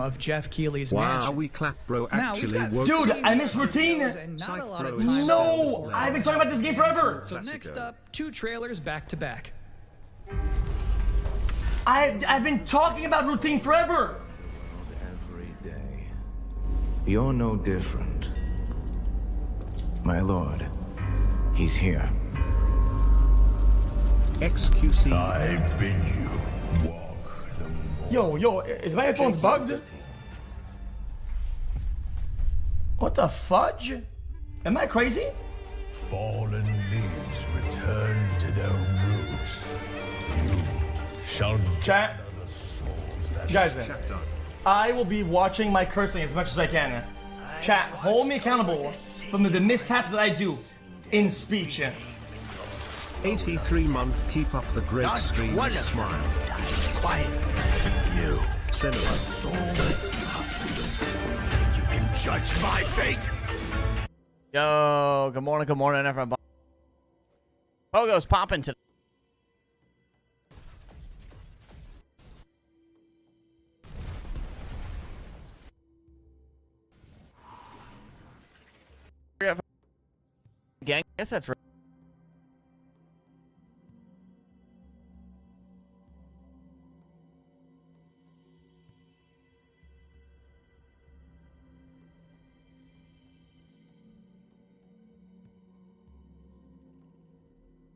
of Jeff Keighley's Wow, mansion. we clap, bro. Now, we've Actually, got woke Dude, I miss routine. and not a lot of time No, before I've been talking about this game forever. So next up, 2 trailers back to back. I've been talking about routine forever. Every day. You're no different. My lord, he's here. XQC. I bid you walk no more. Yo, is my headphones bugged? What the fudge? Am I crazy? Fallen leaves return to their roots. You shall Chat. gather the souls that Guys, then, I will be watching my cursing as much as I can. Chat, hold me accountable from the mishaps that I do in speech. 83-month, keep up the great stream. Smile. quiet. You, Cinema. soulless husk. You can judge my fate. Yo, good morning, everybody. Pogo's popping today. Gang, I guess that's right.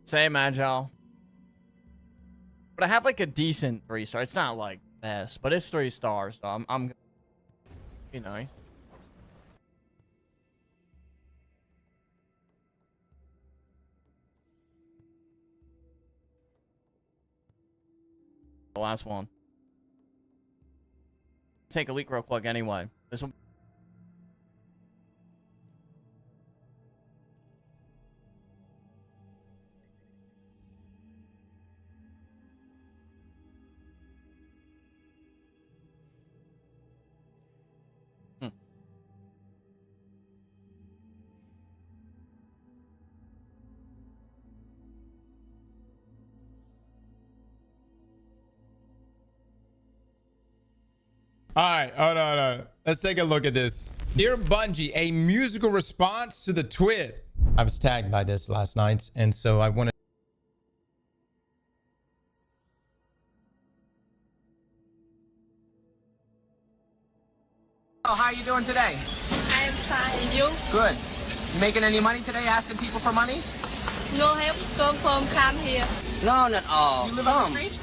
Same Agile. But I have like a decent 3-star. It's not like best, but it's 3 stars, so I'm be nice. The last one. Take a leak real quick anyway. This one. All right, hold on. Let's take a look at this. Dear Bungie, a musical response to the tweet. I was tagged by this last night, and so I wanted. Oh, how are you doing today? I'm fine. And you? Good. You making any money today, asking people for money? No help come from here. No, not all. You live on the street?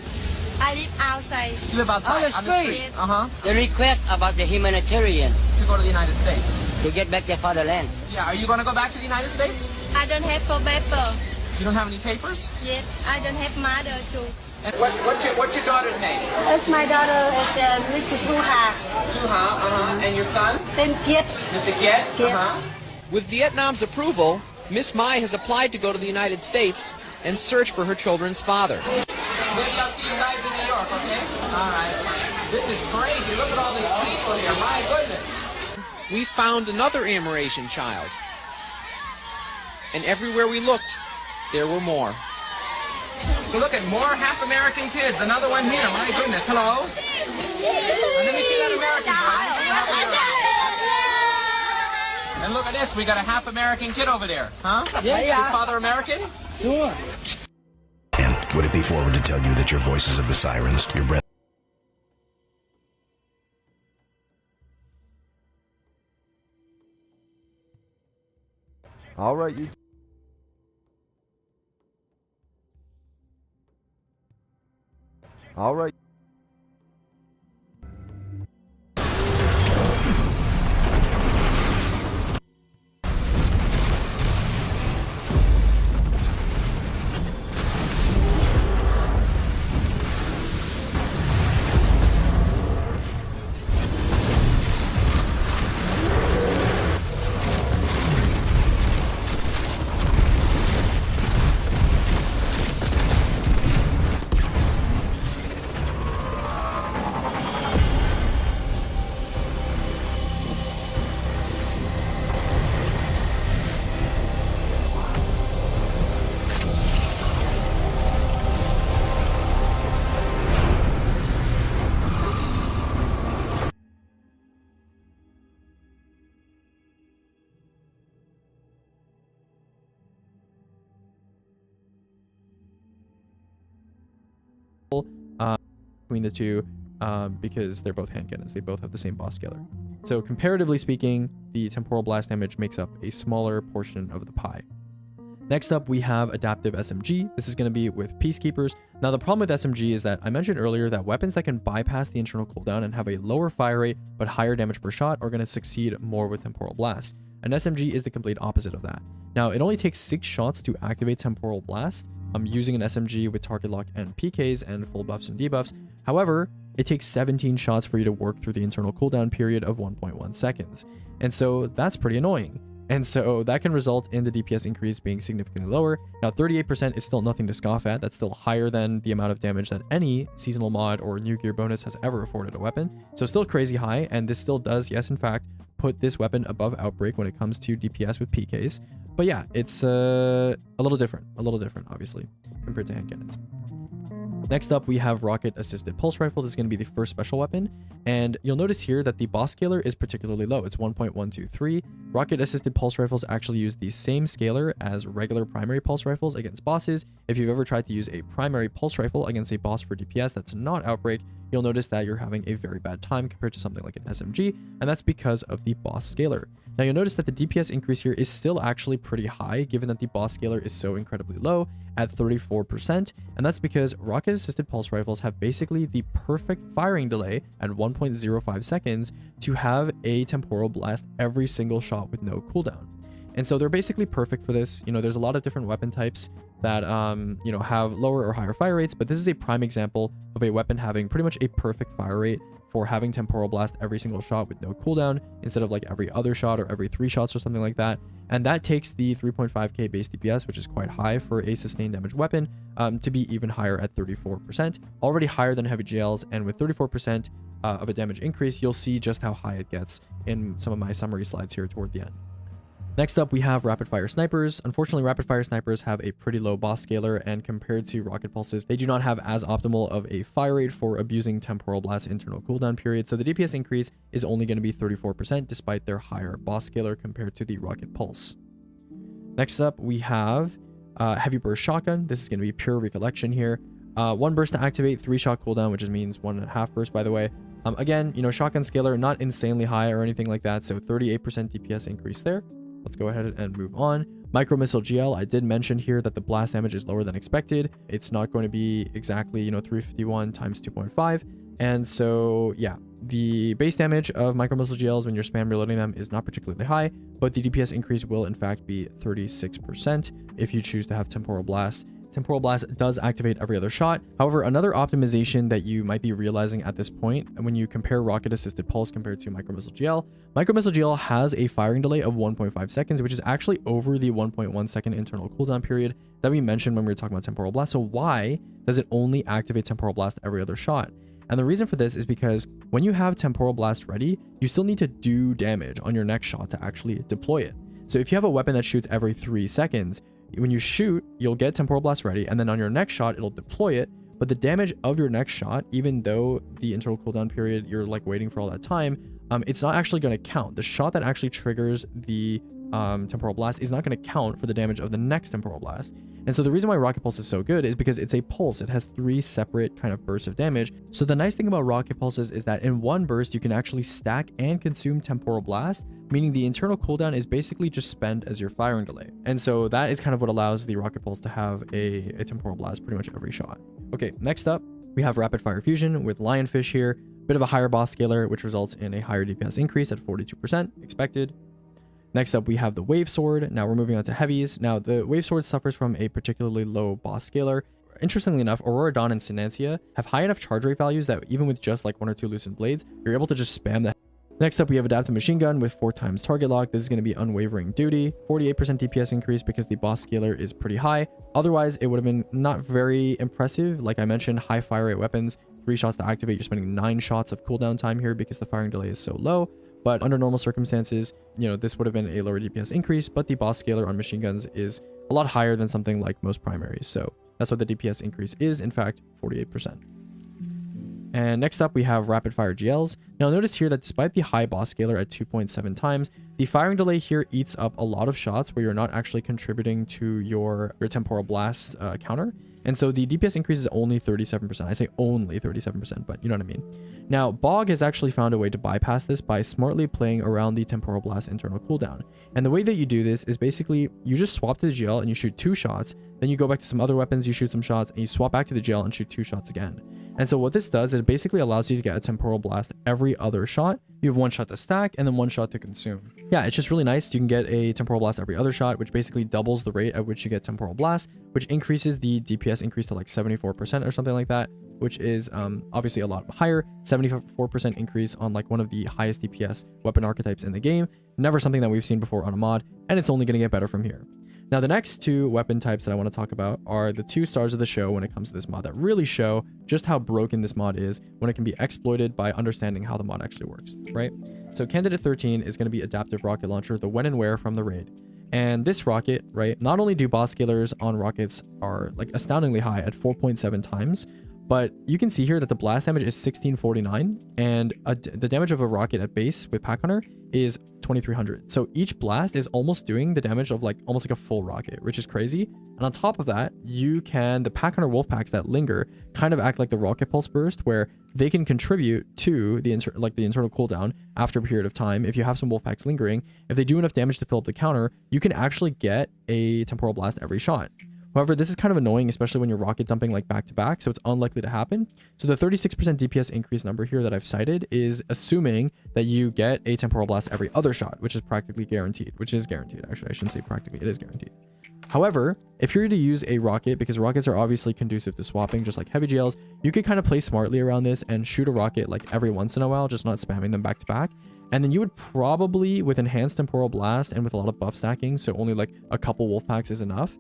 I live outside. You live outside, On the street? Uh-huh. The request about the humanitarian To go to the United States. to get back their fatherland. Yeah, are you going to go back to the United States? I don't have for paper. You don't have any papers? Yet I don't have mother too. And what's your daughter's name? As my daughter is Miss Tuha. Uh-huh. And your son? Then Kiet. Mr. Kiet? Kiet. Uh-huh. With Vietnam's approval, Miss Mai has applied to go to the United States and search for her children's father. Maybe I'll see you guys in New York, okay? All right. This is crazy. Look at all these people here. My goodness. We found another Amerasian child. And everywhere we looked, there were more. Look at more half-American kids. Another one here. My goodness. Hello? Let me see that American one. And look at this. We got a half-American kid over there. Huh? Yes. Is his father American? Sure. And would it be forward to tell you that your voices of the sirens, your breath... All right, you. All right. between the two because they're both hand cannons. They both have the same boss scaler. So comparatively speaking, the temporal blast damage makes up a smaller portion of the pie. Next up, we have Adaptive SMG. This is going to be with Peacekeepers. Now, the problem with SMG is that I mentioned earlier that weapons that can bypass the internal cooldown and have a lower fire rate but higher damage per shot are going to succeed more with Temporal Blast. An SMG is the complete opposite of that. Now, it only takes 6 shots to activate Temporal Blast using an SMG with target lock and PKs and full buffs and debuffs. However, it takes 17 shots for you to work through the internal cooldown period of 1.1 seconds. And so that's pretty annoying. And so that can result in the DPS increase being significantly lower. Now, 38% is still nothing to scoff at. That's still higher than the amount of damage that any seasonal mod or new gear bonus has ever afforded a weapon. So still crazy high, and this still does, yes, in fact, put this weapon above Outbreak when it comes to DPS with PKs. But yeah, it's a little different, obviously, compared to hand cannons. Next up, we have Rocket Assisted Pulse Rifle. This is going to be the first special weapon. And you'll notice here that the boss scaler is particularly low. It's 1.123. Rocket Assisted Pulse Rifles actually use the same scaler as regular primary pulse rifles against bosses. If you've ever tried to use a primary pulse rifle against a boss for DPS that's not Outbreak, you'll notice that you're having a very bad time compared to something like an SMG, and that's because of the boss scaler. Now, you'll notice that the DPS increase here is still actually pretty high, given that the boss scaler is so incredibly low at 34%, and that's because Rocket Assisted Pulse Rifles have basically the perfect firing delay at 1.05 seconds to have a Temporal Blast every single shot with no cooldown. And so they're basically perfect for this. You know, there's a lot of different weapon types that, you know, have lower or higher fire rates, but this is a prime example of a weapon having pretty much a perfect fire rate for having Temporal Blast every single shot with no cooldown instead of like every other shot or every 3 shots or something like that. And that takes the 3.5k base DPS, which is quite high for a sustained damage weapon, to be even higher at 34%, already higher than heavy GLs. And with 34% of a damage increase, you'll see just how high it gets in some of my summary slides here toward the end. Next up, we have Rapid Fire Snipers. Unfortunately, Rapid Fire Snipers have a pretty low boss scaler, and compared to Rocket Pulses, they do not have as optimal of a fire rate for abusing Temporal Blast internal cooldown period, so the DPS increase is only going to be 34% despite their higher boss scaler compared to the Rocket Pulse. Next up, we have Heavy Burst Shotgun. This is going to be pure recollection here. 1 burst to activate, 3 shot cooldown, which means 1.5 burst, by the way. Again, you know, shotgun scaler, not insanely high or anything like that, so 38% DPS increase there. Let's go ahead and move on. Micro Missile GL, I did mention here that the blast damage is lower than expected. It's not going to be exactly, you know, 351 times 2.5. And so, yeah, the base damage of Micro Missile GLs when you're spam reloading them is not particularly high, but the DPS increase will in fact be 36% if you choose to have Temporal Blast. Temporal Blast does activate every other shot. However, another optimization that you might be realizing at this point when you compare Rocket Assisted Pulse compared to Micro Missile GL has a firing delay of 1.5 seconds, which is actually over the 1.1 second internal cooldown period that we mentioned when we were talking about Temporal Blast. So why does it only activate Temporal Blast every other shot? And the reason for this is because when you have Temporal Blast ready, you still need to do damage on your next shot to actually deploy it. So if you have a weapon that shoots every 3 seconds, when you shoot, you'll get Temporal Blast ready, and then on your next shot, it'll deploy it. But the damage of your next shot, even though the internal cooldown period, you're like waiting for all that time, it's not actually going to count. The shot that actually triggers the Temporal Blast is not going to count for the damage of the next Temporal Blast. And so the reason why Rocket Pulse is so good is because it's a pulse. It has 3 separate kind of bursts of damage. So the nice thing about Rocket Pulses is that in one burst, you can actually stack and consume Temporal Blast, meaning the internal cooldown is basically just spent as your firing delay. And so that is kind of what allows the Rocket Pulse to have a Temporal Blast pretty much every shot. Okay, next up, we have Rapid Fire Fusion with Lionfish here. Bit of a higher boss scaler, which results in a higher DPS increase at 42%, expected. Next up, we have the Wave Sword. Now we're moving on to heavies. Now the Wave Sword suffers from a particularly low boss scaler. Interestingly enough, Aurora Dawn and Silencia have high enough charge rate values that even with just like 1 or 2 loosened blades, you're able to just spam the. Next up, we have Adaptive Machine Gun with 4 times target lock. This is going to be Unwavering Duty. 48% DPS increase because the boss scaler is pretty high. Otherwise, it would have been not very impressive. Like I mentioned, high fire rate weapons, 3 shots to activate. You're spending 9 shots of cooldown time here because the firing delay is so low. But under normal circumstances, you know, this would have been a lower DPS increase, but the boss scaler on machine guns is a lot higher than something like most primaries. So that's what the DPS increase is, in fact, 48%. And next up, we have Rapid Fire GLs. Now notice here that despite the high boss scaler at 2.7 times, the firing delay here eats up a lot of shots where you're not actually contributing to your Temporal Blast counter. And so the DPS increase is only 37%. I say only 37%, but you know what I mean. Now, Bog has actually found a way to bypass this by smartly playing around the Temporal Blast internal cooldown. And the way that you do this is basically you just swap to the GL and you shoot 2 shots. Then you go back to some other weapons, you shoot some shots, and you swap back to the GL and shoot 2 shots again. And so what this does is it basically allows you to get a Temporal Blast every other shot. You have 1 shot to stack and then 1 shot to consume. Yeah, it's just really nice. You can get a Temporal Blast every other shot, which basically doubles the rate at which you get Temporal Blast, which increases the DPS increase to like 74% or something like that, which is obviously a lot higher. 74% increase on like one of the highest DPS weapon archetypes in the game. Never something that we've seen before on a mod, and it's only going to get better from here. Now, the next 2 weapon types that I want to talk about are the 2 stars of the show when it comes to this mod that really show just how broken this mod is when it can be exploited by understanding how the mod actually works, right? So Candidate 13 is going to be Adaptive Rocket Launcher, the when and where from the raid. And this rocket, right, not only do boss scalars on rockets are like astoundingly high at 4.7 times, but you can see here that the blast damage is 1649 and the damage of a rocket at base with Pack Hunter is 2300. So each blast is almost doing the damage of like almost like a full rocket, which is crazy. And on top of that, the Pack Hunter wolf packs that linger kind of act like the rocket pulse burst, where they can contribute to the internal cooldown after a period of time. If you have some wolf packs lingering, if they do enough damage to fill up the counter, you can actually get a Temporal Blast every shot. However, this is kind of annoying, especially when you're rocket dumping like back to back, so it's unlikely to happen. So the 36% DPS increase number here that I've cited is assuming that you get a Temporal Blast every other shot, which is practically guaranteed, actually. I shouldn't say practically, it is guaranteed. However, if you're to use a rocket, because rockets are obviously conducive to swapping just like heavy GLs, you could kind of play smartly around this and shoot a rocket like every once in a while, just not spamming them back to back. And then you would probably, with enhanced Temporal Blast and with a lot of buff stacking, so only like a couple wolf packs is enough,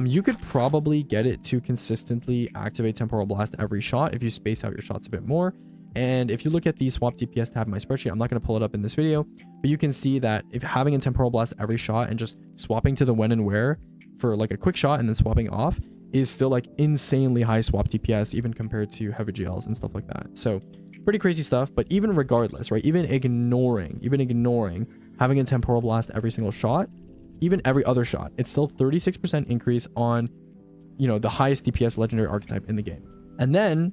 you could probably get it to consistently activate Temporal Blast every shot if you space out your shots a bit more. And if you look at the swap DPS tab in my spreadsheet, I'm not going to pull it up in this video, but you can see that if having a Temporal Blast every shot and just swapping to the when and where for like a quick shot and then swapping off is still like insanely high swap DPS, even compared to heavy GLs and stuff like that. So pretty crazy stuff. But even regardless, right, even ignoring having a Temporal Blast every single shot, even every other shot, it's still 36% increase on, you know, the highest DPS legendary archetype in the game. And then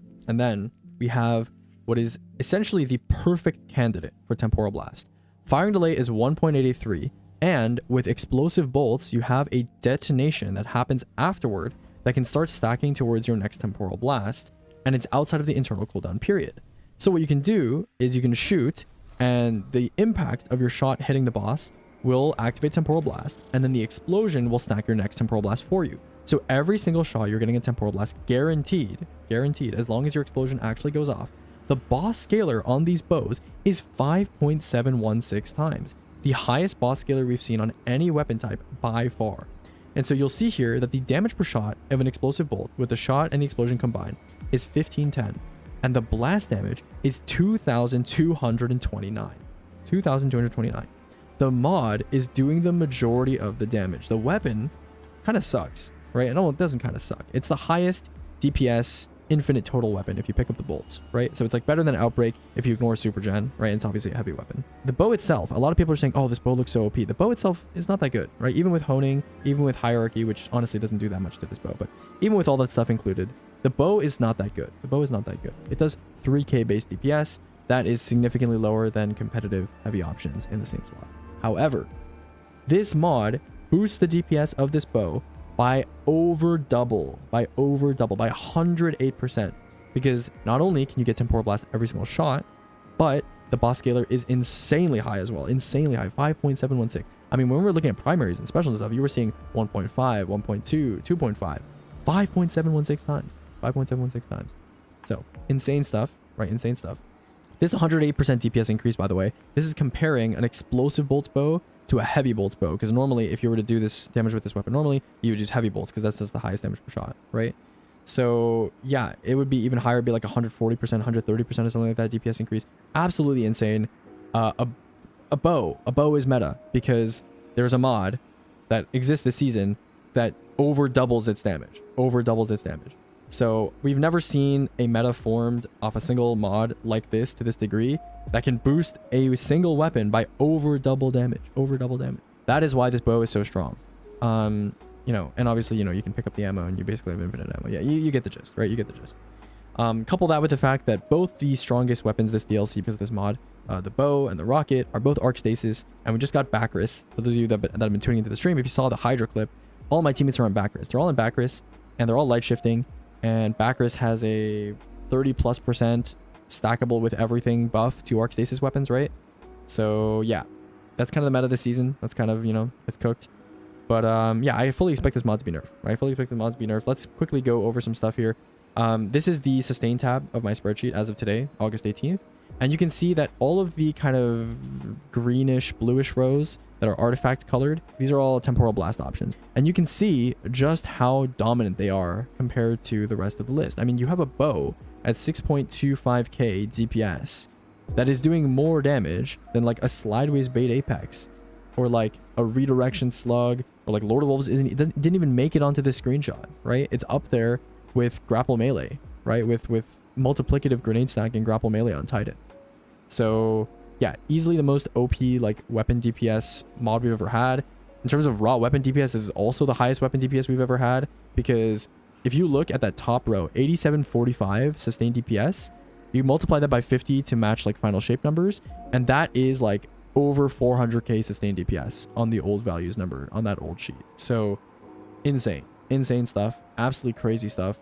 we have what is essentially the perfect candidate for Temporal Blast. Firing delay is 1.83, and with explosive bolts, you have a detonation that happens afterward that can start stacking towards your next Temporal Blast, and it's outside of the internal cooldown period. So what you can do is you can shoot, and the impact of your shot hitting the boss will activate Temporal Blast, and then the explosion will stack your next Temporal Blast for you. So every single shot, you're getting a Temporal Blast guaranteed, as long as your explosion actually goes off. The boss scalar on these bows is 5.716 times, the highest boss scalar we've seen on any weapon type by far. And so you'll see here that the damage per shot of an explosive bolt with the shot and the explosion combined is 1510, and the blast damage is 2229. 2229. The mod is doing the majority of the damage. The weapon kind of sucks, right? No, it doesn't kind of suck. It's the highest DPS infinite total weapon if you pick up the bolts, right? So it's like better than Outbreak if you ignore Super Gen, right? It's obviously a heavy weapon. The bow itself, a lot of people are saying, oh, this bow looks so OP. The bow itself is not that good, right? Even with honing, even with hierarchy, which honestly doesn't do that much to this bow, but even with all that stuff included, the bow is not that good. The bow is not that good. It does 3k base DPS. That is significantly lower than competitive heavy options in the same slot. However, this mod boosts the DPS of this bow by over double, by 108%, because not only can you get Temporal Blast every single shot, but the boss scalar is insanely high as well, insanely high, 5.716. I mean, when we were looking at primaries and specials and stuff, you were seeing 1.5, 1.2, 2.5, 5.716 times, 5.716 times. So insane stuff, right? Insane stuff. This 108% DPS increase, by the way, this is comparing an explosive bolts bow to a heavy bolts bow, because normally if you were to do this damage with this weapon normally, you would use heavy bolts because that's just the highest damage per shot, right? So yeah, it would be even higher, it'd be like 140%, 130% or something like that DPS increase. Absolutely insane. A bow is meta because there's a mod that exists this season that over doubles its damage. So we've never seen a meta formed off a single mod like this to this degree that can boost a single weapon by over double damage. That is why this bow is so strong. you know, and obviously, you know, you can pick up the ammo and you basically have infinite ammo. Yeah, you get the gist, right? You get the gist. Couple that with the fact that both the strongest weapons this DLC because of this mod, the bow and the rocket, are both arc stasis, and we just got Bacchus. For those of you that have been tuning into the stream, if you saw the Hydra clip, all my teammates are on Bacchus. They're all in Bacchus, and they're all light shifting, and Bacchus has a 30+% stackable with everything buff to arc stasis weapons, right? So yeah, that's kind of the meta this season. That's kind of, you know, it's cooked. But yeah, I fully expect this mod to be nerfed. Right? I fully expect the mod to be nerfed. Let's quickly go over some stuff here. This is the sustain tab of my spreadsheet as of today, August 18th. And you can see that all of the kind of greenish, bluish rows that are artifact colored, these are all temporal blast options. And you can see just how dominant they are compared to the rest of the list. I mean, you have a bow at 6.25k DPS that is doing more damage than like a Slideways Bait Apex or like a Redirection Slug or like Lord of Wolves. It didn't even make it onto this screenshot, right? It's up there with Grapple Melee, right? With multiplicative grenade stack and Grapple Melee on Titan. So yeah, easily the most OP like weapon DPS mod we've ever had. In terms of raw weapon DPS, this is also the highest weapon DPS we've ever had, because if you look at that top row, 8745 sustained DPS, you multiply that by 50 to match like final shape numbers, and that is like over 400k sustained DPS on the old values number on that old sheet. So insane stuff, absolutely crazy stuff.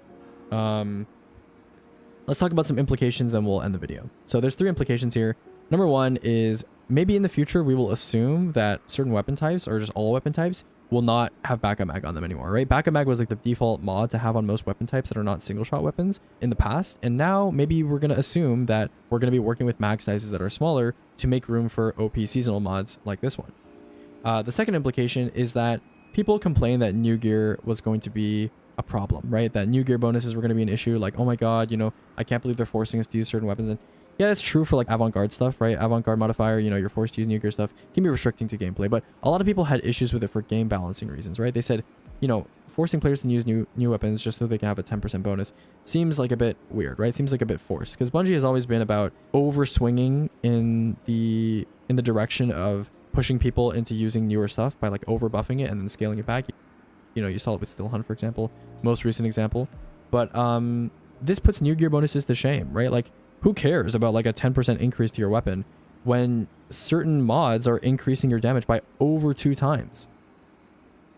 Let's talk about some implications, then we'll end the video. So there's 3 implications here. Number 1 is maybe in the future we will assume that certain weapon types, or just all weapon types, will not have backup mag on them anymore, right? Backup mag was like the default mod to have on most weapon types that are not single shot weapons in the past. And now maybe we're going to assume that we're going to be working with mag sizes that are smaller to make room for OP seasonal mods like this one. The second implication is that people complain that new gear was going to be a problem, right? That new gear bonuses were going to be an issue. Like, oh my God, you know, I can't believe they're forcing us to use certain weapons. And yeah, that's true for like avant-garde stuff, right? Avant-garde modifier, you know, you're forced to use new gear stuff, can be restricting to gameplay. But a lot of people had issues with it for game balancing reasons, right? They said, you know, forcing players to use new weapons just so they can have a 10% bonus seems like a bit weird, right? Seems like a bit forced, because Bungie has always been about over swinging in the direction of pushing people into using newer stuff by like over buffing it and then scaling it back. You know, you saw it with Still Hunt, for example, most recent example. But this puts new gear bonuses to shame, right? Like, who cares about like a 10% increase to your weapon when certain mods are increasing your damage by over 2 times?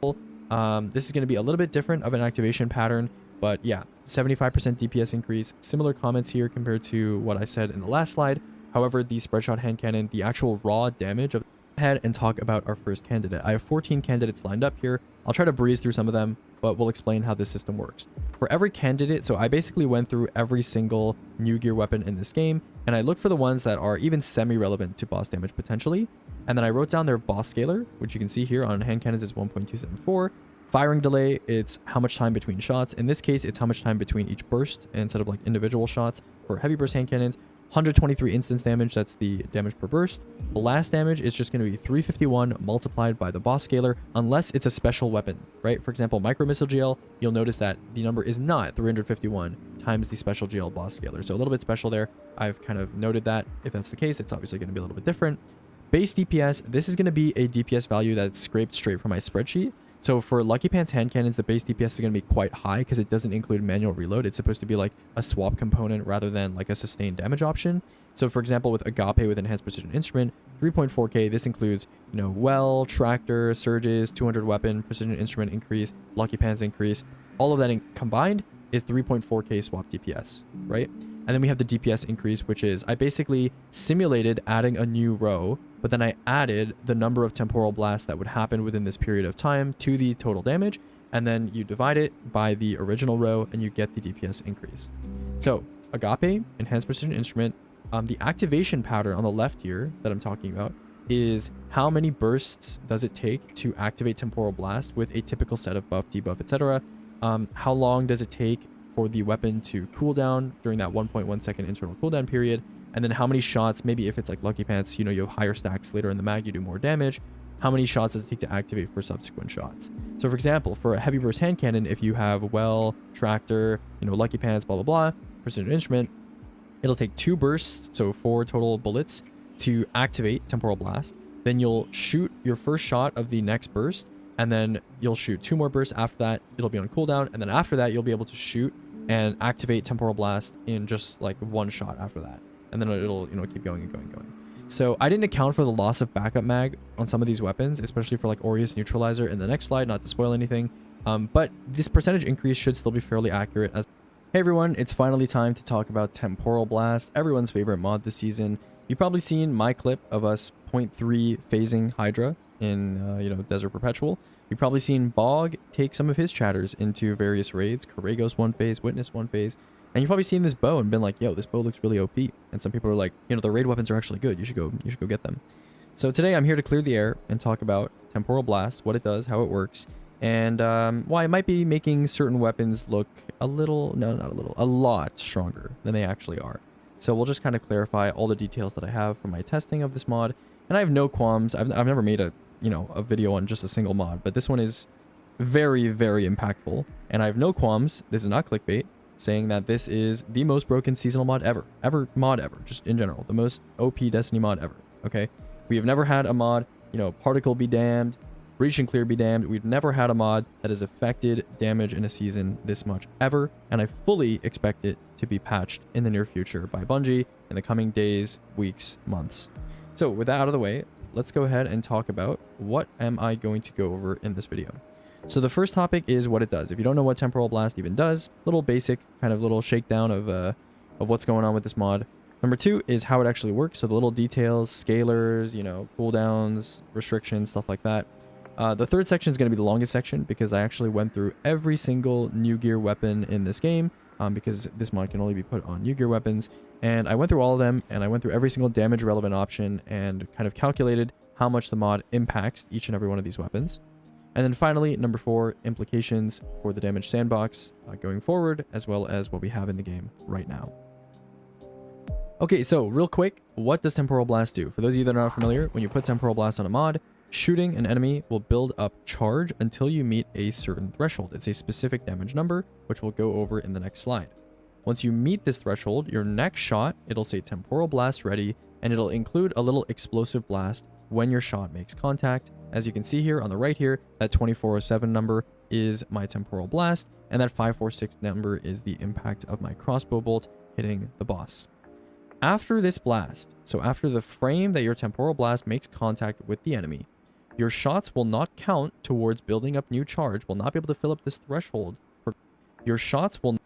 This is going to be a little bit different of an activation pattern, but yeah, 75% DPS increase. Similar comments here compared to what I said in the last slide. However, the Spreadshot hand cannon, the actual raw damage of ahead and talk about our first candidate. I have 14 candidates lined up here. I'll try to breeze through some of them, but we'll explain how this system works. For every candidate, so I basically went through every single new gear weapon in this game, and I looked for the ones that are even semi-relevant to boss damage potentially, and then I wrote down their boss scaler, which you can see here on hand cannons is 1.274. Firing delay, it's how much time between shots. In this case, it's how much time between each burst instead of like individual shots. For heavy burst hand cannons, 123 instance damage, that's the damage per burst. Blast damage is just going to be 351 multiplied by the boss scaler, unless it's a special weapon, right? For example, micro missile GL, you'll notice that the number is not 351 times the special GL boss scaler. So a little bit special there. I've kind of noted that. If that's the case, it's obviously going to be a little bit different. Base DPS, this is going to be a DPS value that's scraped straight from my spreadsheet. So for Lucky Pants hand cannons, the base DPS is going to be quite high because it doesn't include manual reload. It's supposed to be like a swap component rather than like a sustained damage option. So for example, with Agape with Enhanced Precision Instrument, 3.4k, this includes, you know, Well, Tractor, Surges, 200 Weapon, Precision Instrument increase, Lucky Pants increase. All of that combined is 3.4k swap DPS, right? And then we have the DPS increase, which is I basically simulated adding a new row, but then I added the number of temporal blasts that would happen within this period of time to the total damage, and then you divide it by the original row and you get the DPS increase. So Agape, Enhanced Precision Instrument, the activation pattern on the left here that I'm talking about is how many bursts does it take to activate Temporal Blast with a typical set of buff, debuff, etc. How long does it take for the weapon to cool down during that 1.1 second internal cooldown period, and then how many shots, maybe if it's like Lucky Pants, you know, you have higher stacks later in the mag, you do more damage, how many shots does it take to activate for subsequent shots? So for example, for a heavy burst hand cannon, if you have Well, Tractor, you know, Lucky Pants, blah, blah, blah, Precision Instrument, it'll take 2 bursts, so 4 total bullets to activate Temporal Blast. Then you'll shoot your first shot of the next burst, and then you'll shoot 2 more bursts after that. It'll be on cooldown, and then after that, you'll be able to shoot and activate Temporal Blast in just like 1 shot after that. And then it'll, you know, keep going and going and going. So I didn't account for the loss of backup mag on some of these weapons, especially for like Aureus Neutralizer in the next slide, not to spoil anything. But this percentage increase should still be fairly accurate. As hey everyone, it's finally time to talk about Temporal Blast, everyone's favorite mod this season. You've probably seen my clip of us 0.3 phasing Hydra in, you know, Desert Perpetual. You've probably seen Bog take some of his chatters into various raids, Corregos 1 phase, Witness 1 phase. And you've probably seen this bow and been like, yo, this bow looks really OP. And some people are like, you know, the raid weapons are actually good. You should go get them. So today I'm here to clear the air and talk about Temporal Blast, what it does, how it works, and why it might be making certain weapons look a little, no, not a little, a lot stronger than they actually are. So we'll just kind of clarify all the details that I have from my testing of this mod. And I have no qualms. I've never made a video on just a single mod, but this one is very, very impactful. And I have no qualms. This is not clickbait, saying that this is the most broken seasonal mod ever, just in general, the most OP Destiny mod ever. Okay, we have never had a mod, you know, particle be damned, breach and clear be damned. We've never had a mod that has affected damage in a season this much ever, and I fully expect it to be patched in the near future by Bungie in the coming days, weeks, months. So with that out of the way, let's go ahead and talk about what am I going to go over in this video. So the first topic is what it does. If you don't know what Temporal Blast even does, little basic kind of little shakedown of what's going on with this mod. Number 2 is how it actually works. So the little details, scalers, you know, cooldowns, restrictions, stuff like that. The third section is going to be the longest section because I actually went through every single new gear weapon in this game because this mod can only be put on new gear weapons. And I went through all of them, and I went through every single damage relevant option and kind of calculated how much the mod impacts each and every one of these weapons. And then finally, number 4, implications for the damage sandbox going forward, as well as what we have in the game right now. Okay, so real quick, what does Temporal Blast do? For those of you that are not familiar, when you put Temporal Blast on a mod, shooting an enemy will build up charge until you meet a certain threshold. It's a specific damage number, which we'll go over in the next slide. Once you meet this threshold, your next shot, it'll say Temporal Blast ready, and it'll include a little explosive blast when your shot makes contact. As you can see here on the right here, that 2407 number is my Temporal Blast, and that 546 number is the impact of my crossbow bolt hitting the boss. After this blast, so after the frame that your Temporal Blast makes contact with the enemy, your shots will not count towards building up new charge, will not be able to fill up this threshold. Your shots will not.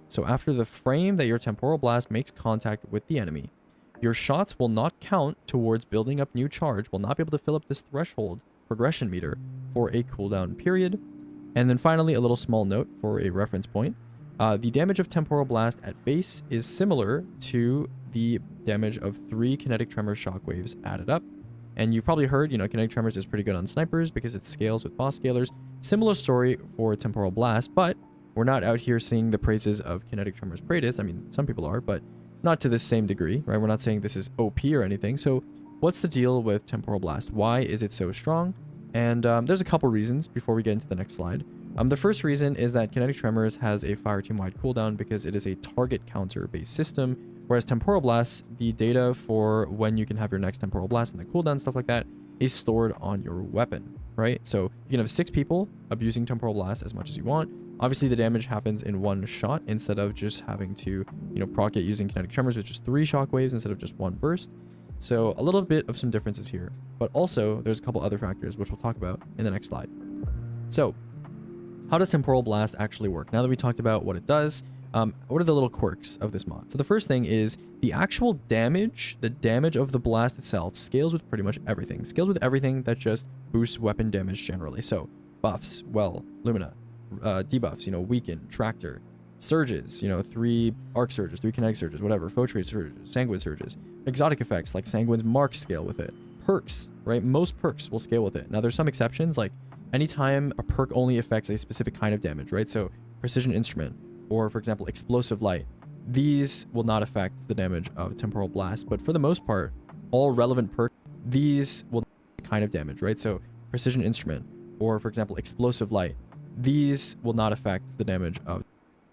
So after the frame that your Temporal Blast makes contact with the enemy, your shots will not count towards building up new charge, will not be able to fill up this threshold progression meter for a cooldown period. And then finally, a little small note for a reference point. The damage of Temporal Blast at base is similar to the damage of 3 Kinetic Tremor shockwaves added up. And you've probably heard, you know, Kinetic Tremors is pretty good on snipers because it scales with boss scalers. Similar story for Temporal Blast, but we're not out here singing the praises of Kinetic Tremors Praetus. I mean, some people are, but not to the same degree, right? We're not saying this is OP or anything. So what's the deal with Temporal Blast? Why is it so strong? And there's a couple reasons before we get into the next slide. The first reason is that Kinetic Tremors has a fireteam-wide cooldown because it is a target counter-based system, whereas Temporal Blast, the data for when you can have your next Temporal Blast and the cooldown, stuff like that, is stored on your weapon, right? So you can have 6 people abusing Temporal Blast as much as you want. Obviously, the damage happens in 1 shot instead of just having to, you know, proc it using Kinetic Tremors with just 3 shockwaves instead of just 1 burst. So a little bit of some differences here, but also there's a couple other factors which we'll talk about in the next slide. So how does Temporal Blast actually work? Now that we talked about what it does, what are the little quirks of this mod? So the first thing is the actual damage, the damage of the blast itself scales with pretty much everything. Scales with everything that just boosts weapon damage generally. So buffs, well, Lumina, debuffs, you know, weaken, tractor, surges, you know, 3 arc surges, 3 kinetic surges, whatever, Fauchery surges, sanguine surges, exotic effects like Sanguine's mark scale with it, perks, right? Most perks will scale with it. Now there's some exceptions, like anytime a perk only affects a specific kind of damage, right? So precision instrument, or for example, explosive light, these will not affect the damage of Temporal Blast, but for the most part, all relevant perks, these will kind of damage, right? So precision instrument, or for example, explosive light, these will not affect the damage of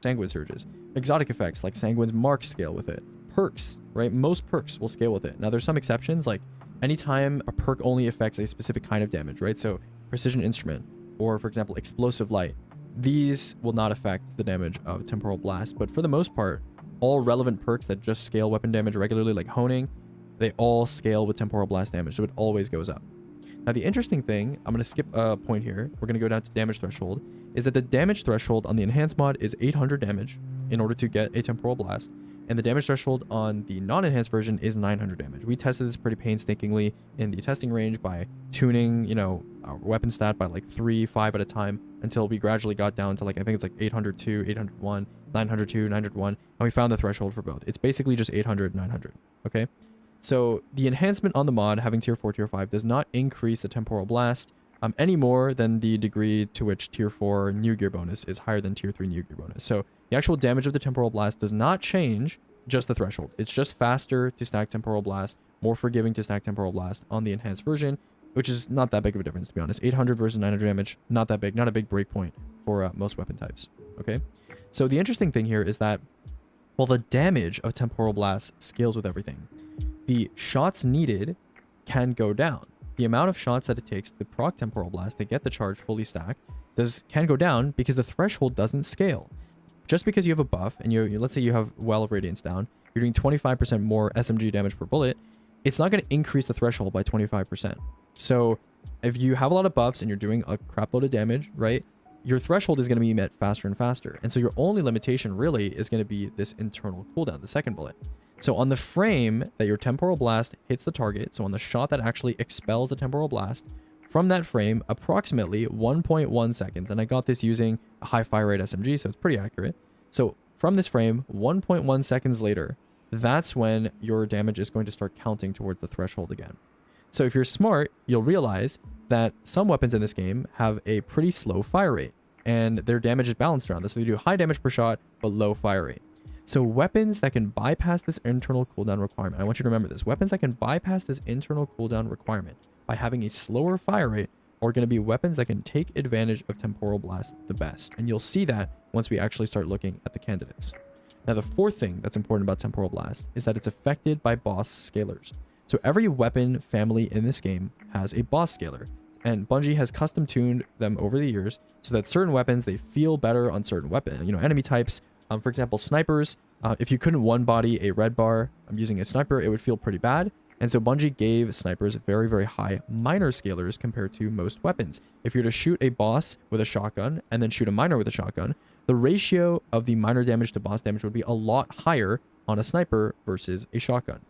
sanguine surges. Exotic effects like Sanguine's mark scale with it. Perks, right? Most perks will scale with it. Now there's some exceptions, like anytime a perk only affects a specific kind of damage, right? So precision instrument, or for example, explosive light, these will not affect the damage of Temporal Blast. But for the most part, all relevant perks that just scale weapon damage regularly, like Honing, they all scale with Temporal Blast damage, so it always goes up. Now, the interesting thing, I'm going to skip a point here. We're going to go down to damage threshold, is that the damage threshold on the enhanced mod is 800 damage in order to get a Temporal Blast. And the damage threshold on the non-enhanced version is 900 damage. We tested this pretty painstakingly in the testing range by tuning, you know, our weapon stat by like 3, 5 at a time until we gradually got down to like, I think it's like 802, 801, 902, 901, and we found the threshold for both. It's basically just 800, 900, okay? So the enhancement on the mod having tier 4, tier 5 does not increase the Temporal Blast any more than the degree to which tier 4 new gear bonus is higher than tier 3 new gear bonus. So the actual damage of the Temporal Blast does not change, just the threshold. It's just faster to stack Temporal Blast, more forgiving to stack Temporal Blast on the enhanced version, which is not that big of a difference, to be honest. 800 versus 900 damage, not that big, not a big breakpoint for most weapon types, okay? So the interesting thing here is that while the damage of Temporal Blast scales with everything, the shots needed can go down. The amount of shots that it takes to proc Temporal Blast to get the charge fully stacked can go down because the threshold doesn't scale. Just because you have a buff and let's say you have Well of Radiance down, you're doing 25% more SMG damage per bullet, it's not going to increase the threshold by 25%. So if you have a lot of buffs and you're doing a crap load of damage, right, your threshold is going to be met faster and faster. And so your only limitation really is going to be this internal cooldown, the second bullet. So on the frame that your Temporal Blast hits the target, so on the shot that actually expels the Temporal Blast, from that frame, approximately 1.1 seconds, and I got this using a high fire rate SMG, so it's pretty accurate. So from this frame, 1.1 seconds later, that's when your damage is going to start counting towards the threshold again. So if you're smart, you'll realize that some weapons in this game have a pretty slow fire rate, and their damage is balanced around this. So they do high damage per shot, but low fire rate. So weapons that can bypass this internal cooldown requirement, I want you to remember this, weapons that can bypass this internal cooldown requirement by having a slower fire rate are going to be weapons that can take advantage of Temporal Blast the best. And you'll see that once we actually start looking at the candidates. Now, the fourth thing that's important about Temporal Blast is that it's affected by boss scalers. So every weapon family in this game has a boss scaler, and Bungie has custom tuned them over the years so that certain weapons, they feel better on certain enemy types. For example, snipers, if you couldn't one body a red bar using a sniper, it would feel pretty bad. And so Bungie gave snipers very, very high minor scalers compared to most weapons. If you're to shoot a boss with a shotgun and then shoot a minor with a shotgun, the ratio of the minor damage to boss damage would be a lot higher on a sniper versus a shotgun.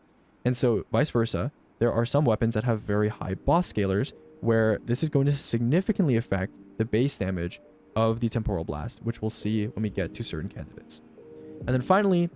And so vice versa, there are some weapons that have very high boss scalers where this is going to significantly affect the base damage of the Temporal Blast, which we'll see when we get to certain candidates. And then finally,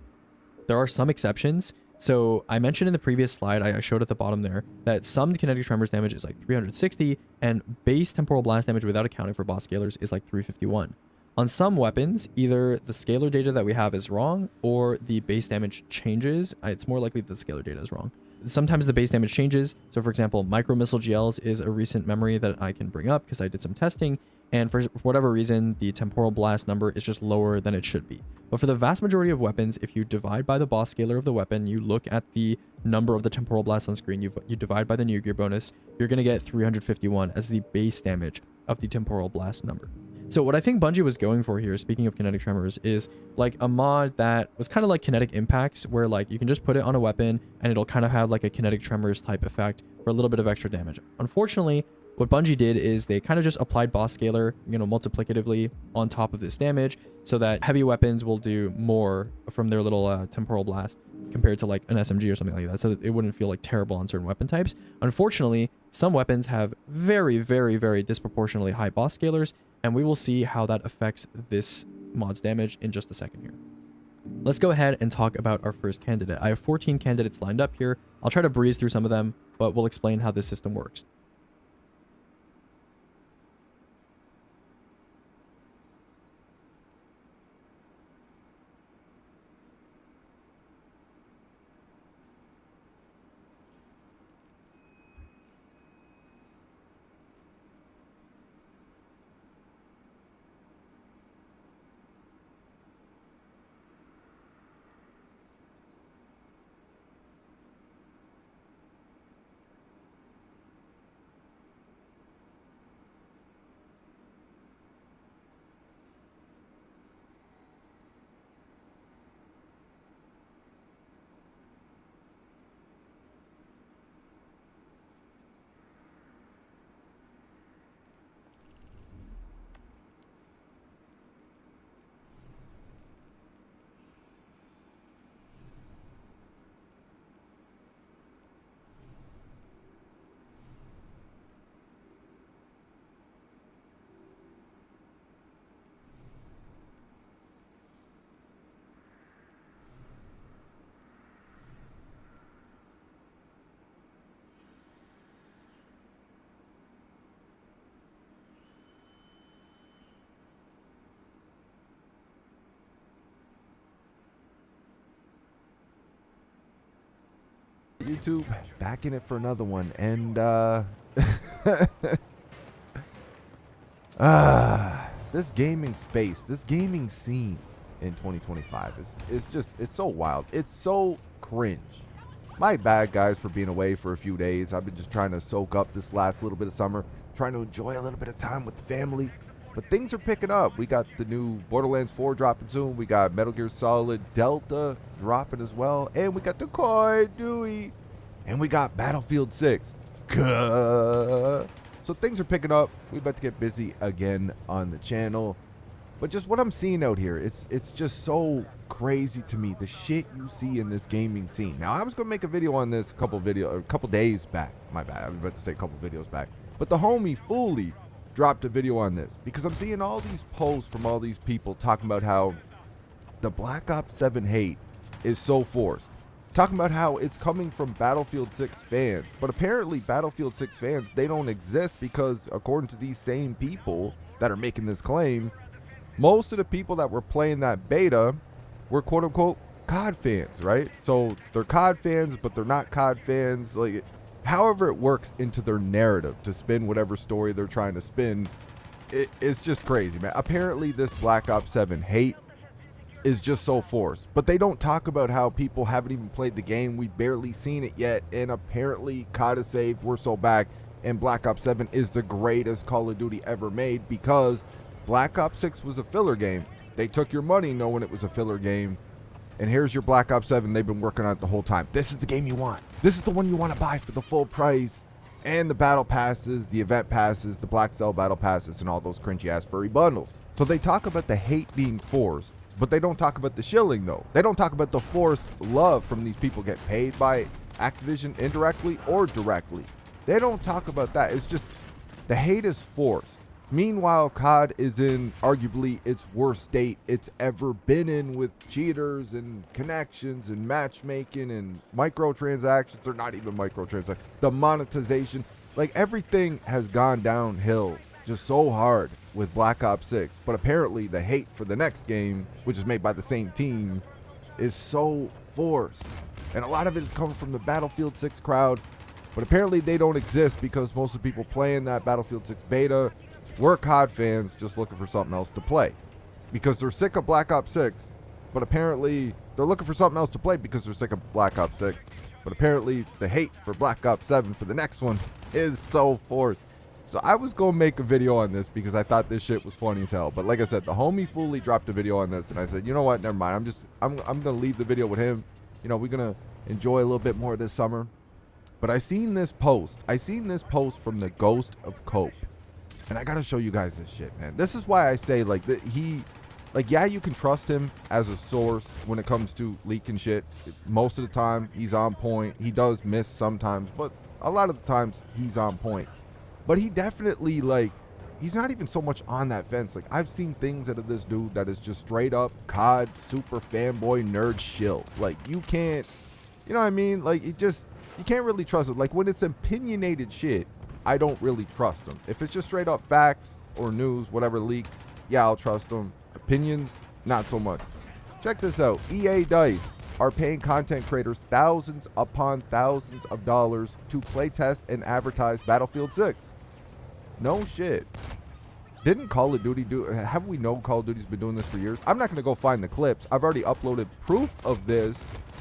there are some exceptions. So I mentioned in the previous slide, I showed at the bottom there, that some kinetic tremors damage is like 360, and base Temporal Blast damage without accounting for boss scalers is like 351. On some weapons, either the scalar data that we have is wrong, or the base damage changes. It's more likely that the scalar data is wrong. Sometimes the base damage changes. So for example, Micro Missile GLs is a recent memory that I can bring up because I did some testing, and for whatever reason, the Temporal Blast number is just lower than it should be. But for the vast majority of weapons, if you divide by the boss scaler of the weapon, you look at the number of the Temporal Blast on screen, you divide by the new gear bonus, you're going to get 351 as the base damage of the Temporal Blast number. So what I think Bungie was going for here, speaking of kinetic tremors, is like a mod that was kind of like kinetic impacts, where like you can just put it on a weapon and it'll kind of have like a kinetic tremors type effect for a little bit of extra damage. Unfortunately, what Bungie did is they kind of just applied boss scaler, multiplicatively on top of this damage so that heavy weapons will do more from their little Temporal Blast compared to like an SMG or something like that, so that it wouldn't feel like terrible on certain weapon types. Unfortunately, some weapons have very, very, very disproportionately high boss scalers, and we will see how that affects this mod's damage in just a second here. Let's go ahead and talk about our first candidate. I have 14 candidates lined up here. I'll try to breeze through some of them, but we'll explain how this system works. YouTube? Back in it for another one. And, this gaming space, this gaming scene in 2025 it's so wild. It's so cringe. My bad, guys, for being away for a few days. I've been just trying to soak up this last little bit of summer, trying to enjoy a little bit of time with the family. But things are picking up. We got the new Borderlands 4 dropping soon. We got Metal Gear Solid Delta dropping as well. And we got the Call of Duty. And we got Battlefield 6. So things are picking up. We about to get busy again on the channel. But just what I'm seeing out here, it's just so crazy to me. The shit you see in this gaming scene. Now, I was going to make a video on this a couple days back. My bad. I was about to say a couple videos back. But the homie Fully dropped a video on this because I'm seeing all these posts from all these people talking about how the Black Ops 7 hate is so forced. Talking about how it's coming from Battlefield 6 fans. But apparently Battlefield 6 fans, they don't exist because according to these same people that are making this claim, most of the people that were playing that beta were quote-unquote COD fans, right? So they're COD fans, but they're not COD fans. Like, however it works into their narrative to spin whatever story they're trying to spin, it's just crazy, man. Apparently this Black Ops 7 hate is just so forced. But they don't talk about how people haven't even played the game. We've barely seen it yet. And apparently COD is saved. We're so back. And Black Ops 7 is the greatest Call of Duty ever made because Black Ops 6 was a filler game. They took your money knowing it was a filler game. And here's your Black Ops 7. They've been working on it the whole time. This is the game you want. This is the one you want to buy for the full price. And the battle passes, the event passes, the Black Cell battle passes, and all those cringy ass furry bundles. So they talk about the hate being forced, but they don't talk about the shilling though. They don't talk about the forced love from these people getting paid by Activision indirectly or directly. They don't talk about that. It's just the hate is forced. Meanwhile, COD is in arguably its worst state it's ever been in, with cheaters and connections and matchmaking and microtransactions, or not even microtransactions, the monetization. Like, everything has gone downhill just so hard with Black Ops 6. But apparently the hate for the next game, which is made by the same team, is so forced. And a lot of it is coming from the Battlefield 6 crowd. But apparently they don't exist because most of the people playing that Battlefield 6 beta were COD fans just looking for something else to play because they're sick of Black Ops 6, but apparently they're looking for something else to play because they're sick of Black Ops 6, but apparently the hate for Black Ops 7 for the next one is so forced. So I was going to make a video on this because I thought this shit was funny as hell, but like I said, the homie Fully dropped a video on this and I said, you know what, never mind, I'm going to leave the video with him. You know, we're going to enjoy a little bit more this summer. But I seen this post from the Ghost of Cope. And I gotta show you guys this shit, man. This is why I say, like, that yeah, you can trust him as a source when it comes to leaking shit. Most of the time, he's on point. He does miss sometimes, but a lot of the times, he's on point. But he definitely, like, he's not even so much on that fence. Like, I've seen things out of this dude that is just straight up COD super fanboy nerd shill. Like, you can't, you know what I mean? Like, you can't really trust him. Like, when it's opinionated shit, I don't really trust them. If it's just straight up facts or news, whatever leaks, yeah, I'll trust them. Opinions, not so much. Check this out. EA DICE are paying content creators thousands upon thousands of dollars to playtest and advertise Battlefield 6. No shit. Didn't Call of Duty do? Have we known Call of Duty's been doing this for years? I'm not going to go find the clips. I've already uploaded proof of this.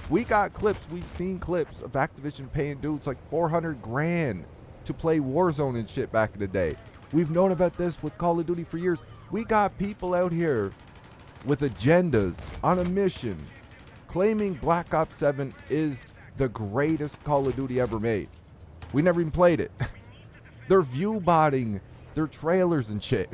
We got clips. We've seen clips of Activision paying dudes like 400 grand to play Warzone and shit back in the day. We've known about this with Call of Duty for years. We got people out here with agendas on a mission claiming Black Ops 7 is the greatest Call of Duty ever made. We never even played it. They're view botting their trailers and shit.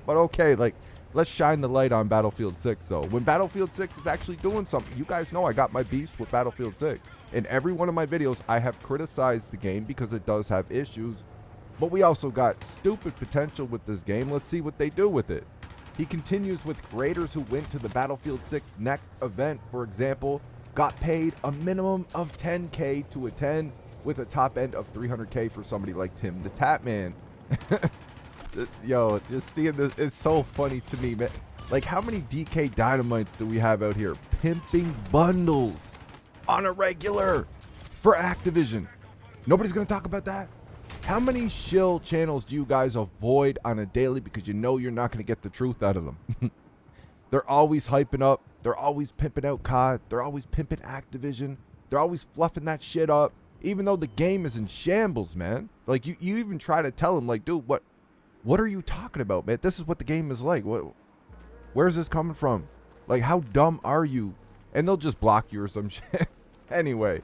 But okay, like, let's shine the light on Battlefield 6 though. When Battlefield 6 is actually doing something, you guys know I got my beefs with Battlefield 6. In every one of my videos, I have criticized the game because it does have issues, but we also got stupid potential with this game. Let's see what they do with it. He continues with creators who went to the Battlefield 6 next event, for example, got paid a minimum of 10K to attend with a top end of 300K for somebody like Tim the Tap Man. Yo, just seeing this, it's so funny to me, man. Like, how many DK Dynamites do we have out here pimping bundles on a regular? for Activision. Nobody's going to talk about that. How many shill channels do you guys avoid on a daily because you know you're not going to get the truth out of them? They're always hyping up. They're always pimping out COD. They're always pimping Activision. They're always fluffing that shit up, even though the game is in shambles, man. Like, you even try to tell them, like, dude, what are you talking about, man? This is what the game is like. Where's this coming from? Like, how dumb are you? And they'll just block you or some shit. Anyway,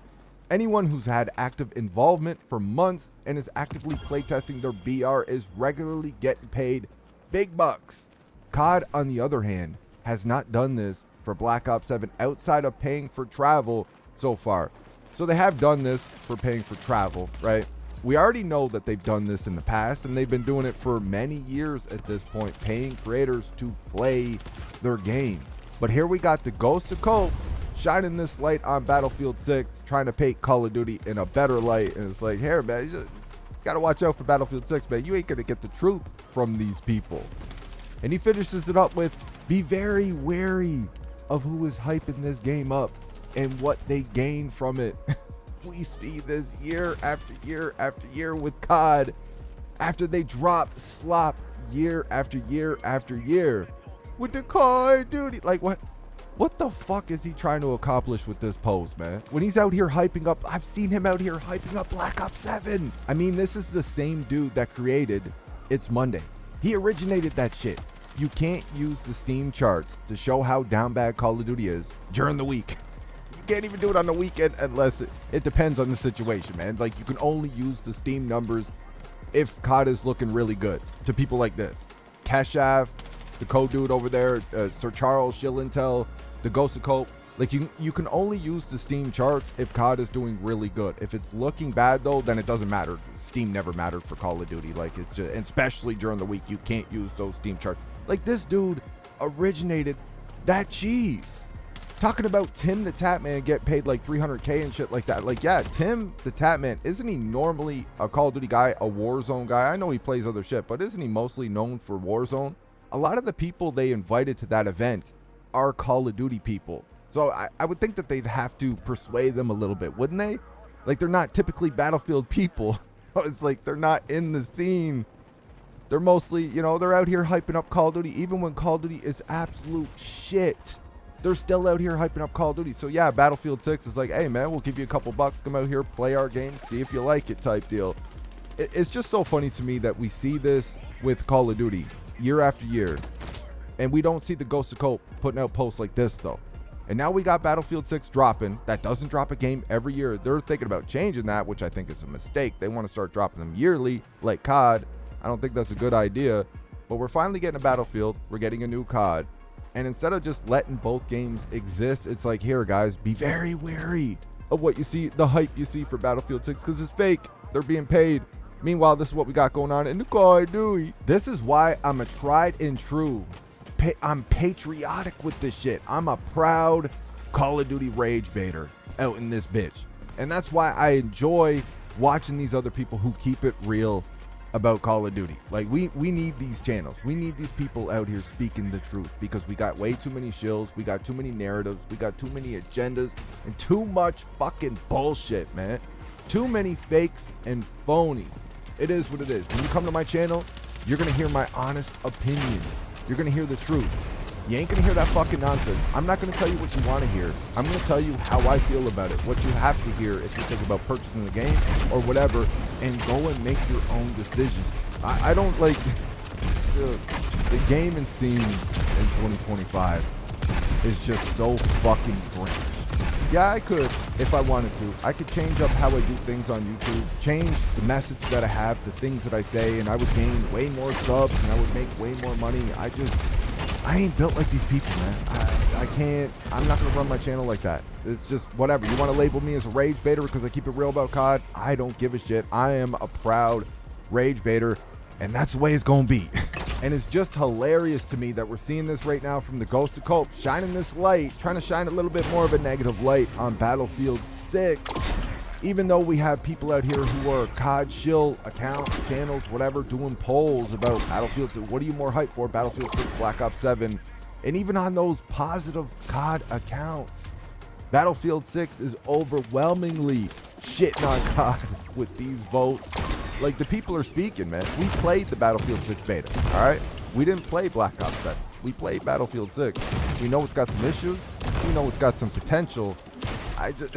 anyone who's had active involvement for months and is actively playtesting their BR is regularly getting paid big bucks. COD, on the other hand, has not done this for Black Ops 7 outside of paying for travel so far. So they have done this for paying for travel, right? We already know that they've done this in the past, and they've been doing it for many years at this point, paying creators to play their game. But here we got the Ghost of Cope shining this light on Battlefield 6, trying to paint Call of Duty in a better light. And it's like, here, man, you got to watch out for Battlefield 6, man. You ain't going to get the truth from these people. And he finishes it up with, be very wary of who is hyping this game up and what they gain from it. We see this year after year after year with COD after they drop slop year after year after year with the Call of Duty. Like, what the fuck is he trying to accomplish with this post, man? When he's out here hyping up, I've seen him out here hyping up Black Ops 7. I mean, this is the same dude that created It's Monday. He originated that shit. You can't use the Steam charts to show how down bad Call of Duty is during the week. You can't even do it on the weekend unless it depends on the situation, man. Like, you can only use the Steam numbers if COD is looking really good to people like this. Keshav, the code dude over there, Sir Charles, Shill Intel, the Ghost of Cope. Like, you can only use the Steam charts if COD is doing really good. If it's looking bad, though, then it doesn't matter. Steam never mattered for Call of Duty. Like, it's just, especially during the week, you can't use those Steam charts. Like, this dude originated that cheese. Talking about Tim the Tatman get paid like $300K and shit like that. Like, yeah, Tim the Tatman, isn't he normally a Call of Duty guy, a Warzone guy? I know he plays other shit, but isn't he mostly known for Warzone? A lot of the people they invited to that event are Call of Duty people. So I would think that they'd have to persuade them a little bit, wouldn't they? Like, they're not typically Battlefield people. It's like they're not in the scene. They're mostly, you know, they're out here hyping up Call of Duty. Even when Call of Duty is absolute shit, they're still out here hyping up Call of Duty. So yeah, Battlefield 6 is like, hey man, we'll give you a couple bucks. Come out here, play our game, see if you like it type deal. It's just so funny to me that we see this with Call of Duty year after year. And we don't see the Ghost of Cope putting out posts like this though. And now we got Battlefield 6 dropping. That doesn't drop a game every year. They're thinking about changing that, which I think is a mistake. They want to start dropping them yearly like COD. I don't think that's a good idea. But we're finally getting a Battlefield. We're getting a new COD. And instead of just letting both games exist, it's like, here guys, be very wary of what you see, the hype you see for Battlefield 6, because it's fake. They're being paid. Meanwhile, this is what we got going on in the Call of Duty. This is why I'm a tried and true. I'm patriotic with this shit. I'm a proud Call of Duty rage baiter out in this bitch. And that's why I enjoy watching these other people who keep it real about Call of Duty. Like, we need these channels. We need these people out here speaking the truth, because we got way too many shills. We got too many narratives. We got too many agendas and too much fucking bullshit, man. Too many fakes and phonies. It is what it is. When you come to my channel, you're going to hear my honest opinion. You're going to hear the truth. You ain't going to hear that fucking nonsense. I'm not going to tell you what you want to hear. I'm going to tell you how I feel about it, what you have to hear if you think about purchasing the game or whatever, and go and make your own decision. I don't like the gaming scene in 2025 is just so fucking cringe. Yeah, I could, if I wanted to. I could change up how I do things on YouTube, change the message that I have, the things that I say, and I would gain way more subs and I would make way more money. I ain't built like these people, man. I can't, I'm not gonna run my channel like that. It's just whatever. You wanna label me as a rage baiter because I keep it real about COD? I don't give a shit. I am a proud rage baiter, and that's the way it's gonna be. And it's just hilarious to me that we're seeing this right now from the Ghost of Cope, shining this light, trying to shine a little bit more of a negative light on Battlefield 6. Even though we have people out here who are COD shill accounts, channels, whatever, doing polls about Battlefield 6. What are you more hyped for, Battlefield 6, Black Ops 7? And even on those positive COD accounts, Battlefield 6 is overwhelmingly shitting on God with these votes. Like, the people are speaking, man. We played the Battlefield 6 beta, all right? We didn't play Black Ops 7. We played Battlefield 6. We know it's got some issues. We know it's got some potential. I just,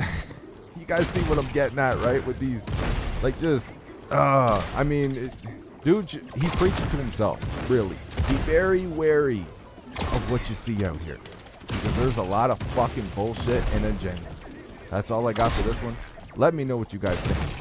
you guys see what I'm getting at, right? With these, like, just, I mean, dude, he's preaching to himself, really. Be very wary of what you see out here, because there's a lot of fucking bullshit and agendas. That's all I got for this one. Let me know what you guys think.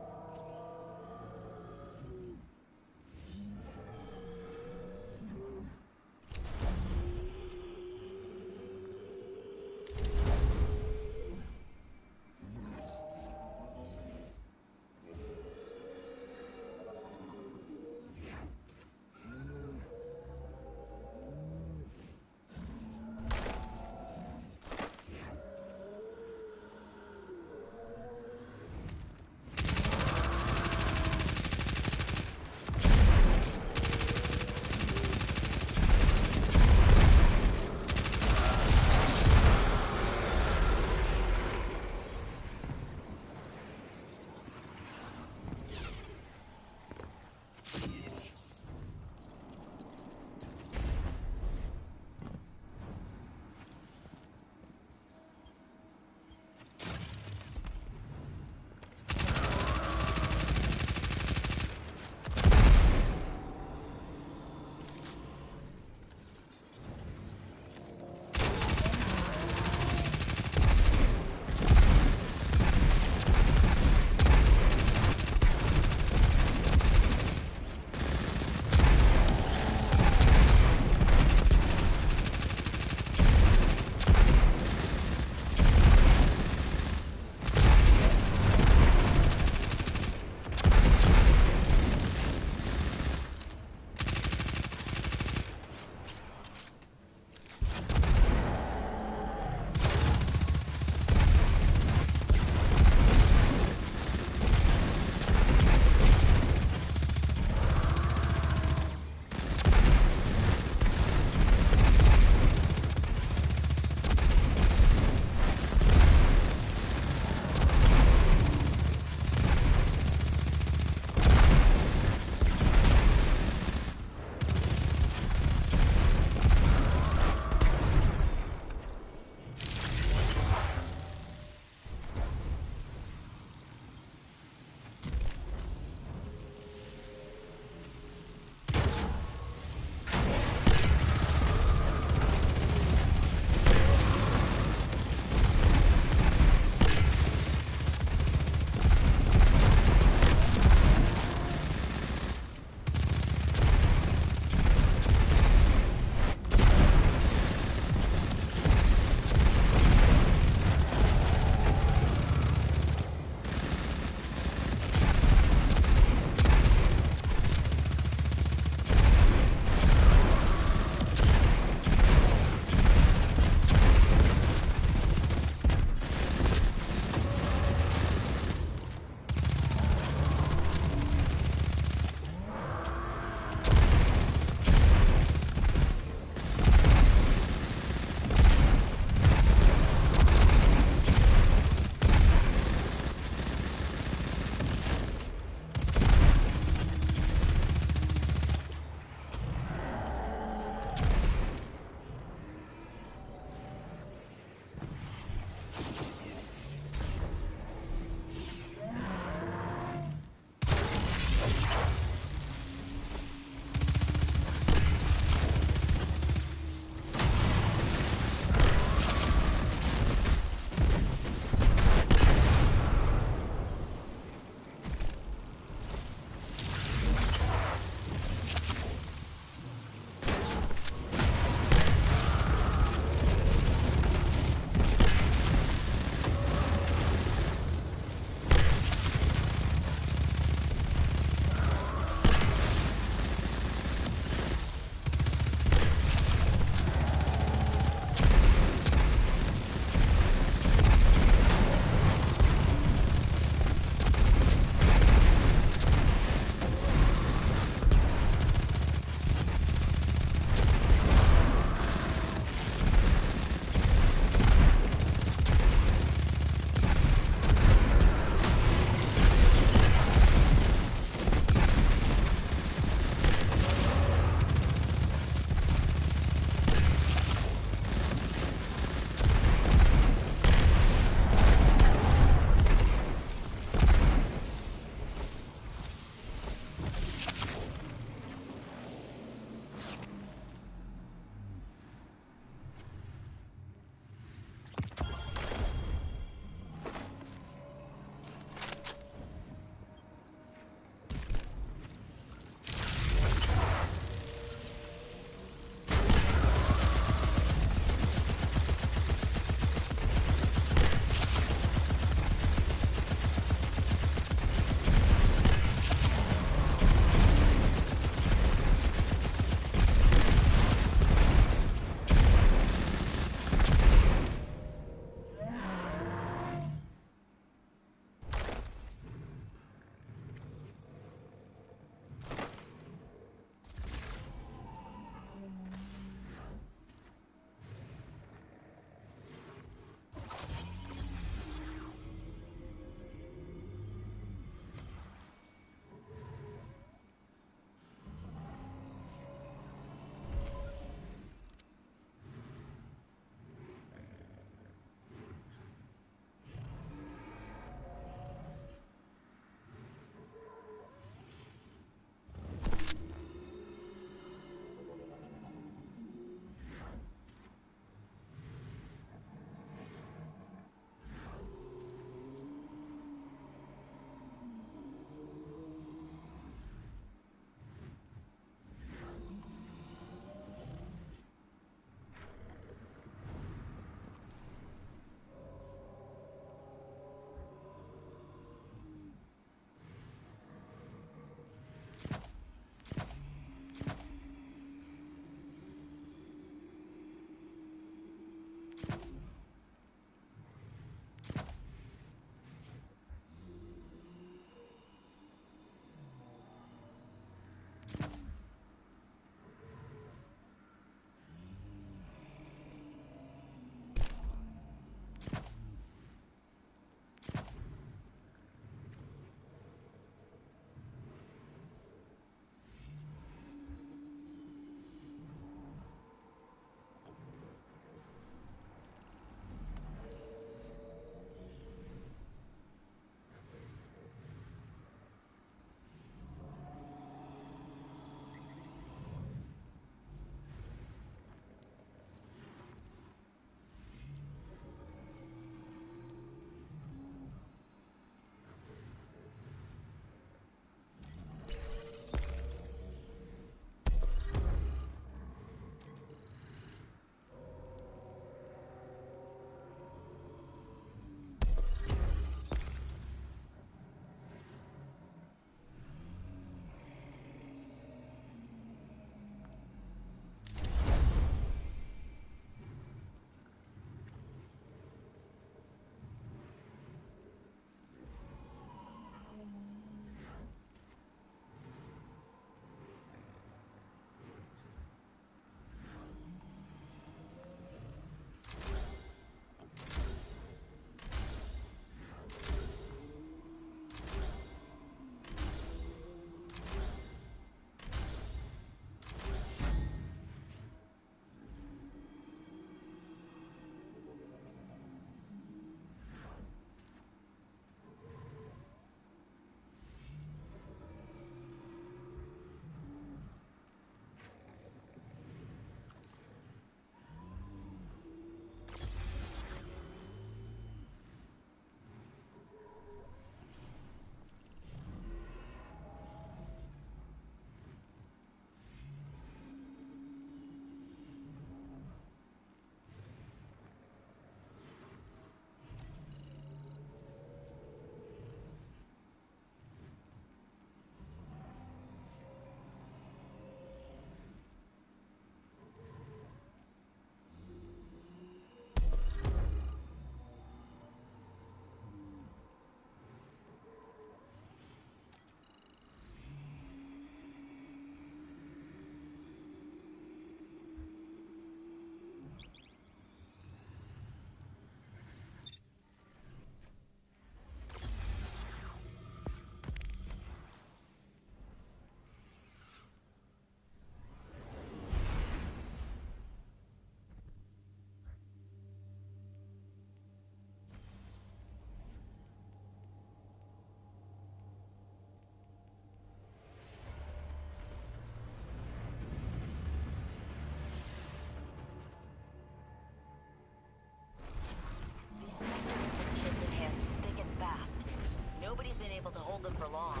for long.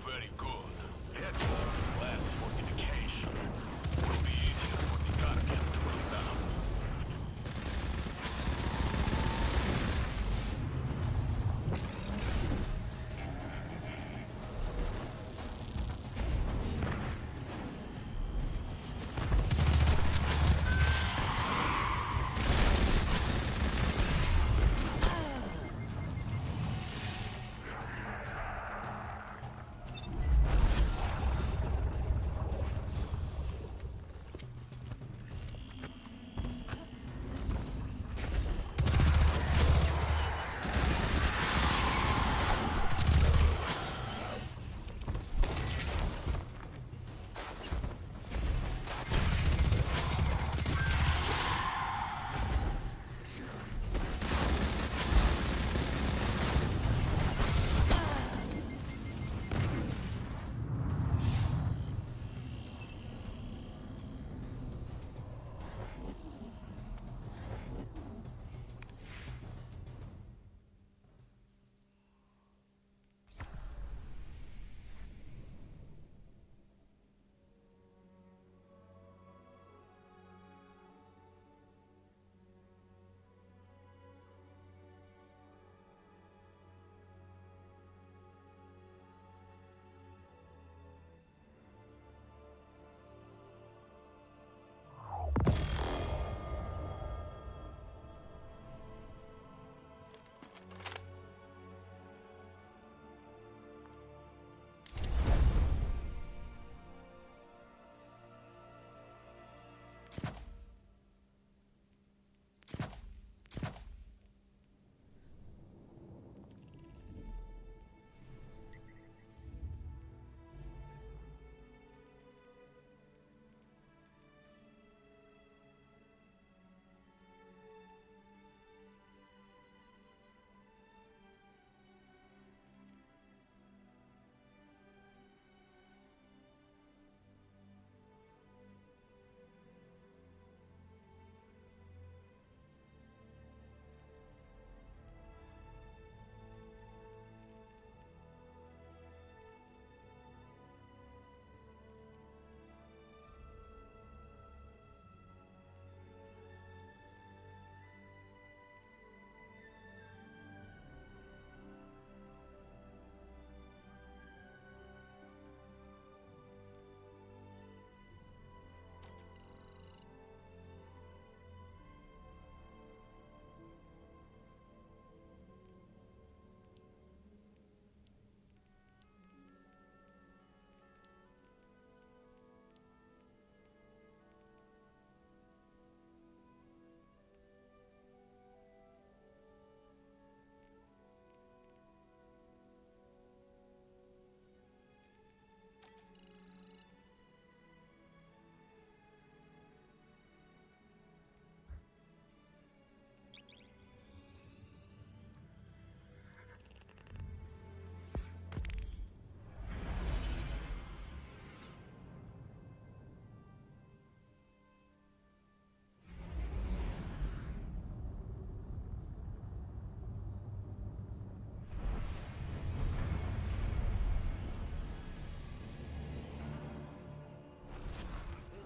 Very good. Headquarters last fortification. Will be easier for the Guardian to bring down.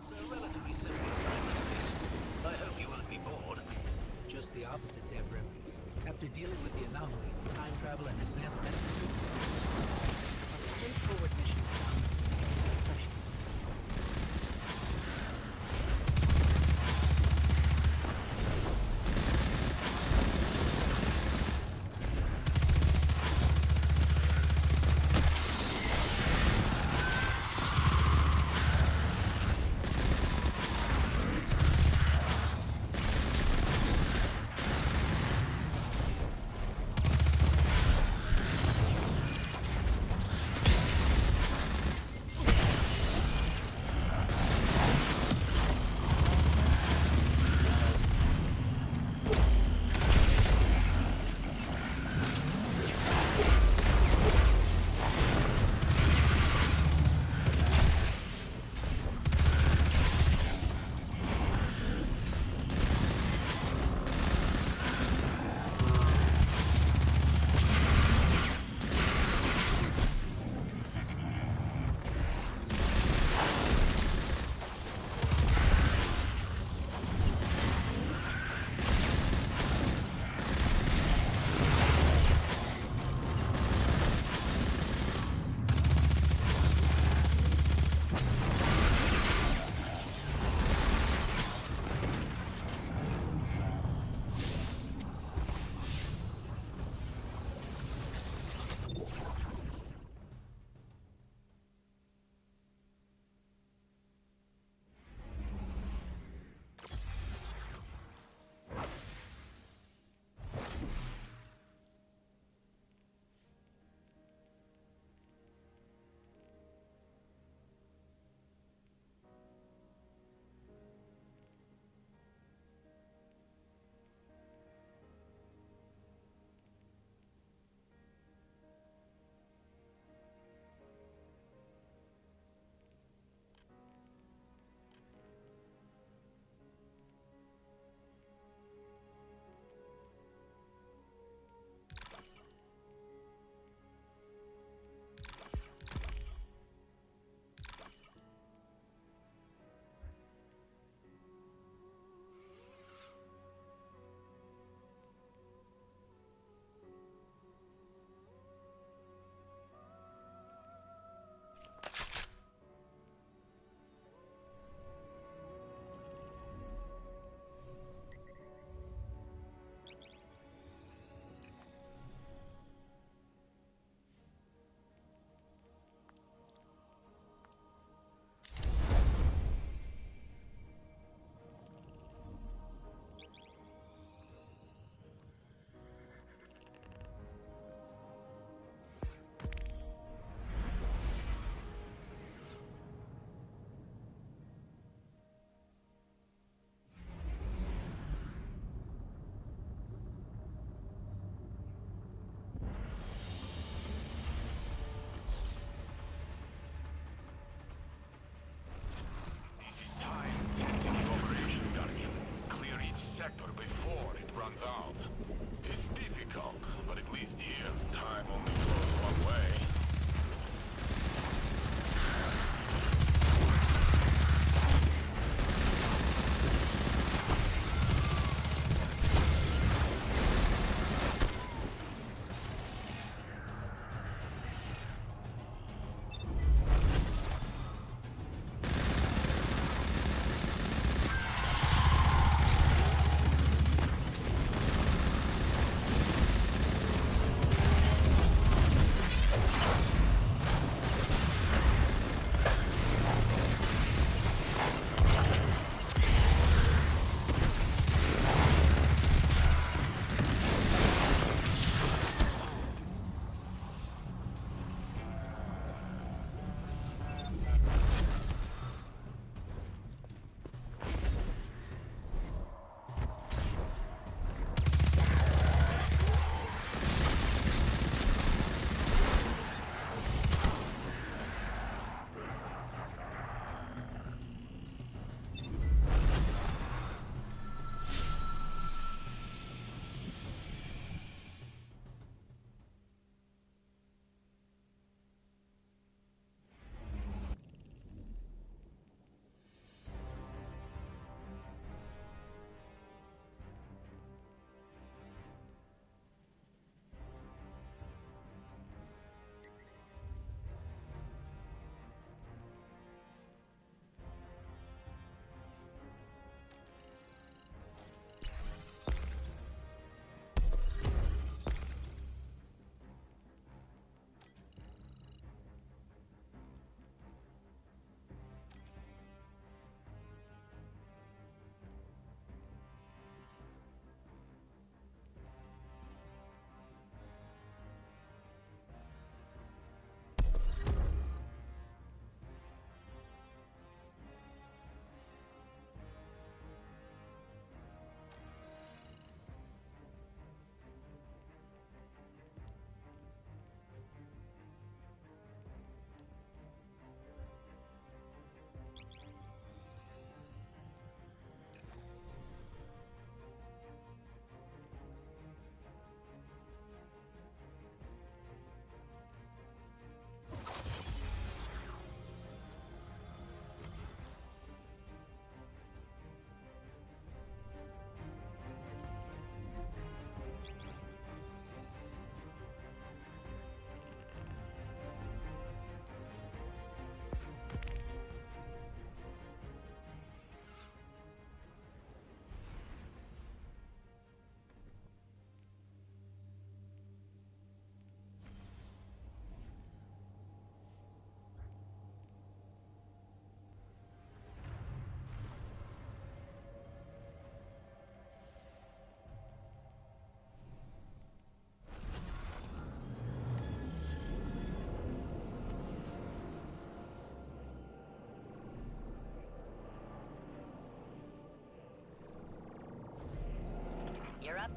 It's a relatively simple assignment, this. I hope you won't be bored. Just the opposite, Devrim. After dealing with the anomaly, time travel, and advanced metaphysics, a straightforward mission sounds refreshing.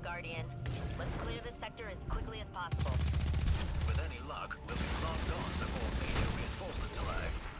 Guardian. Let's clear this sector as quickly as possible. With any luck, we'll be long gone before major reinforcements arrive.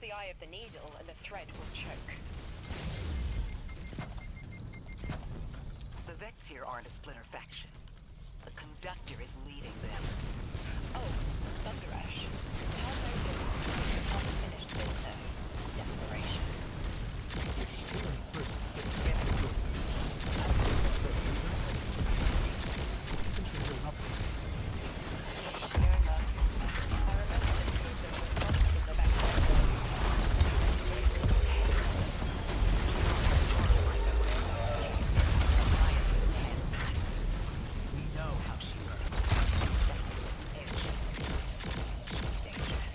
the eye of the needle and the thread will choke. The Vex here aren't a splinter faction. The Conductor is leading them. Oh, Thunderash. How notice unfinished business. Desperation. We know how she works. That gives us edge. She's dangerous.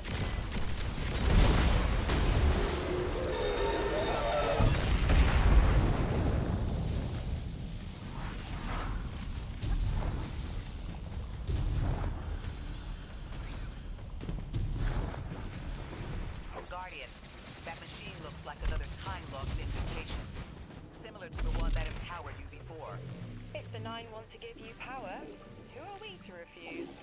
Guardian, that machine looks like another time-locked invitation. Similar to the one that empowered you before. If the Nine want to give you power, who are we to refuse?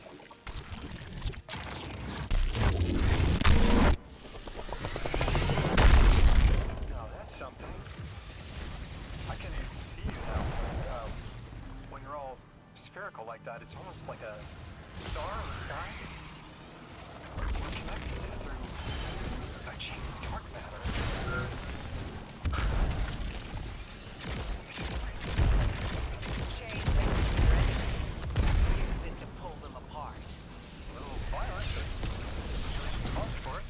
Now that's something. I can even see you now. When you're all spherical like that, it's almost like a star in the sky. We're connected through a chain of dark matter. Chain linked to your enemies. Use it to pull them apart. A little violent, but the situation calls for it.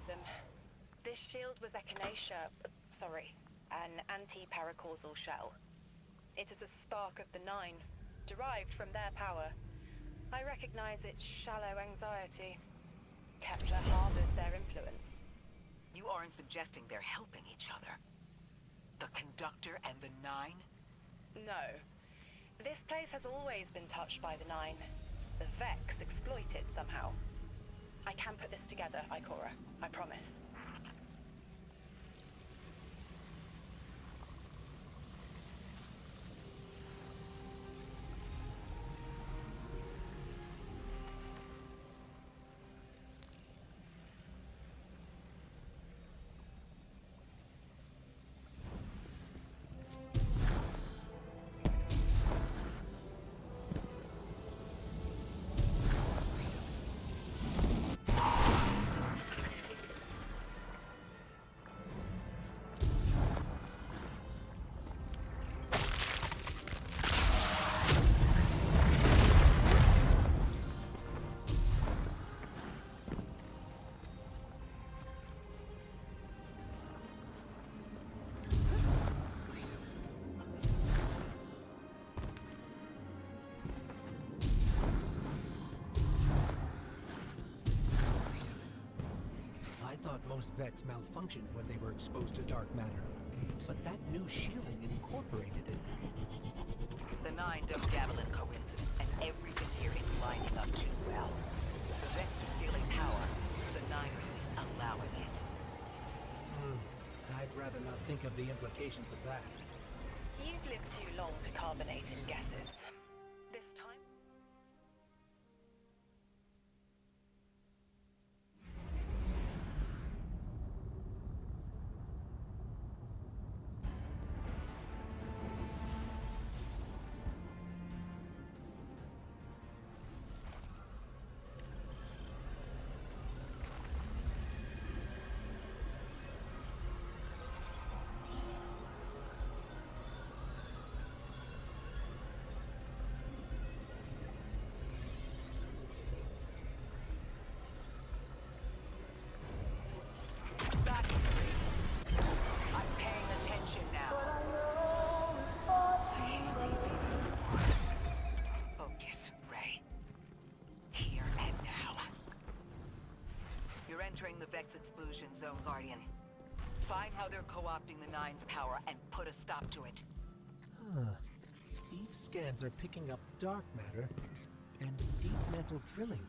mechanism. This shield was echinacea, sorry, an anti-paracausal shell. It is a spark of the Nine, derived from their power. I recognize its shallow anxiety. Kepler harbors their influence. You aren't suggesting they're helping each other? The Conductor and the Nine? No. This place has always been touched by the Nine. The Vex exploit it somehow. I can put this together, Ikora. I promise. Most Vex malfunctioned when they were exposed to dark matter, but that new shielding incorporated it. The Nine don't dabble in coincidence, and everything here is lining up too well. The Vex are stealing power, the Nine are at least allowing it. I'd rather not think of the implications of that. You've lived too long to carbonate in guesses. This time... Entering the Vex exclusion zone, Guardian. Find how they're co-opting the Nine's power and put a stop to it. Deep scans are picking up dark matter and deep metal drilling.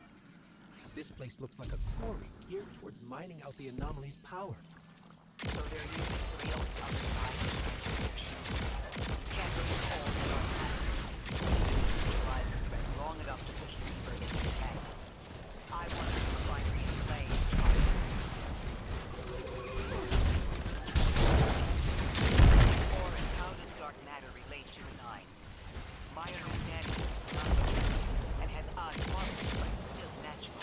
This place looks like a quarry geared towards mining out the anomaly's power. So they're using real outside can't really call the dark matter. Survive the threat long enough to push deeper into the canyons. I want to find relays. How does dark matter relate to the Nine? My understanding is it's not mechanical and has odd qualities, but is still natural.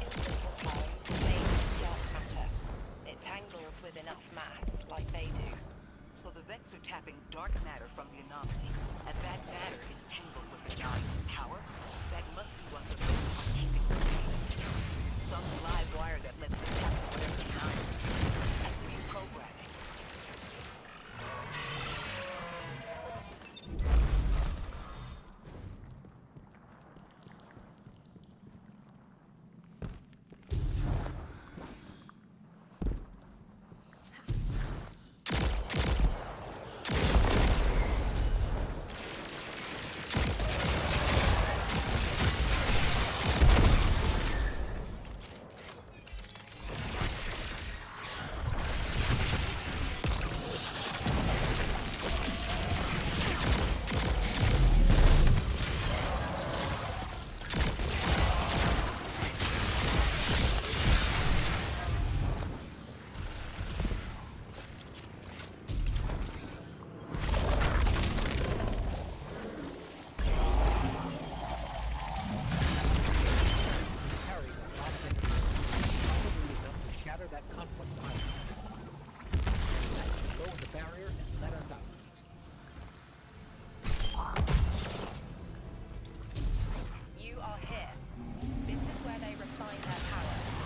In simple terms, they use dark matter. It tangles with enough mass, like they do. So the Vex are tapping dark matter from the anomaly, and that matter is tangled with the Nine's power? That must be what the Vex are keeping contained. Some live wire that lets them tap whatever the Nine is reprogramming. You are here. This is where they refine their power.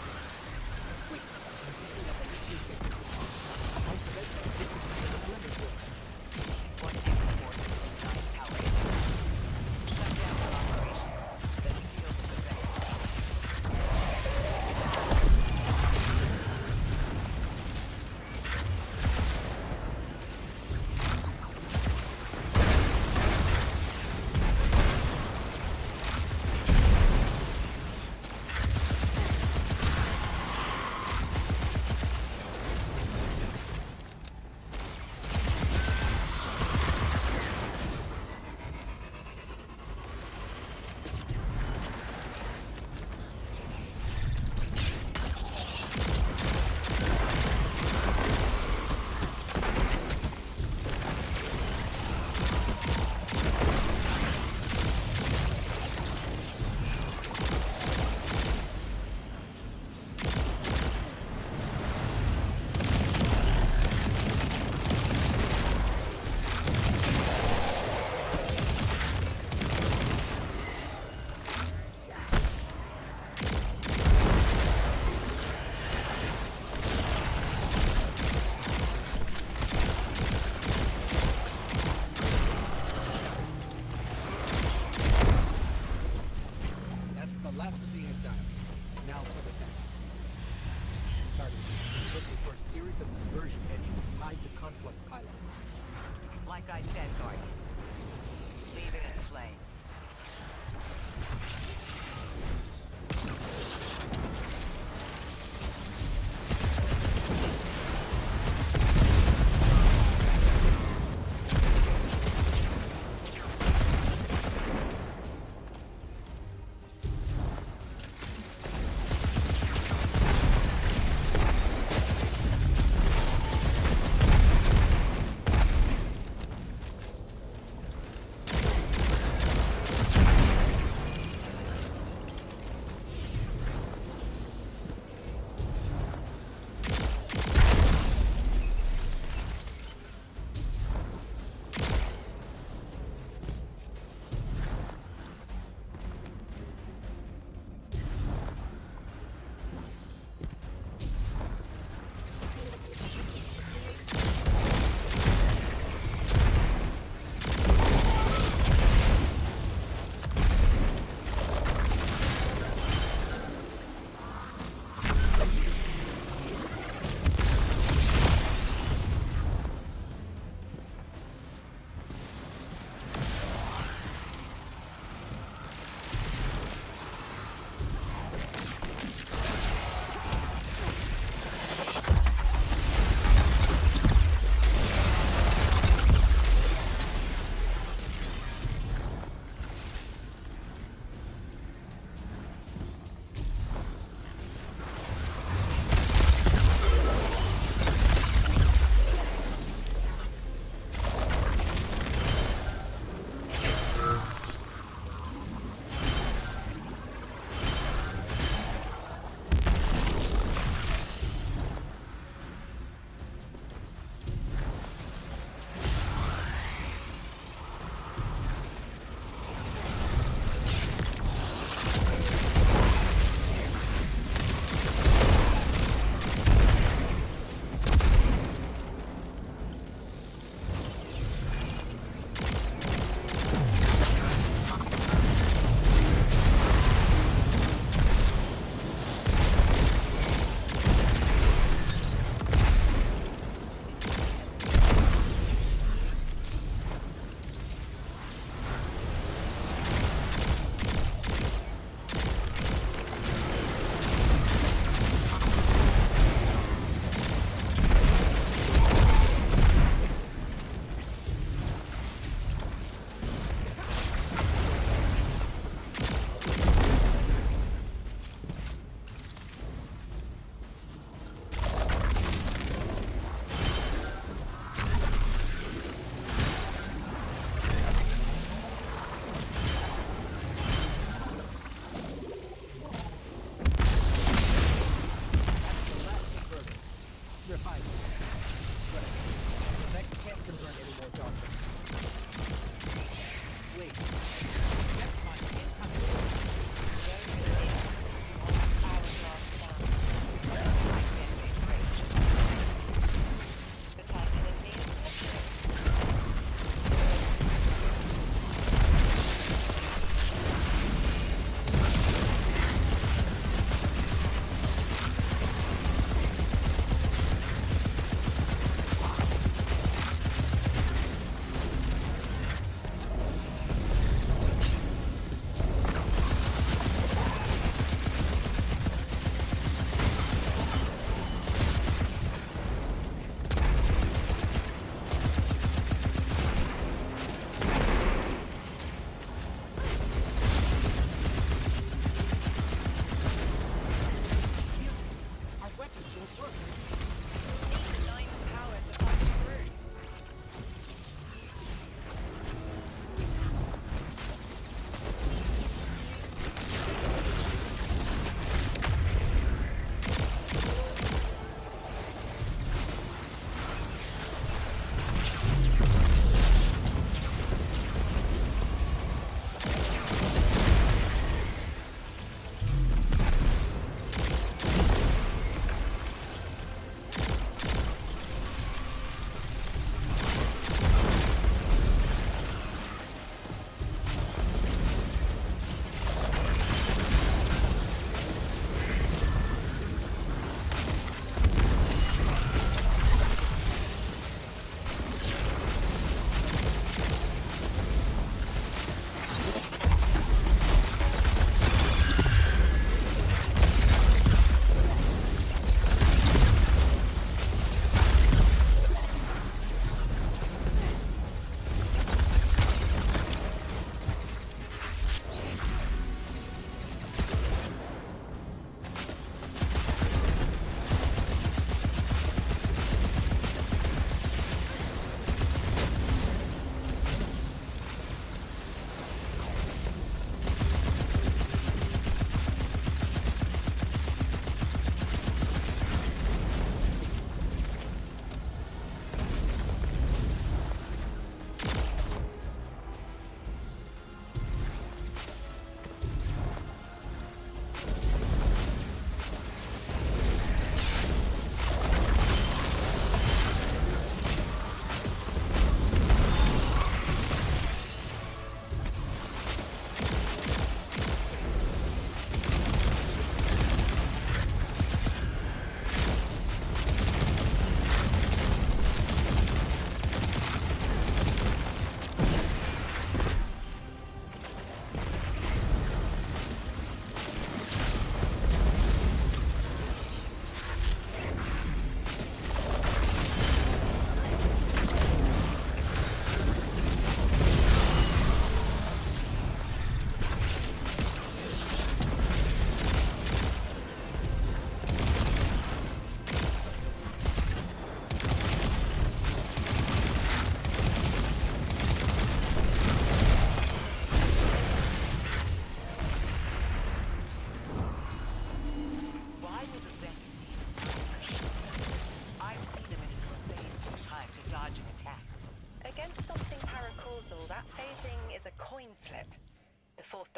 Like I said, Guardian. Leave it in flames.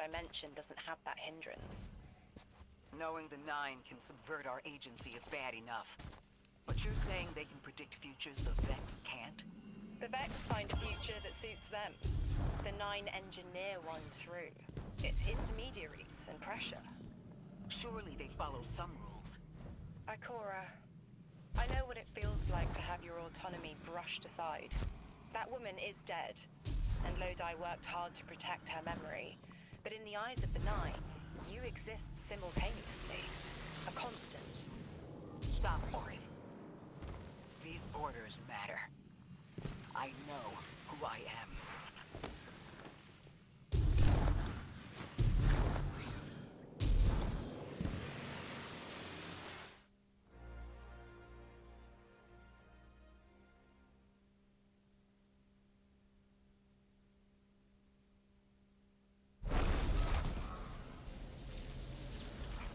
dimension doesn't have that hindrance. Knowing the Nine can subvert our agency is bad enough. But you're saying they can predict futures the Vex can't? The Vex find a future that suits them. The Nine engineer one through. It's intermediaries and pressure. Surely they follow some rules. Ikora, I know what it feels like to have your autonomy brushed aside. That woman is dead, and Lodi worked hard to protect her memory. But in the eyes of the Nine, you exist simultaneously. A constant. Stop, Ori. These orders matter. I know who I am.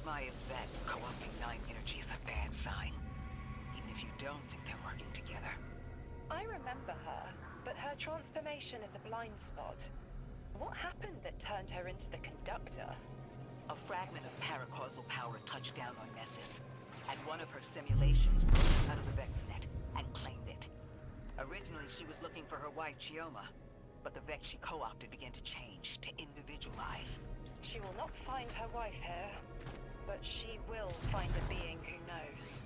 Maya's Vex co-opting Nine energy is a bad sign. Even if you don't think they're working together. I remember her, but her transformation is a blind spot. What happened that turned her into the conductor? A fragment of paracausal power touched down on Nessus, and one of her simulations broke out of the VexNet and claimed it. Originally, she was looking for her wife, Chioma, but the Vex she co-opted began to change, to individualize. She will not find her wife here, but she will find a being who knows.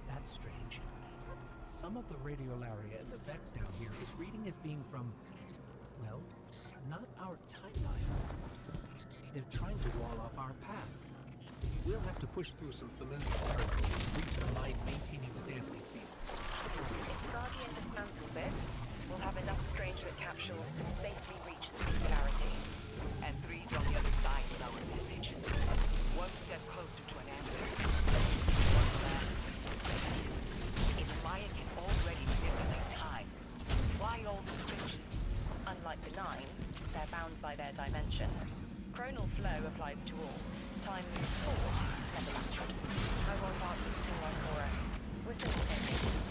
That's strange. Some of the radiolaria in the Vex down here is reading as being from, well, not our timeline. They're trying to wall off our path. We'll have to push through some familiar territory to reach the line maintaining the dampening field. If Guardian dismantles it, we'll have enough Strangelet capsules to safely reach the singularity. And Three's on the other side with our message. One step closer to an answer. One last. If Maya can already manipulate time, why all the restriction? Unlike the Nine, they're bound by their dimension. Chronal flow applies to all. Time moves forward, never backward. I want answers to Ikora. We're simple thinking.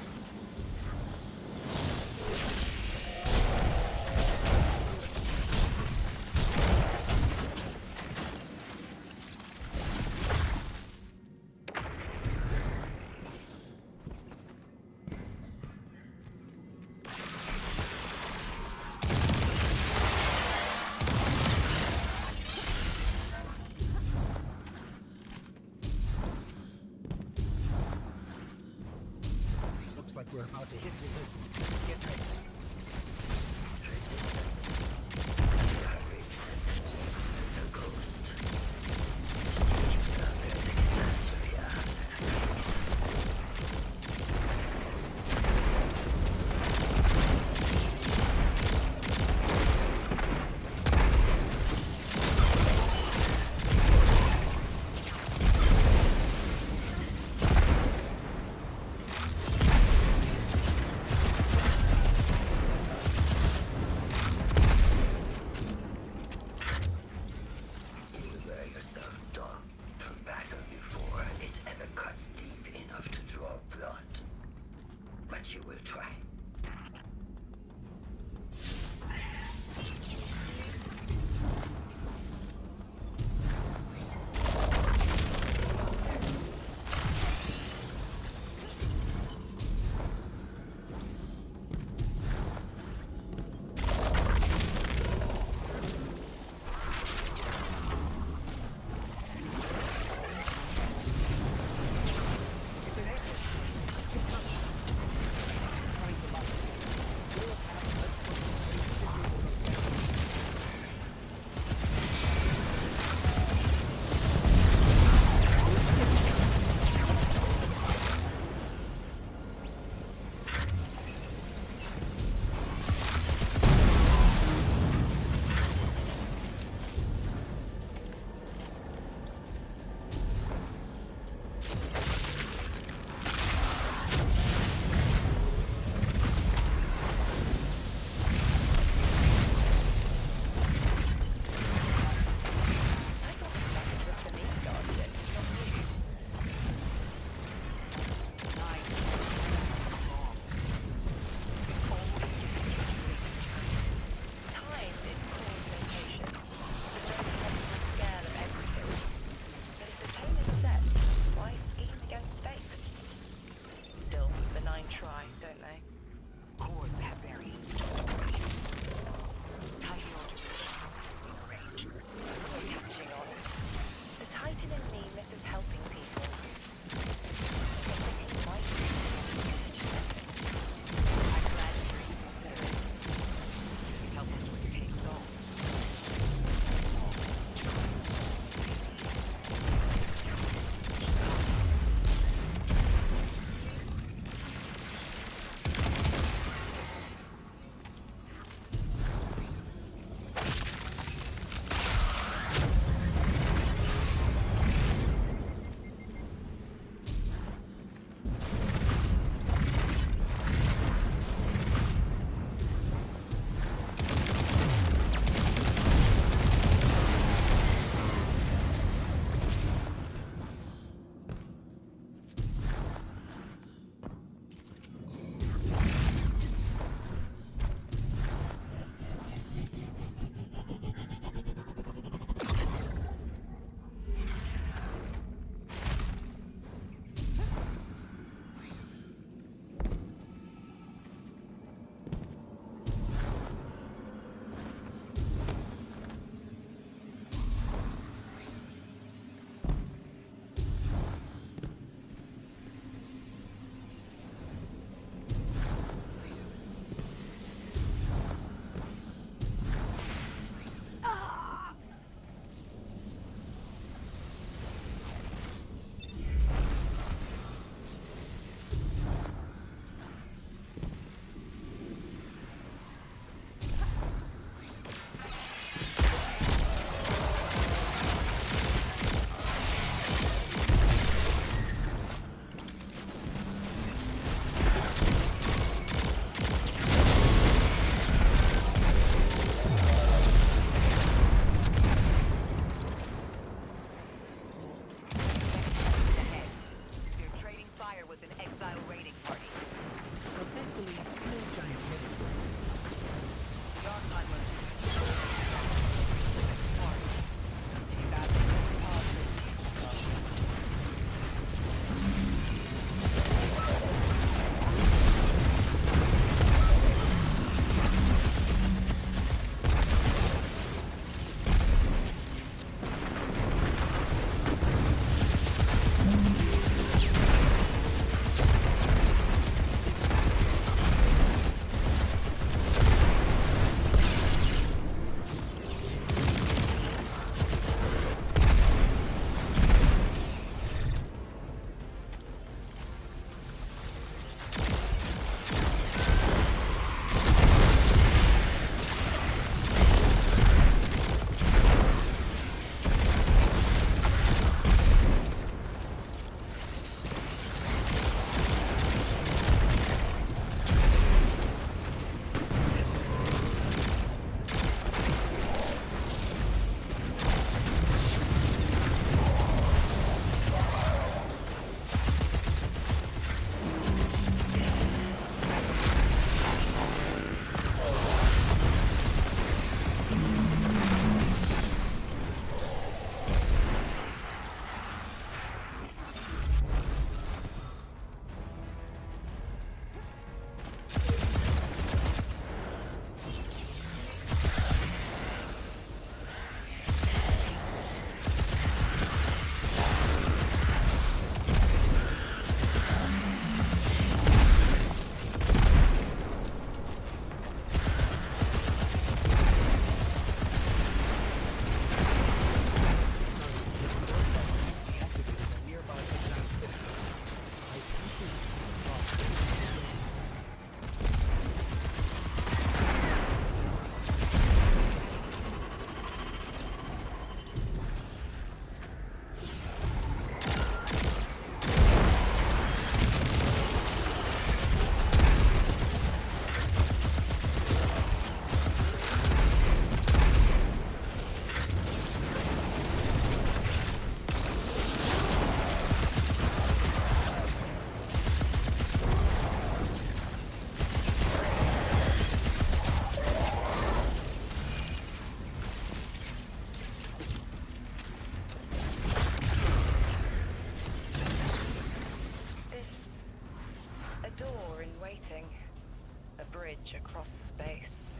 bridge across space.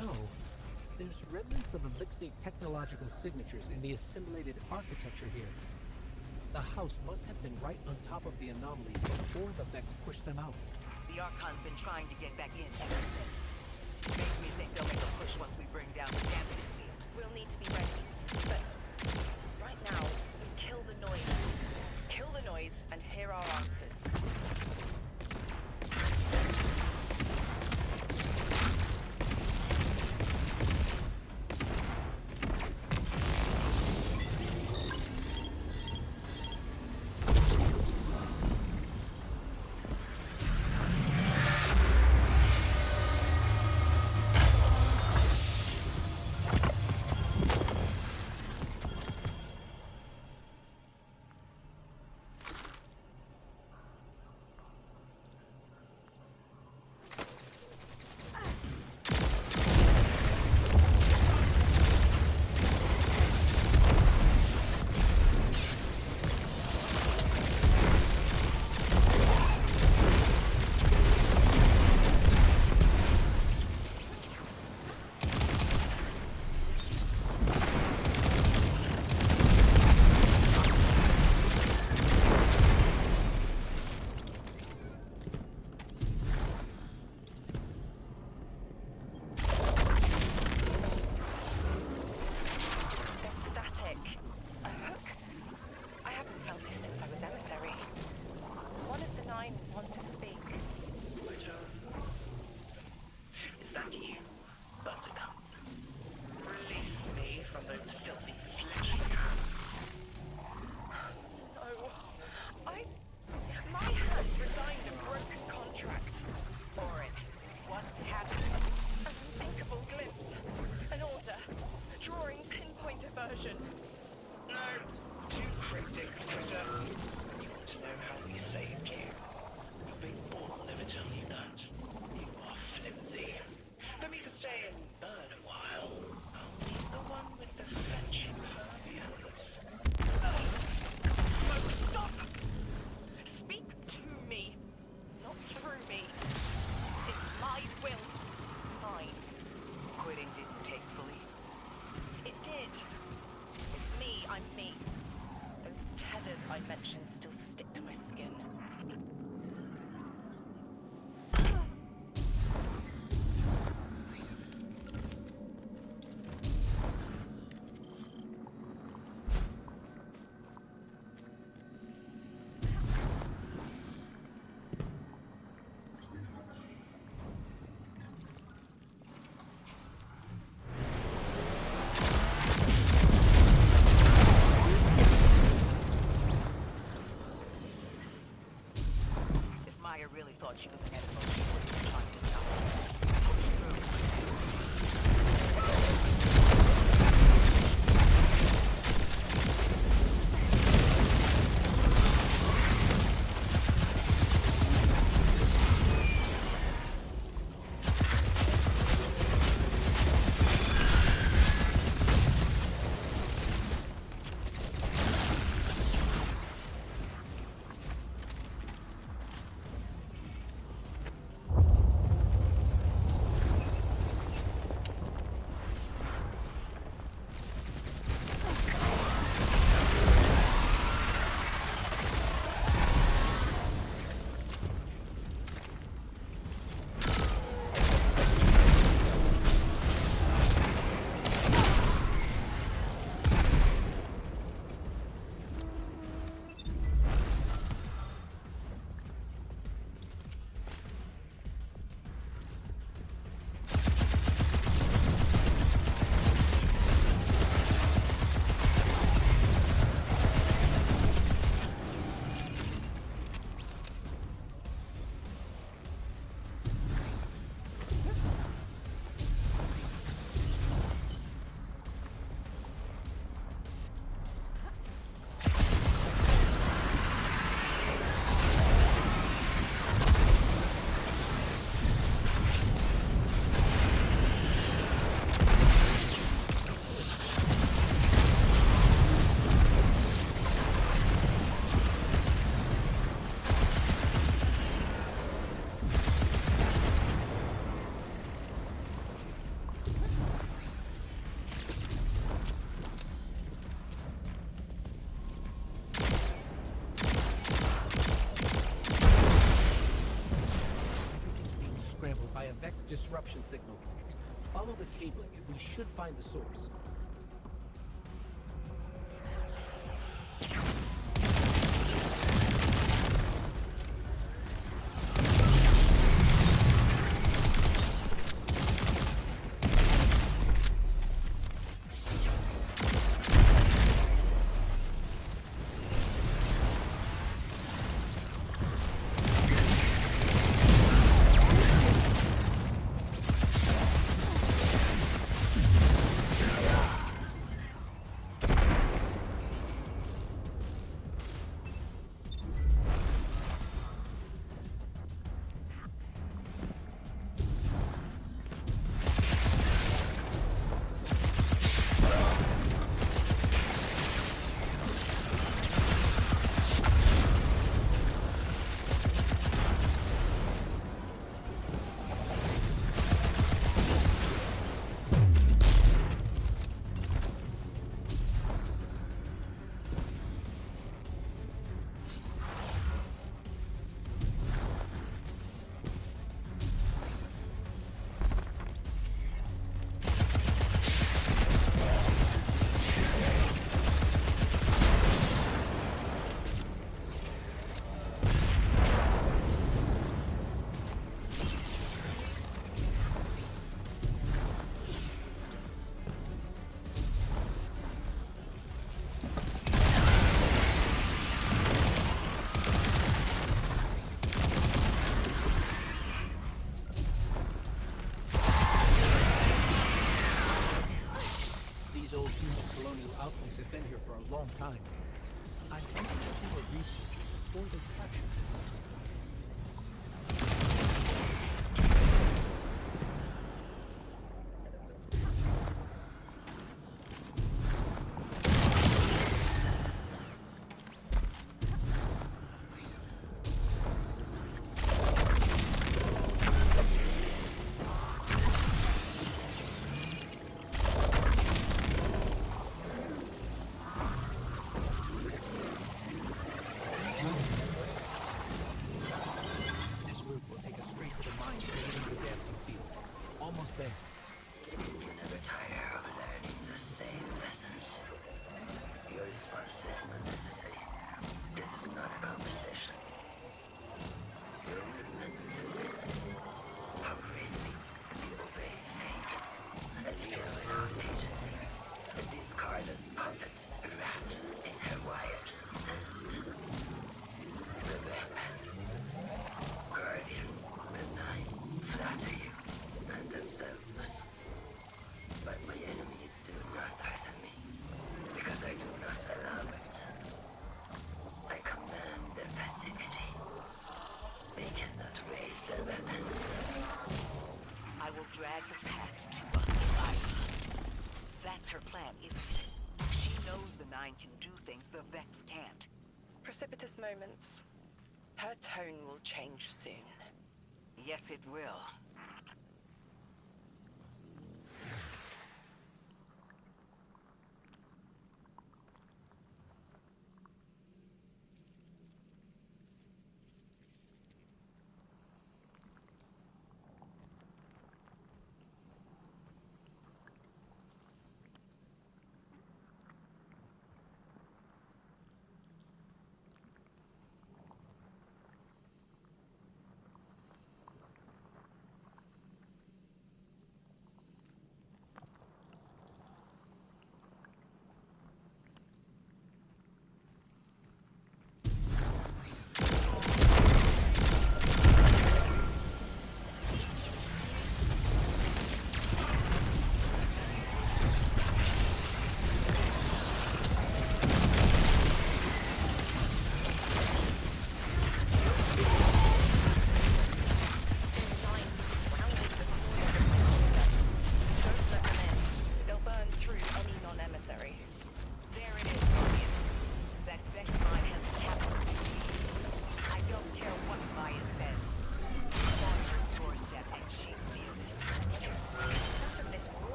No. There's remnants of Elixir technological signatures in the assimilated architecture here. The house must have been right on top of the anomaly before the Vex pushed them out. The Archon's been trying to get back in ever since. Makes me think they'll make a push once we bring down the damping field. We'll need to be ready. But right now, we kill the noise. Kill the noise and hear our answers. Maya really thought she was an edible. She wouldn't have tried to stop us. Push through. disruption signal. Follow the cabling and we should find the source. Outposts have been here for a long time. I wonder if they were researchers or they captured this. There. You never tire of learning the same lessons. Your response is not necessary. This is not a conversation. You're meant to listen. How greatly you obey fate. A leader without agency. A discarded puppet wrapped in her wires. The weapon. Guardian. The Nine. Flatter you. And themselves. But my enemies do not threaten me, because I do not allow it. I command their passivity. They cannot raise their weapons. I will drag the past to us if I must. That's her plan, isn't it? She knows the Nine can do things the Vex can't. Precipitous moments. Her tone will change soon. Yes, it will.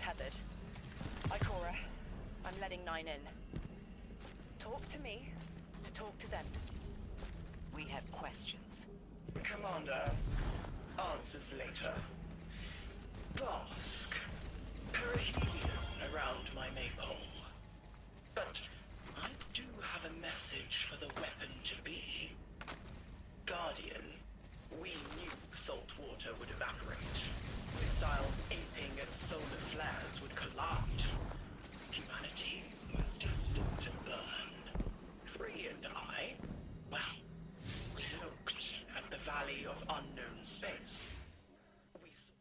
tethered. Ikora, I'm letting 9 in. Talk to me to talk to them. We have questions. Commander, answers later. Bask. Perihelion around my maypole. But I do have a message for the weapon to be. Guardian, we knew salt water would evaporate. Missiles aping at solar flares would collide. Humanity was destined to burn. Free and I, well, looked at the Valley of Unknown Space. We saw...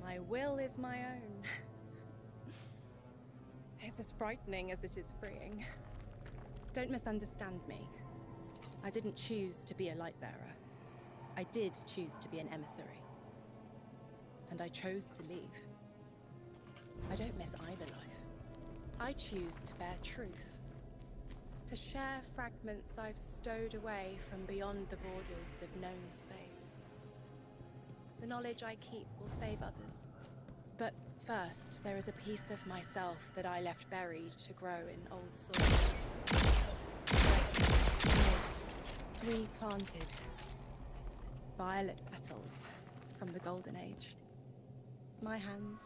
My will is my own. It's as frightening as it is freeing. Don't misunderstand me. I didn't choose to be a light bearer. I did choose to be an emissary. And I chose to leave. I don't miss either life. I choose to bear truth. To share fragments I've stowed away from beyond the borders of known space. The knowledge I keep will save others. But first, there is a piece of myself that I left buried to grow in old soil. Replanted. Violet petals from the Golden Age. My hands,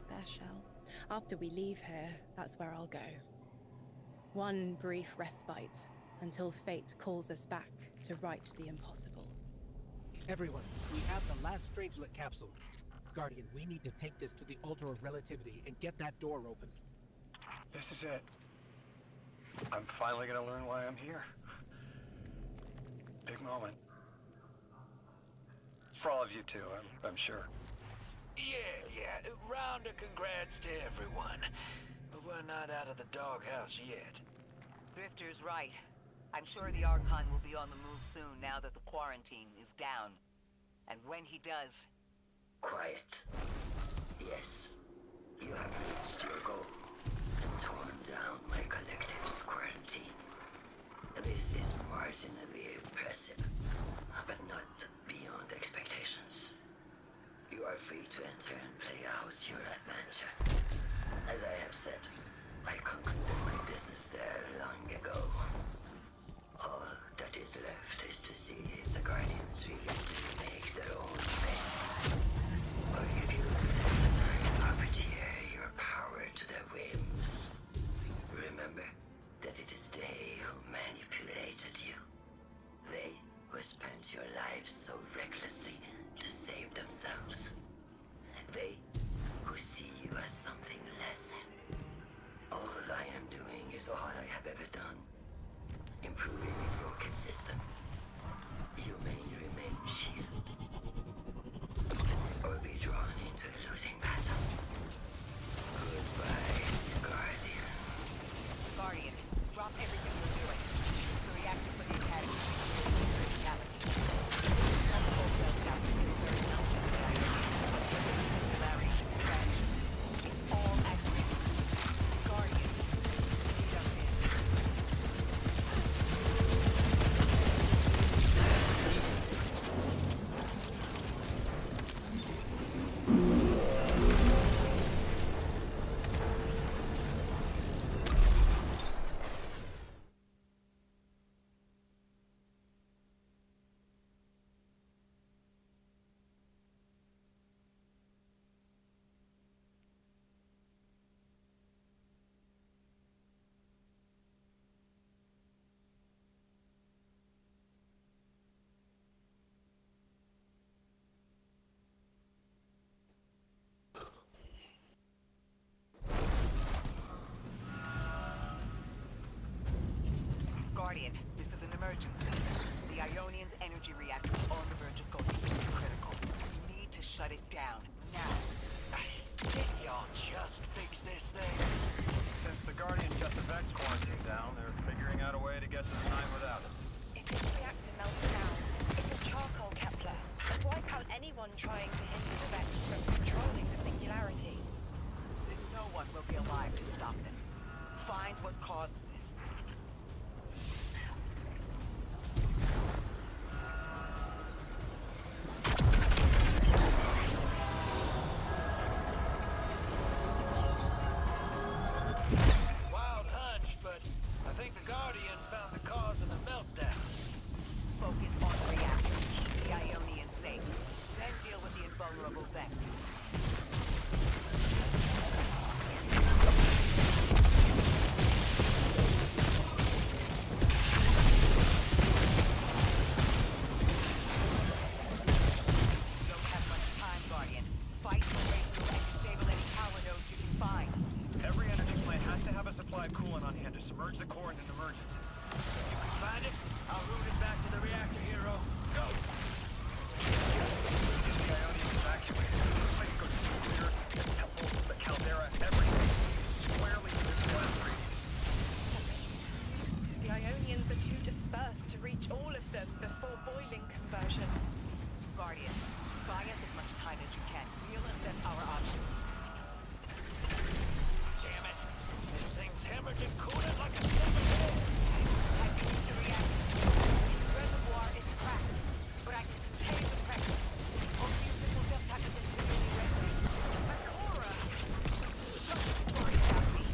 their shell. After we leave here, that's where I'll go. One brief respite until fate calls us back to right the impossible. Everyone, we have the last Strangelet capsule. Guardian, we need to take this to the Altar of Relativity and get that door open. This is it. I'm finally gonna learn why I'm here. Big moment. For all of you too, I'm sure. Yeah. Round of congrats to everyone. But we're not out of the doghouse yet. Drifter's right. I'm sure the Archon will be on the move soon now that the quarantine is down. And when he does... Quiet. Yes, you have reached your goal and torn down my collective's quarantine. This is marginally impressive, but not beyond expectations. You are free to enter and play out your adventure. As I have said, I concluded my business there long ago. All that is left is to see if the Guardians really do make their own fate. Or if you puppeteer your power to their whims. Remember that it is they who manipulated you. They who spent your lives so recklessly to save themselves. They who see you as something less. All I am doing is all I have ever done. Improving a broken system. You may remain shielded. Or be drawn into a losing battle. Goodbye, Guardian. Guardian, drop everything you're doing. The reactor for the Academy is reality. All the wholesale staff is very not just the idea, but the singularity's expansion. It's all activated. Guardian, lead us in. Guardian, this is an emergency. The Ionian's energy reactor is on the verge of going supercritical. You need to shut it down, now. Didn't y'all just fix this thing? Since the Guardian just effects quarantine down, they're figuring out a way to get to the 9 without it. If this reactor melts down, if the charcoal Mission. Guardian, buy us as much time as you can. We'll assess our options. Damn it! This thing's hammered and cooled like a silver. I need to react. The reservoir is cracked, but I can contain the pressure. Only if this will just have to continually resonate. But Cora, don't worry about me.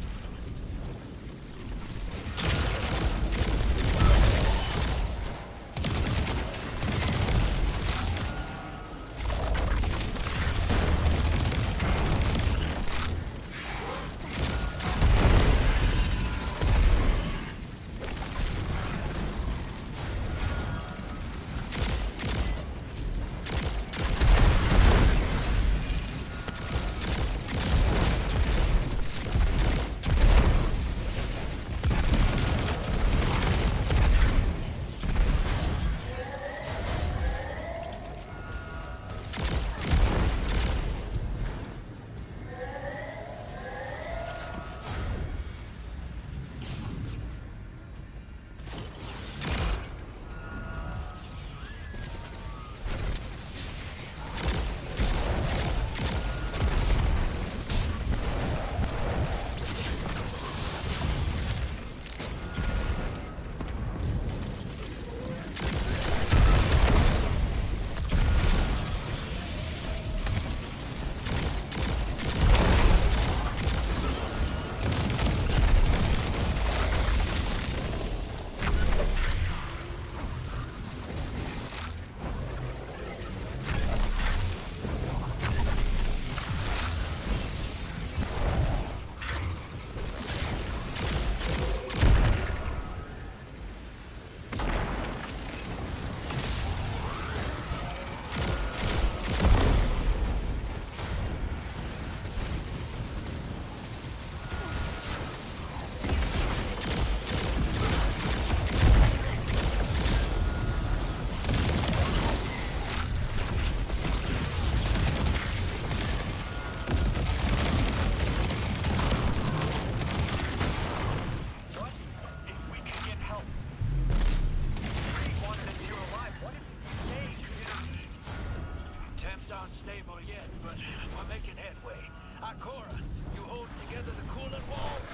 Unstable yet, but we're making headway. Akora, you hold together the coolant walls?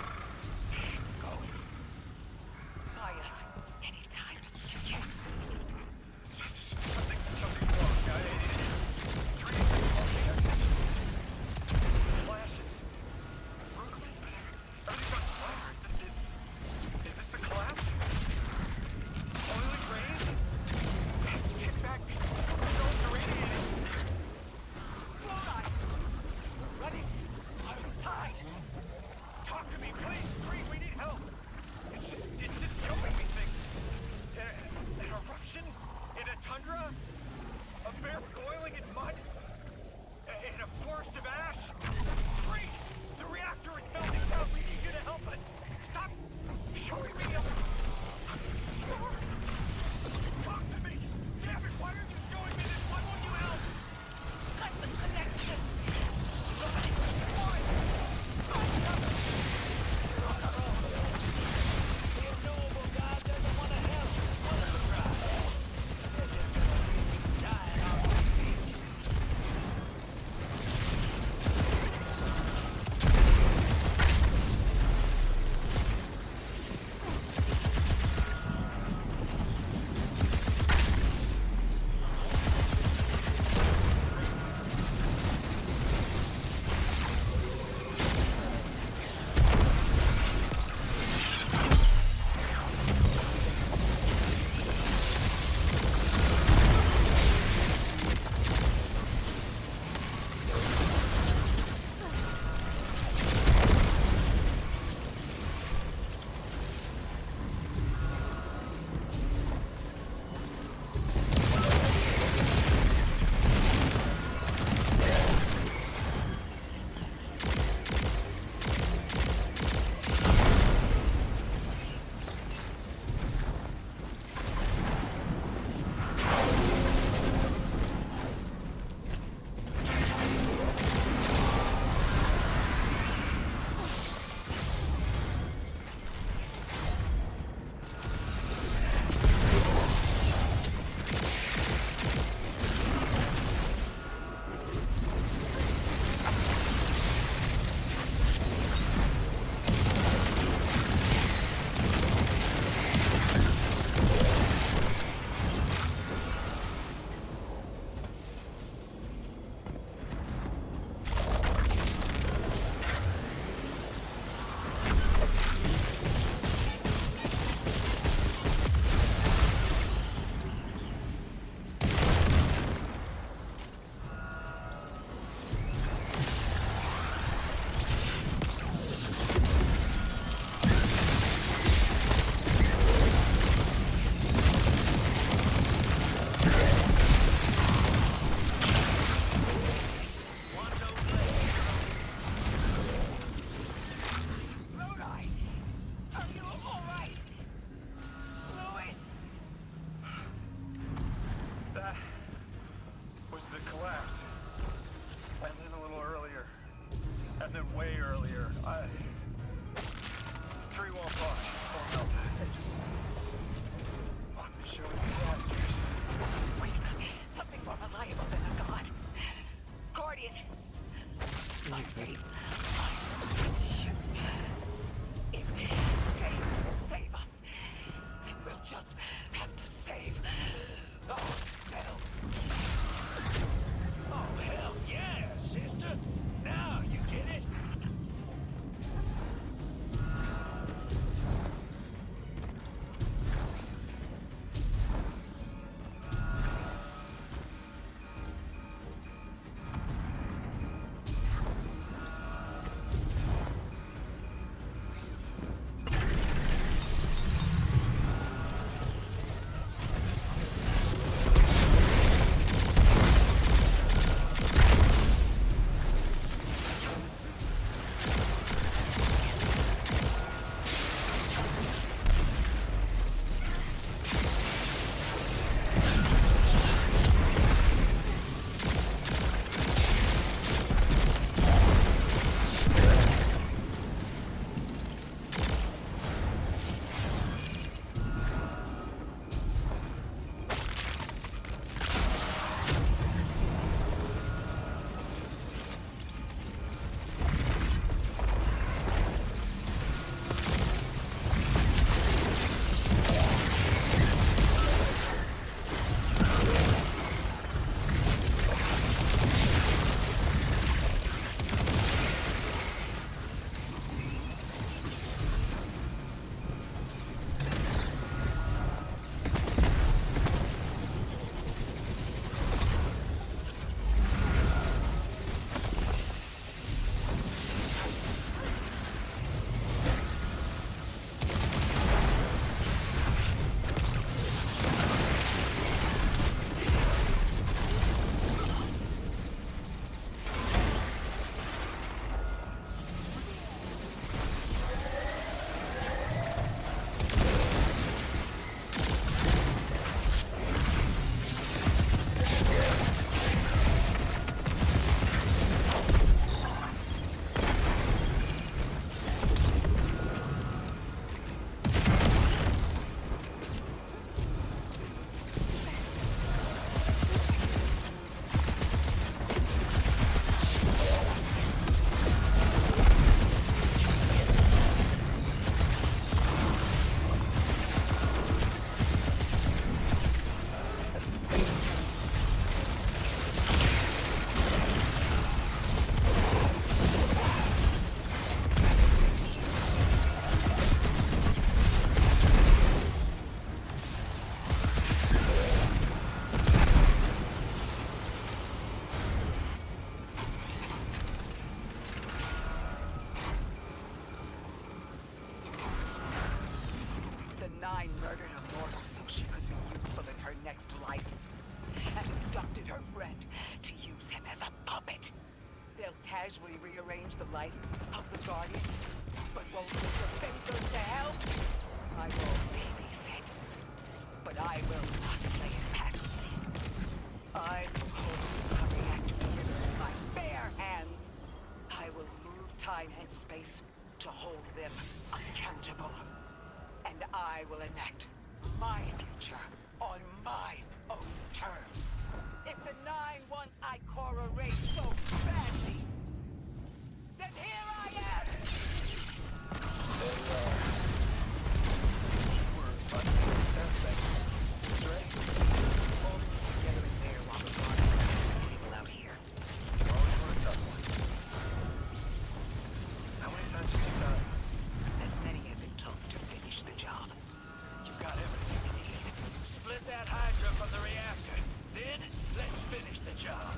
Go. Buy us anytime you can. Something's wrong. Three flashes. Everything's on fire. Is this the collapse? Oily rain? It's kicked back. Stones are radiating. Ready? I'm tied. Talk to me, please. Bree, we need help. It's just showing me things. An eruption in a tundra, a bear boiling in mud, in a forest of ash. Bree, the reactor is melting down. We need you to help us. Stop showing me. Talk to me. Damn it, why are you showing me this? Why won't you help? Cut the connection. was the collapse. And then a little earlier. And then way earlier. 3 won't budge. Oh no. It just... Omniscient disasters. Wait a minute. Something more reliable than a god. Guardian. My faith lies with you. If David will save us, then we'll just have to save ourselves. Oh, hell yeah, sister. Now you get it. casually rearrange the life of the Guardian, but won't send them to hell. I will babysit, but I will not play it passively. I will hold the reactor together in my bare hands. I will move time and space to hold them accountable. And I will enact my future on my own terms. If the Nine want Ikora race so badly, then here I am! How many times have you done? As many as it took to finish the job. You got everything you need. Split that Hydra from the reactor. Then, let's finish the job.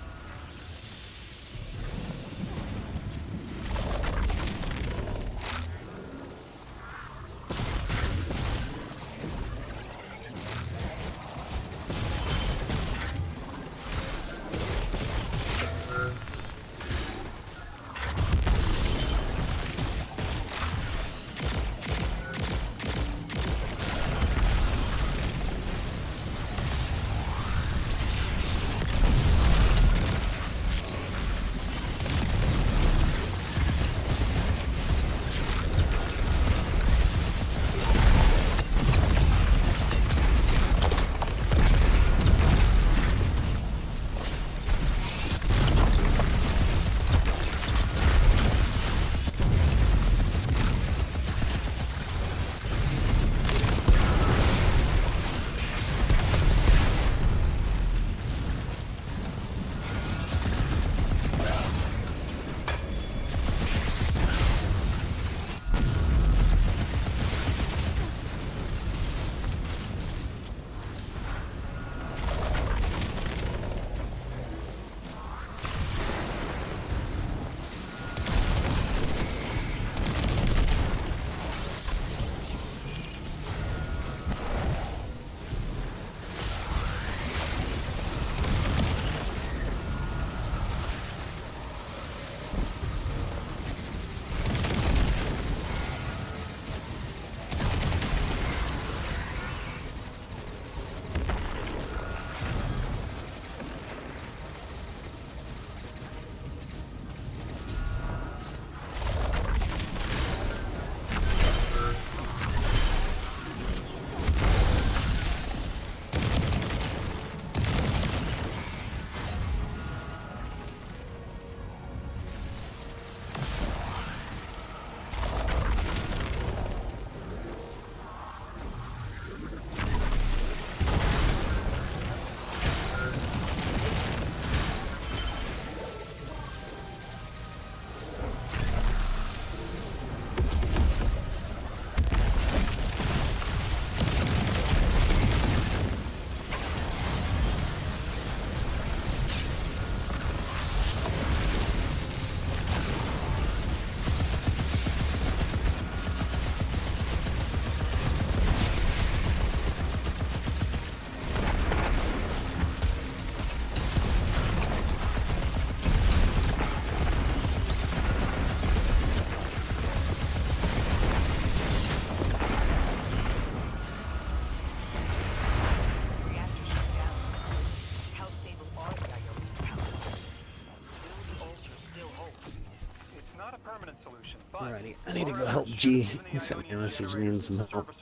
ultimate solution, but Alrighty, I need to go help G. He sent me a message needing some help.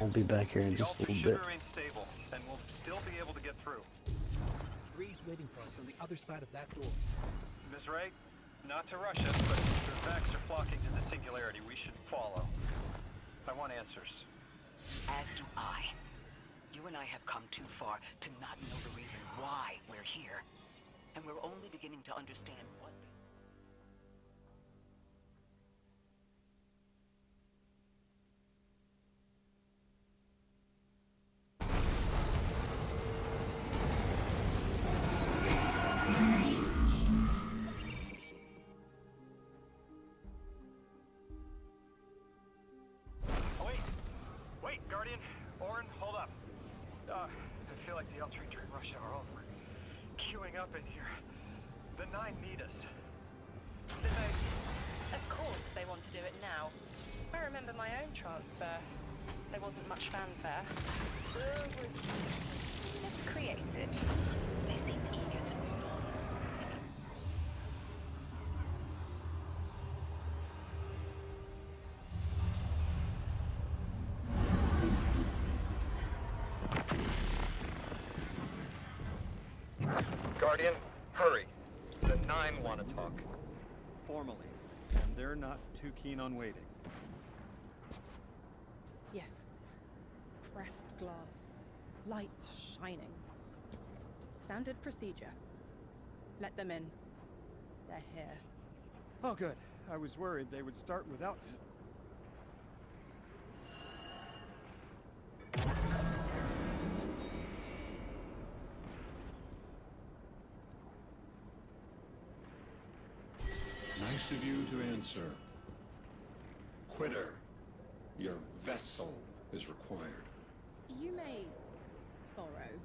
I'll be back here in just a little bit. remain stable, and we'll still be able to get through. Bree's waiting for us on the other side of that door. Ms. Ray, not to rush us, but the facts are flocking to the singularity. We should follow. I want answers. As do I. You and I have come too far to not know the reason why we're here. And we're only beginning to understand what... Oh, wait, Guardian, Orin, hold up. I feel like the L-Train during rush hour all over. Queuing up in here. The 9 need us. The vote. Of course they want to do it now. I remember my own transfer. There wasn't much fanfare. It was miscreated. They seemed eager to move on. Guardian, hurry. The 9 want to talk. Formally, and they're not too keen on waiting. Yes. Pressed glass. Light shining. Standard procedure. Let them in. They're here. Oh, good. I was worried they would start without... Nice of you to answer. Quitter, your vessel is required. You may borrow.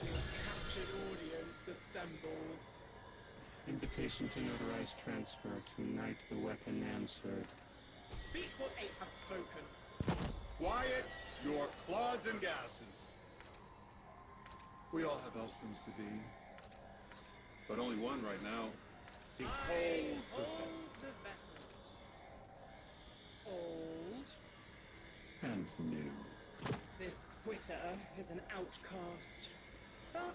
Captured audience assembles. Invitation to notarize transfer. Tonight the weapon answered. Speak what they have spoken. Quiet your clods and gases. We all have else things to be. But only one right now. Behold the vessel. Old. And new. This quitter is an outcast, but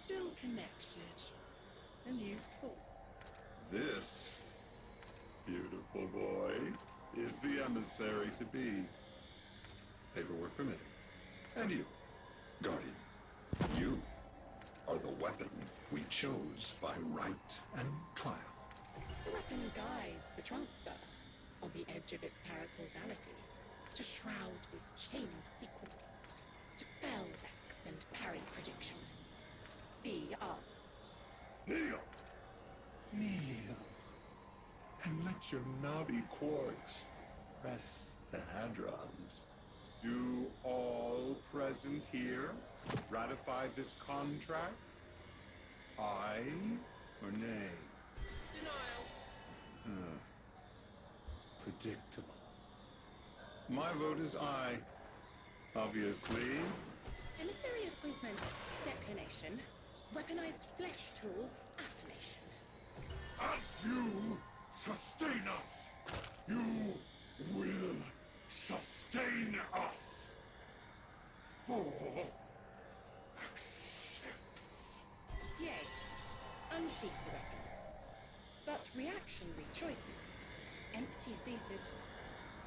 still connected and useful. This beautiful boy is the emissary to be. Paperwork permitting. And you, Guardian, you are the weapon we chose by right and trial. The weapon guides the transfer on the edge of its paracausality to shroud this chained sequence, to fell Vex and parry prediction. Be ours. Kneel! Kneel. And let your knobby quarks press the hadrons. Do all present here ratify this contract? Aye or nay? Denial. Predictable. My vote is aye. Obviously. Emissary appointment, declination. Weaponized flesh tool, affirmation. As you sustain us, you will sustain us. For Yay. Unsheath the weapon. But reactionary choices. Empty-seated.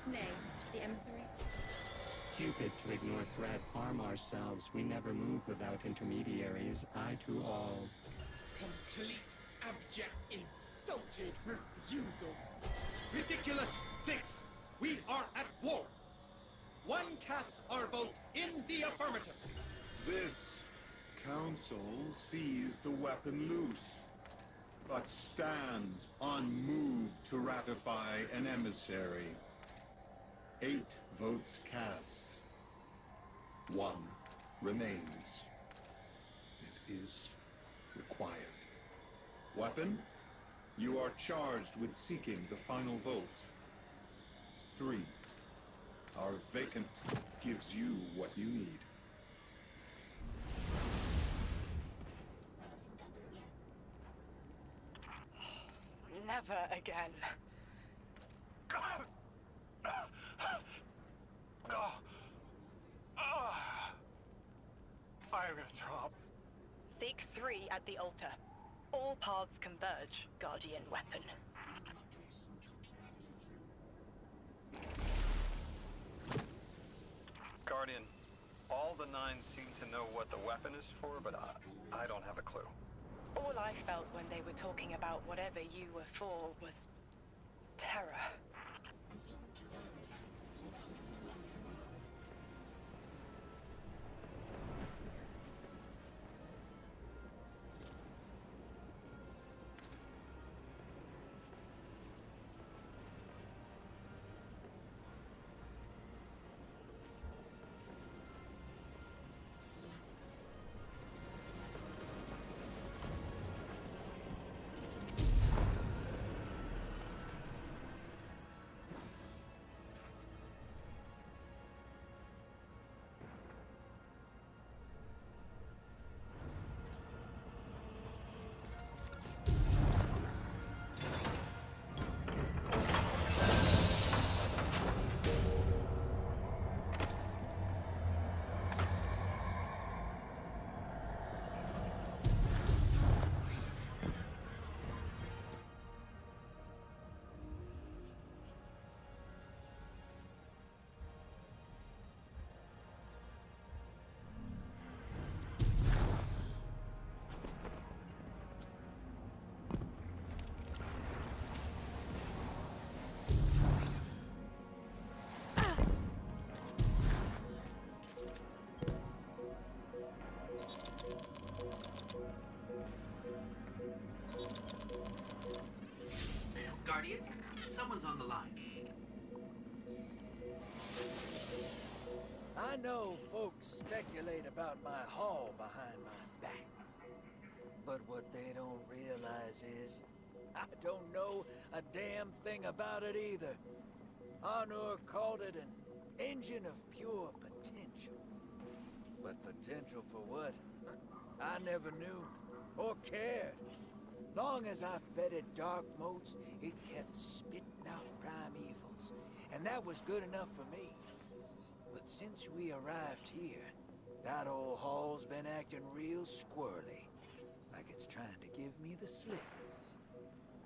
Nay to the emissary. Stupid to ignore threat, arm ourselves. We never move without intermediaries. Eye to all. Complete, abject, insulted refusal. Ridiculous! 6! We are at war! One casts our vote in the affirmative. this council sees the weapon loosed, but stands unmoved to ratify an emissary. 8 votes cast. 1 remains. It is required. Weapon, you are charged with seeking the final vote. 3. Our vacant gives you what you need. Never again. I am gonna throw up. Seek 3 at the altar. All paths converge, Guardian weapon. Guardian, all the 9 seem to know what the weapon is for, but I don't have a clue. All I felt when they were talking about whatever you were for was terror. Guardian, someone's on the line. I know folks speculate about my haul behind my back. But what they don't realize is, I don't know a damn thing about it either. Arnor called it an engine of pure potential. But potential for what? I never knew, or cared. Long as I fed it dark motes, it kept spitting out primevals. And that was good enough for me. But since we arrived here, that old hall's been acting real squirrely. Like it's trying to give me the slip.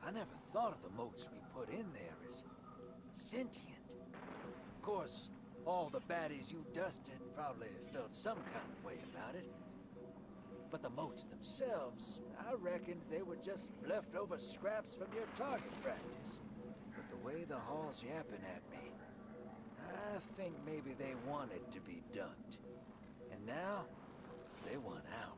I never thought of the motes we put in there as sentient. Of course, all the baddies you dusted probably felt some kind of way about it. But the motes themselves, I reckoned they were just leftover scraps from your target practice. But the way the hall's yapping at me, I think maybe they wanted to be dunked. And now, they want out.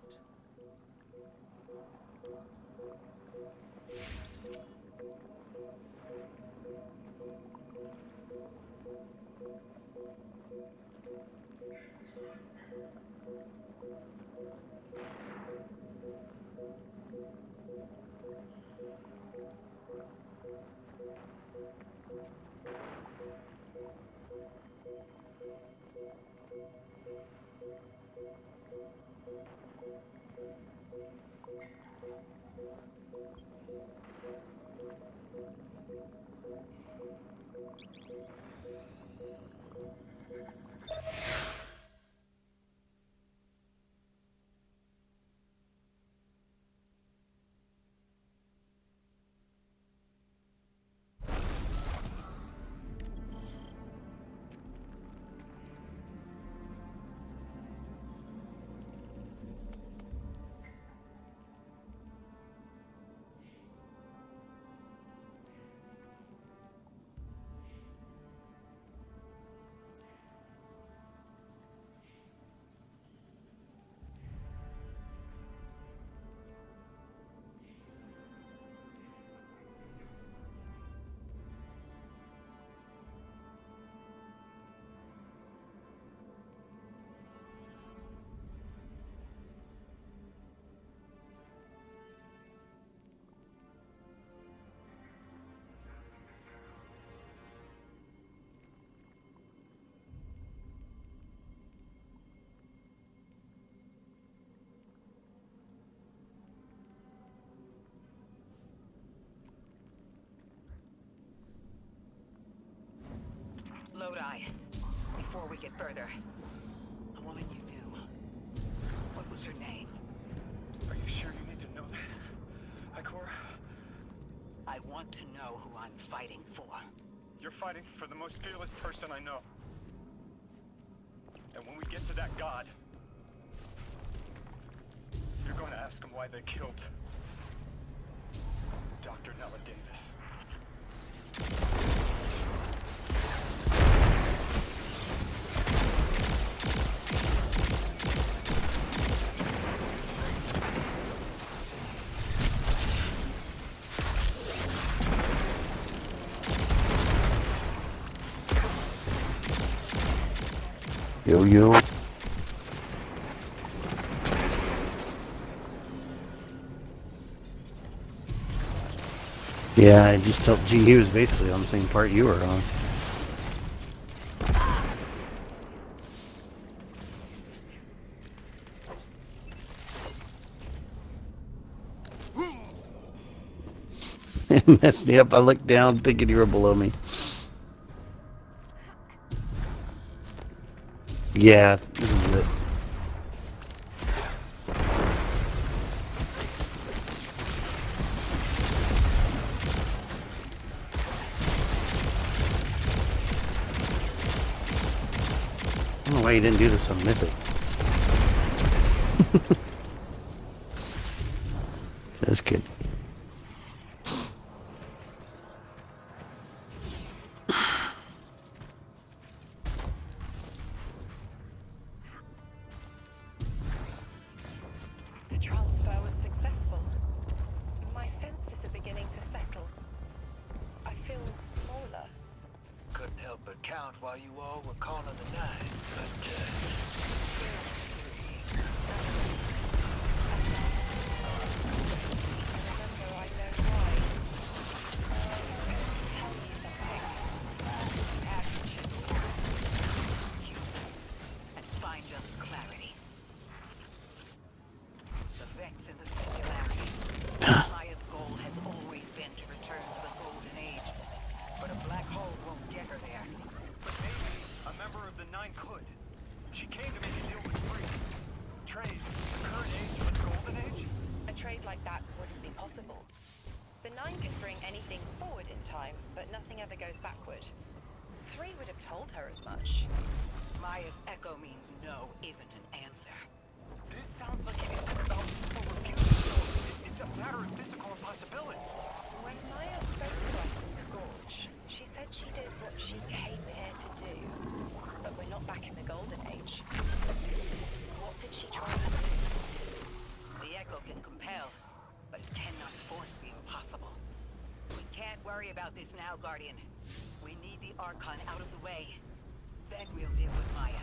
Lodi, before we get further, a woman you knew. What was her name? Are you sure you need to know that? Ikora? I want to know who I'm fighting for. You're fighting for the most fearless person I know. And when we get to that god, you're going to ask him why they killed Dr. Nella Davis. Yo. Yeah, I just told G he was basically on the same part you were on. It messed me up. I looked down thinking you were below me. Yeah, this is it. I don't know why you didn't do this on Mythic. Just kidding. The transfer was successful. My senses are beginning to settle. I feel smaller. Couldn't help but count while you all were calling the nine, but, still three. I know why. Tell me something. And find us clarity. The Vex in the Singularity. Maya's goal has always been to return to the Golden Age. But a black hole won't get her there. But maybe a member of the Nine could. She came to make a deal with Free. Trade the current age with the Golden Age? A trade like that wouldn't be possible. The Nine can bring anything forward in time, but nothing ever goes backward. Three would have told her as much. Maya's echo means no isn't an answer. This sounds like it is about overview. It's a matter of physical impossibility. When Maya spoke to us in the gorge, she said she did what she came here to do. But we're not back in the Golden Age. What did she try to do? The echo can compel, but it cannot force the impossible. We can't worry about this now, Guardian. We need the Archon out of the way. Then we'll deal with Maya.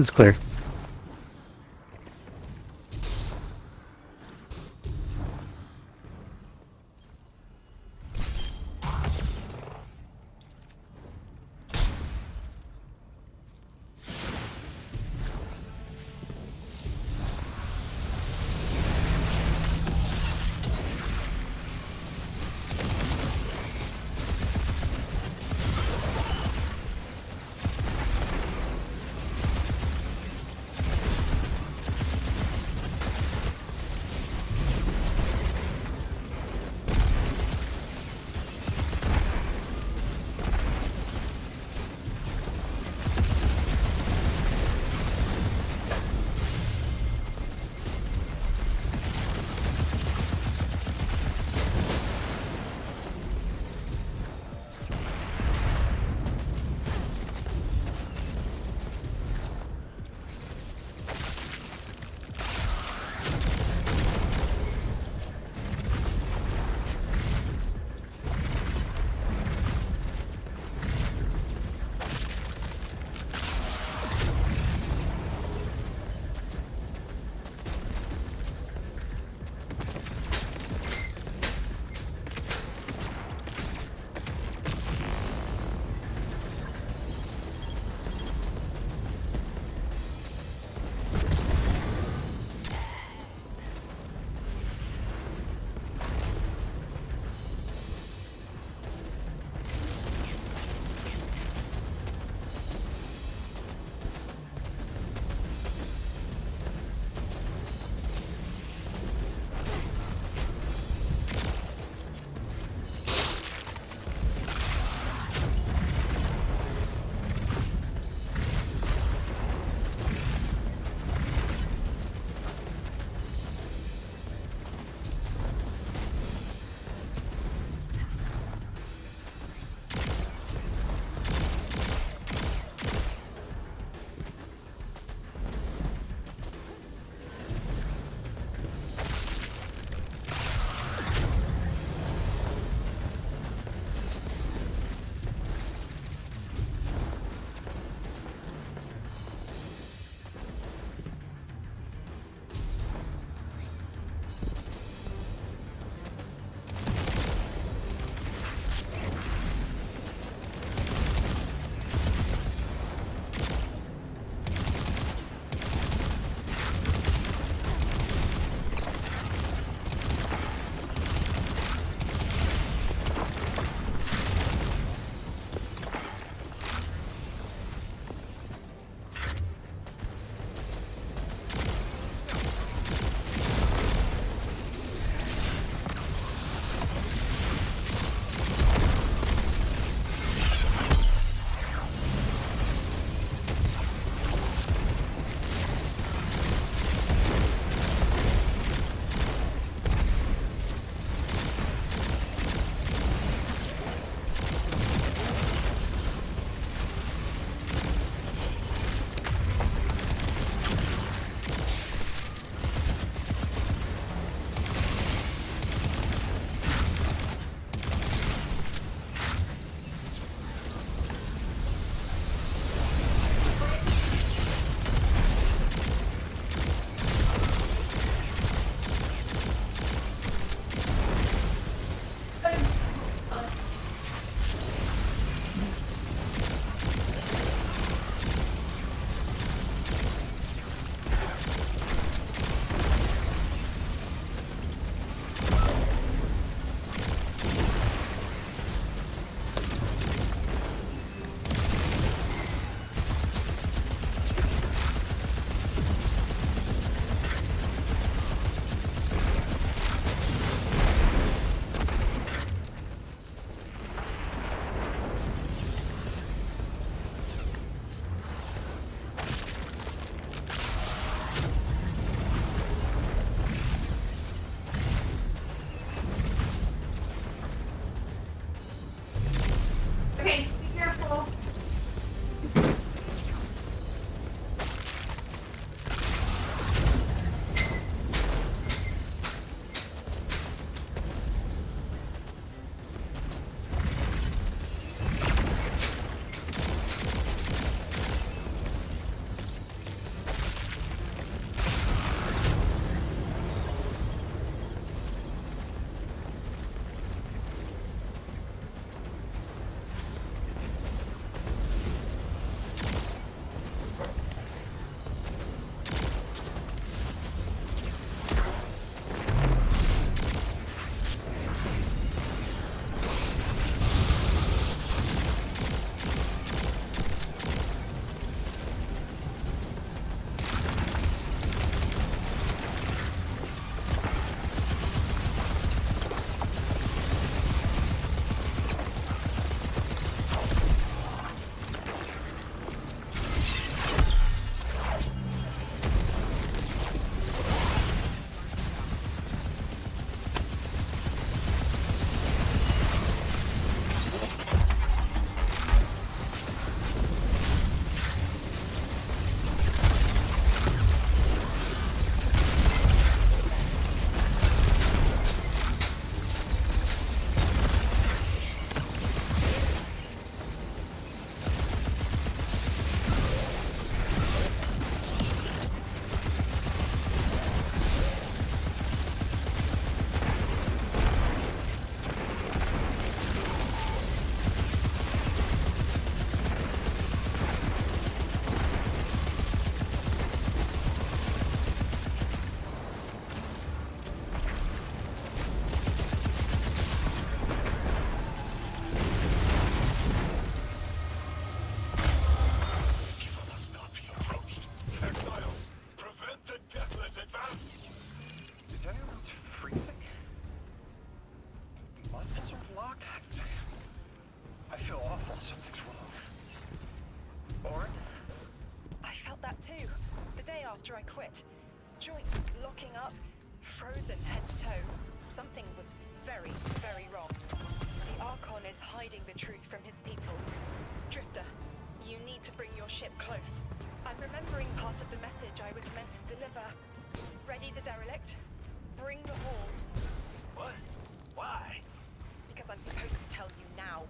It's clear. Is anyone else freezing? Muscles are blocked? I feel awful. Something's wrong. Orin? I felt that too. The day after I quit. Joints locking up, frozen head to toe. Something was very, very wrong. The Archon is hiding the truth from his people. Drifter, you need to bring your ship close. I'm remembering part of the message I was meant to deliver. Ready the derelict? Bring the haul. What? Why? Because I'm supposed to tell you now.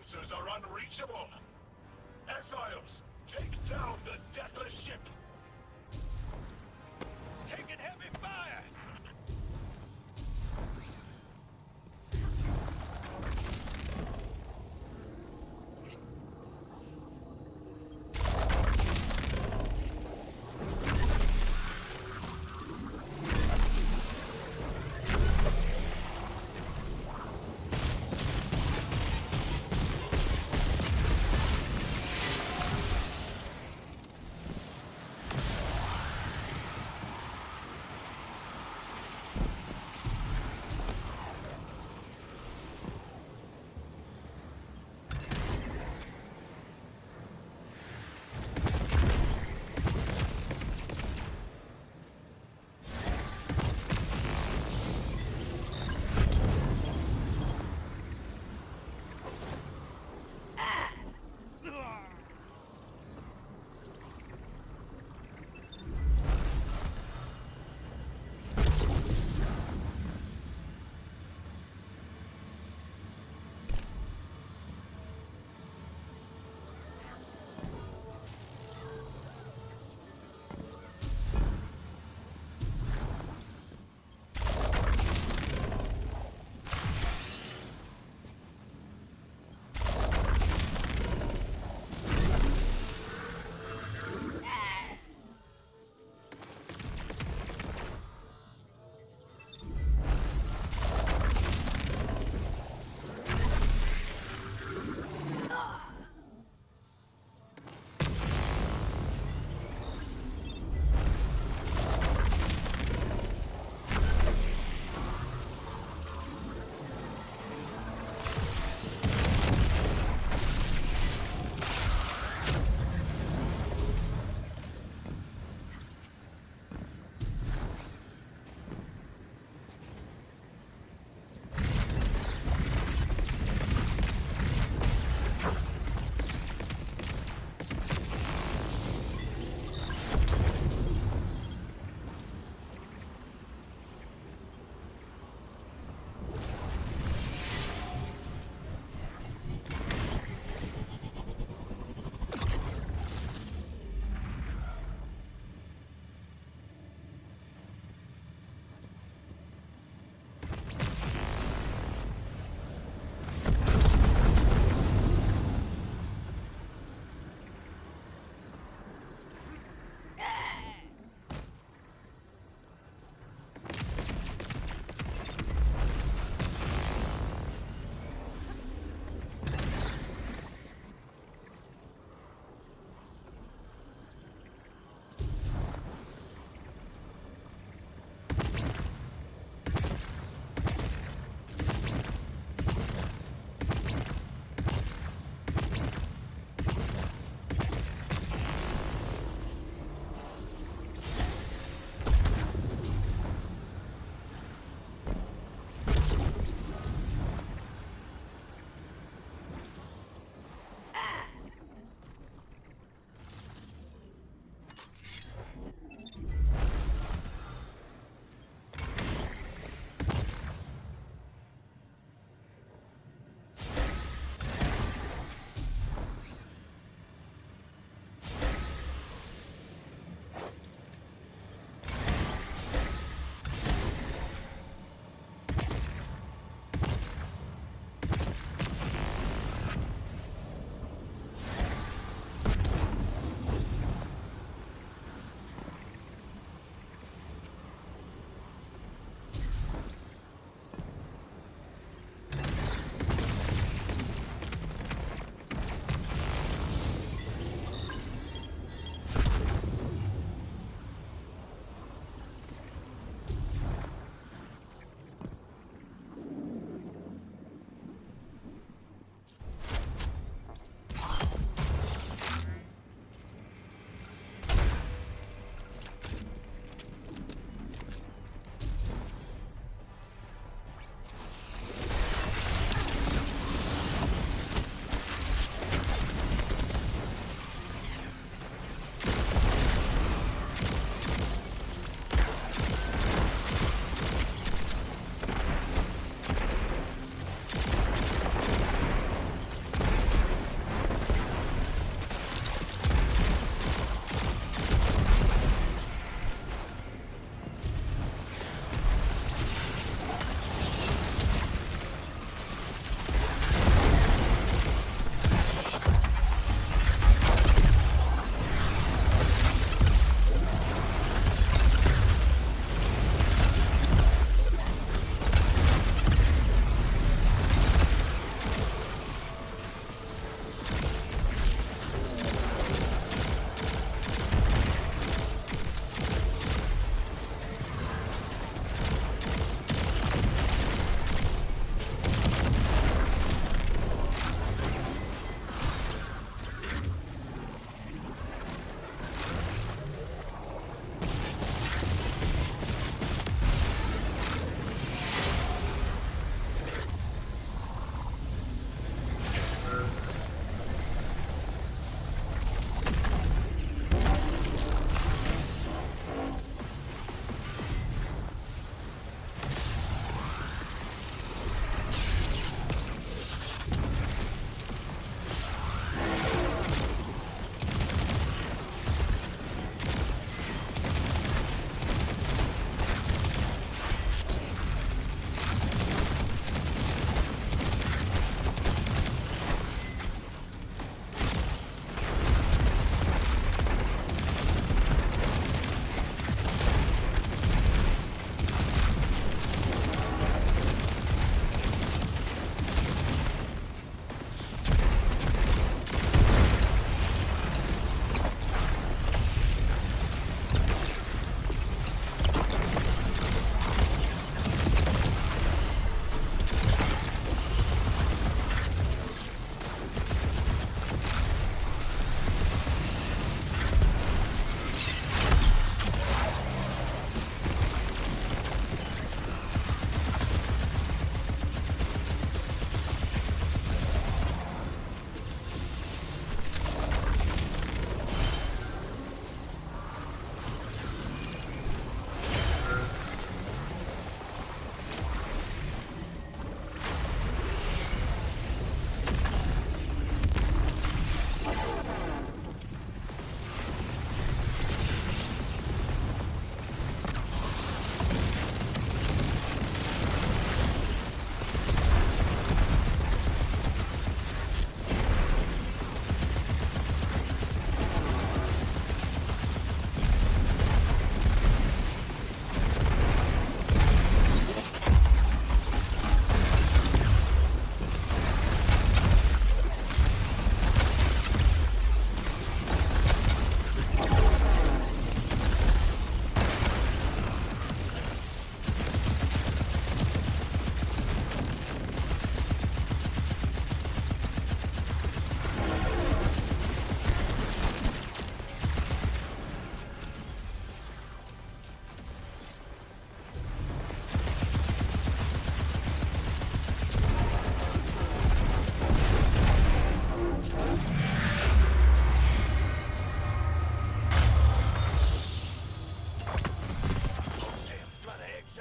answers are unreachable. Exiles, take down the deathless ship. Taking heavy fire!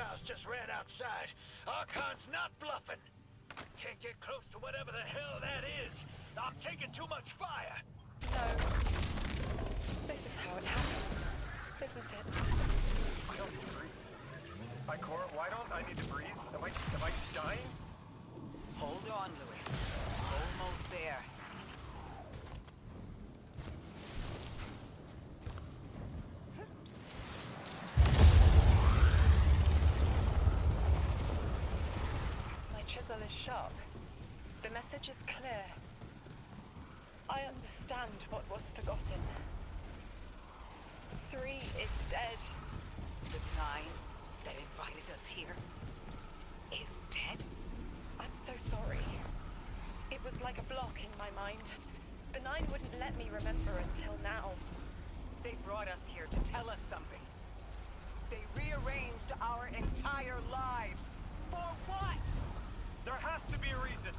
reptiles just ran outside. Archon's not bluffing. Can't get close to whatever the hell that is. I'm taking too much fire. No. This is how it happens, isn't it? I don't need to breathe. Ikora, why don't I need to breathe? Am I dying? Hold on, Lewis. Almost there. My chisel is sharp. The message is clear. I understand what was forgotten. 3 is dead. The 9 that invited us here is dead? I'm so sorry. It was like a block in my mind. The 9 wouldn't let me remember until now. They brought us here to tell us something. They rearranged our entire lives. For what? There has to be a reason.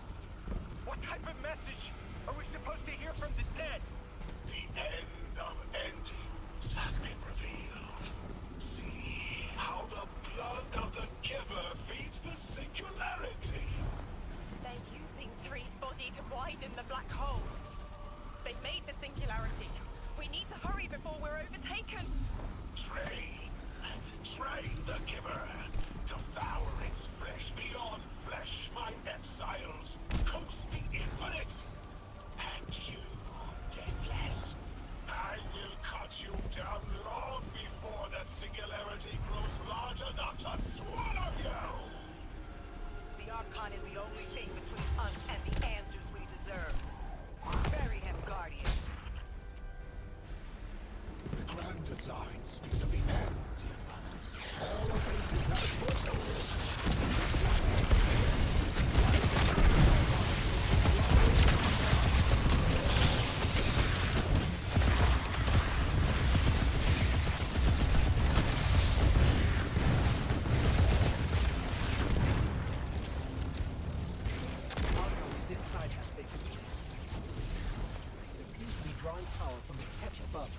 What type of message are we supposed to hear from the dead? The end of endings has been revealed. See how the blood of the giver feeds the singularity. They're using 3's body to widen the black hole. They made the singularity. We need to hurry before we're overtaken. Train the giver. Devour its flesh beyond flesh, my exiles. Coast the infinite. And you, deathless, I will cut you down long before the singularity grows large enough to swallow you. The Archon is the only thing between us and the answers we deserve. Bury him, Guardian. The grand design speaks of the end. All faces as inside that thing. There appears to be drawing power from the catch above.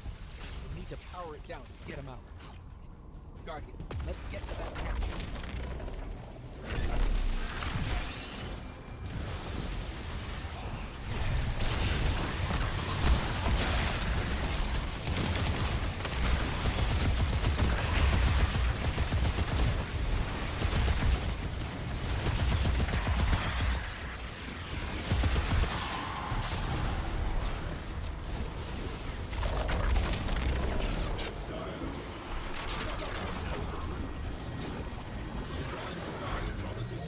We need to power it down to get him out. Guardian, let's get to that catch. The grand design promises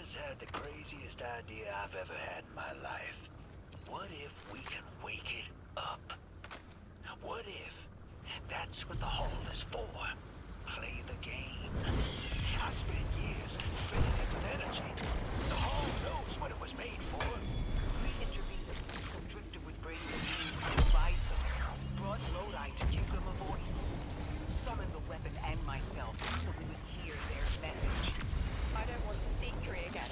just had the craziest idea I've ever had in my life. What if we can wake it up? What if that's what the Hall is for? Play the game. I spent years filling it with energy. The Hall knows what it was made for. We intervened so Drifter would bring the teams to divide them. Brought Lodi to give them a voice. Summoned the weapon and myself so we would hear their message. I don't want to see Kree again.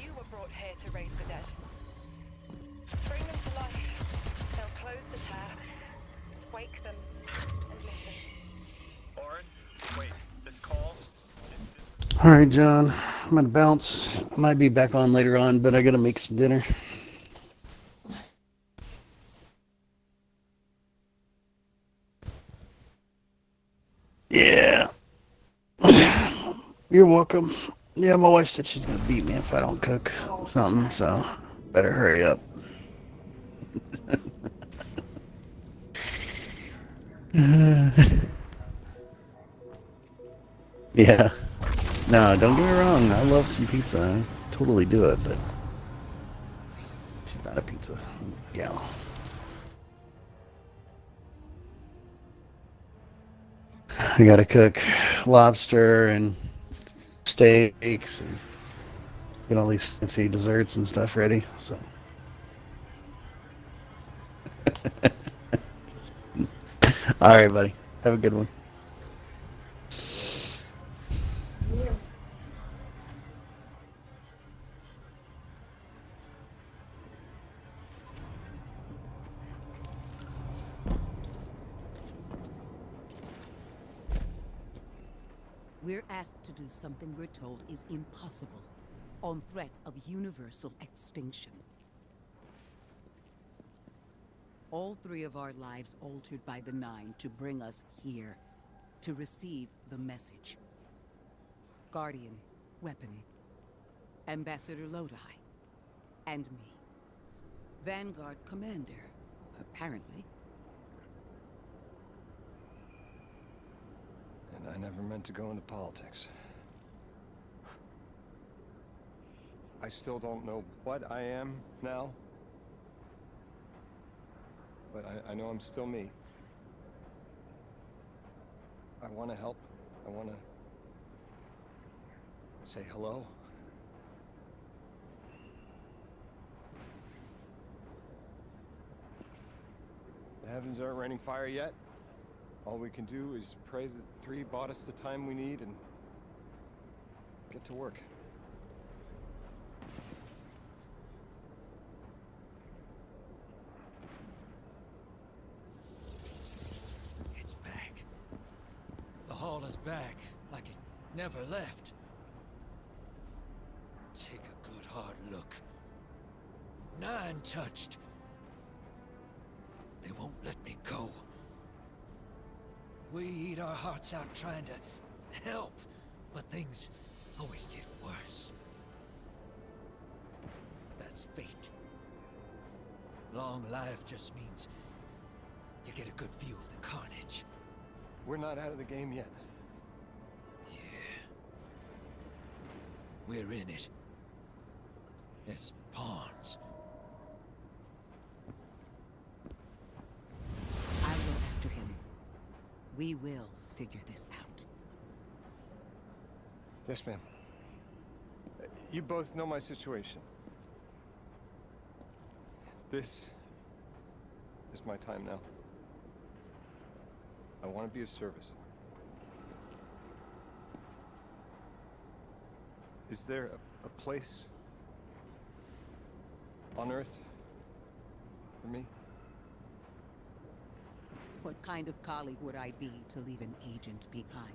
You were brought here to raise the dead. Bring them to life. They'll close the tap, wake them, and listen. Orin, wait, this call? Alright, John. I'm gonna bounce. I might be back on later on, but I gotta make some dinner. Yeah. You're welcome. Yeah, my wife said she's gonna beat me if I don't cook something, so better hurry up. Yeah. No, don't get me wrong. I love some pizza. I totally do it, but she's not a pizza gal. I gotta cook lobster and steaks and get all these fancy desserts and stuff ready, so. Alright, buddy. Have a good one. We're asked to do something we're told is impossible, on threat of universal extinction. All three of our lives altered by the Nine to bring us here, to receive the message. Guardian, Weapon, Ambassador Lodi, and me. Vanguard Commander, apparently. And I never meant to go into politics. I still don't know what I am now. But I know I'm still me. I want to help. I want to say hello. The heavens aren't raining fire yet. All we can do is pray that 3 bought us the time we need and get to work. It's back. The Hall is back, like it never left. Take a good hard look. 9 touched. They won't let me go. We eat our hearts out trying to help, but things always get worse. That's fate. Long life just means you get a good view of the carnage. We're not out of the game yet. Yeah. We're in it. As pawns. I'll go after him. We will figure this out. Yes, ma'am. You both know my situation. This is my time now. I want to be of service. Is there a place on Earth for me? What kind of colleague would I be to leave an agent behind?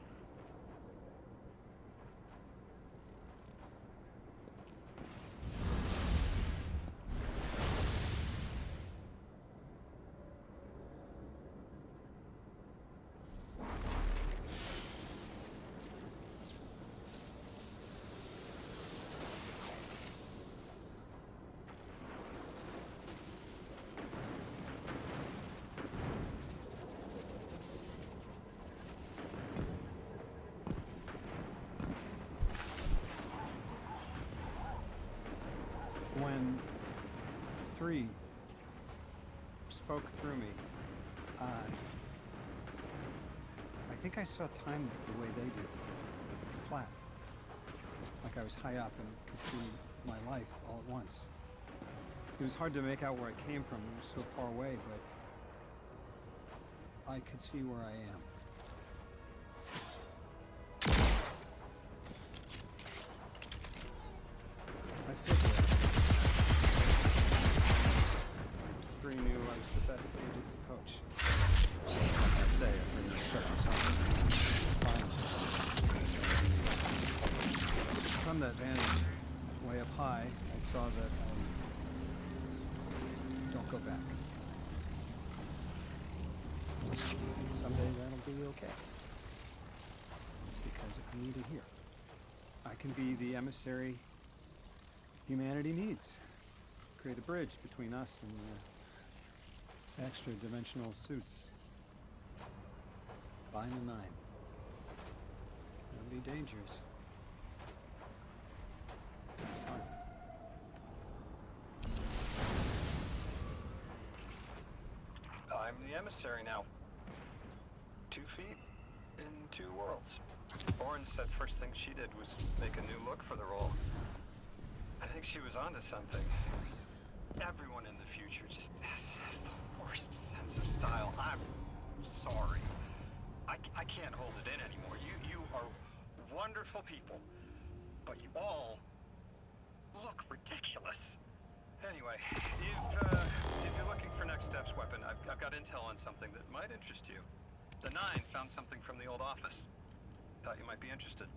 spoke through me. I think I saw time the way they do. Flat. Like I was high up and could see my life all at once. It was hard to make out where I came from. It was so far away, but I could see where I am. I figured. Three knew I was the best agent to poach. Like I say, I'm ready to start with something. From that vantage, way up high, I saw that don't go back. Someday that'll be okay. Because I need it here. I can be the emissary humanity needs. Create a bridge between us and the extra-dimensional suits. Bind the nine. That'll be dangerous. Sounds fun. I'm the emissary now. 2 feet in 2 worlds. Bourne said first thing she did was make a new look for the role. I think she was onto something. Everyone in the future just has the worst sense of style. I'm sorry. I can't hold it in anymore. You are wonderful people, but you all look ridiculous. Anyway, if you're looking for next steps, Weapon, I've got intel on something that might interest you. The Nine found something from the old office. Thought you might be interested.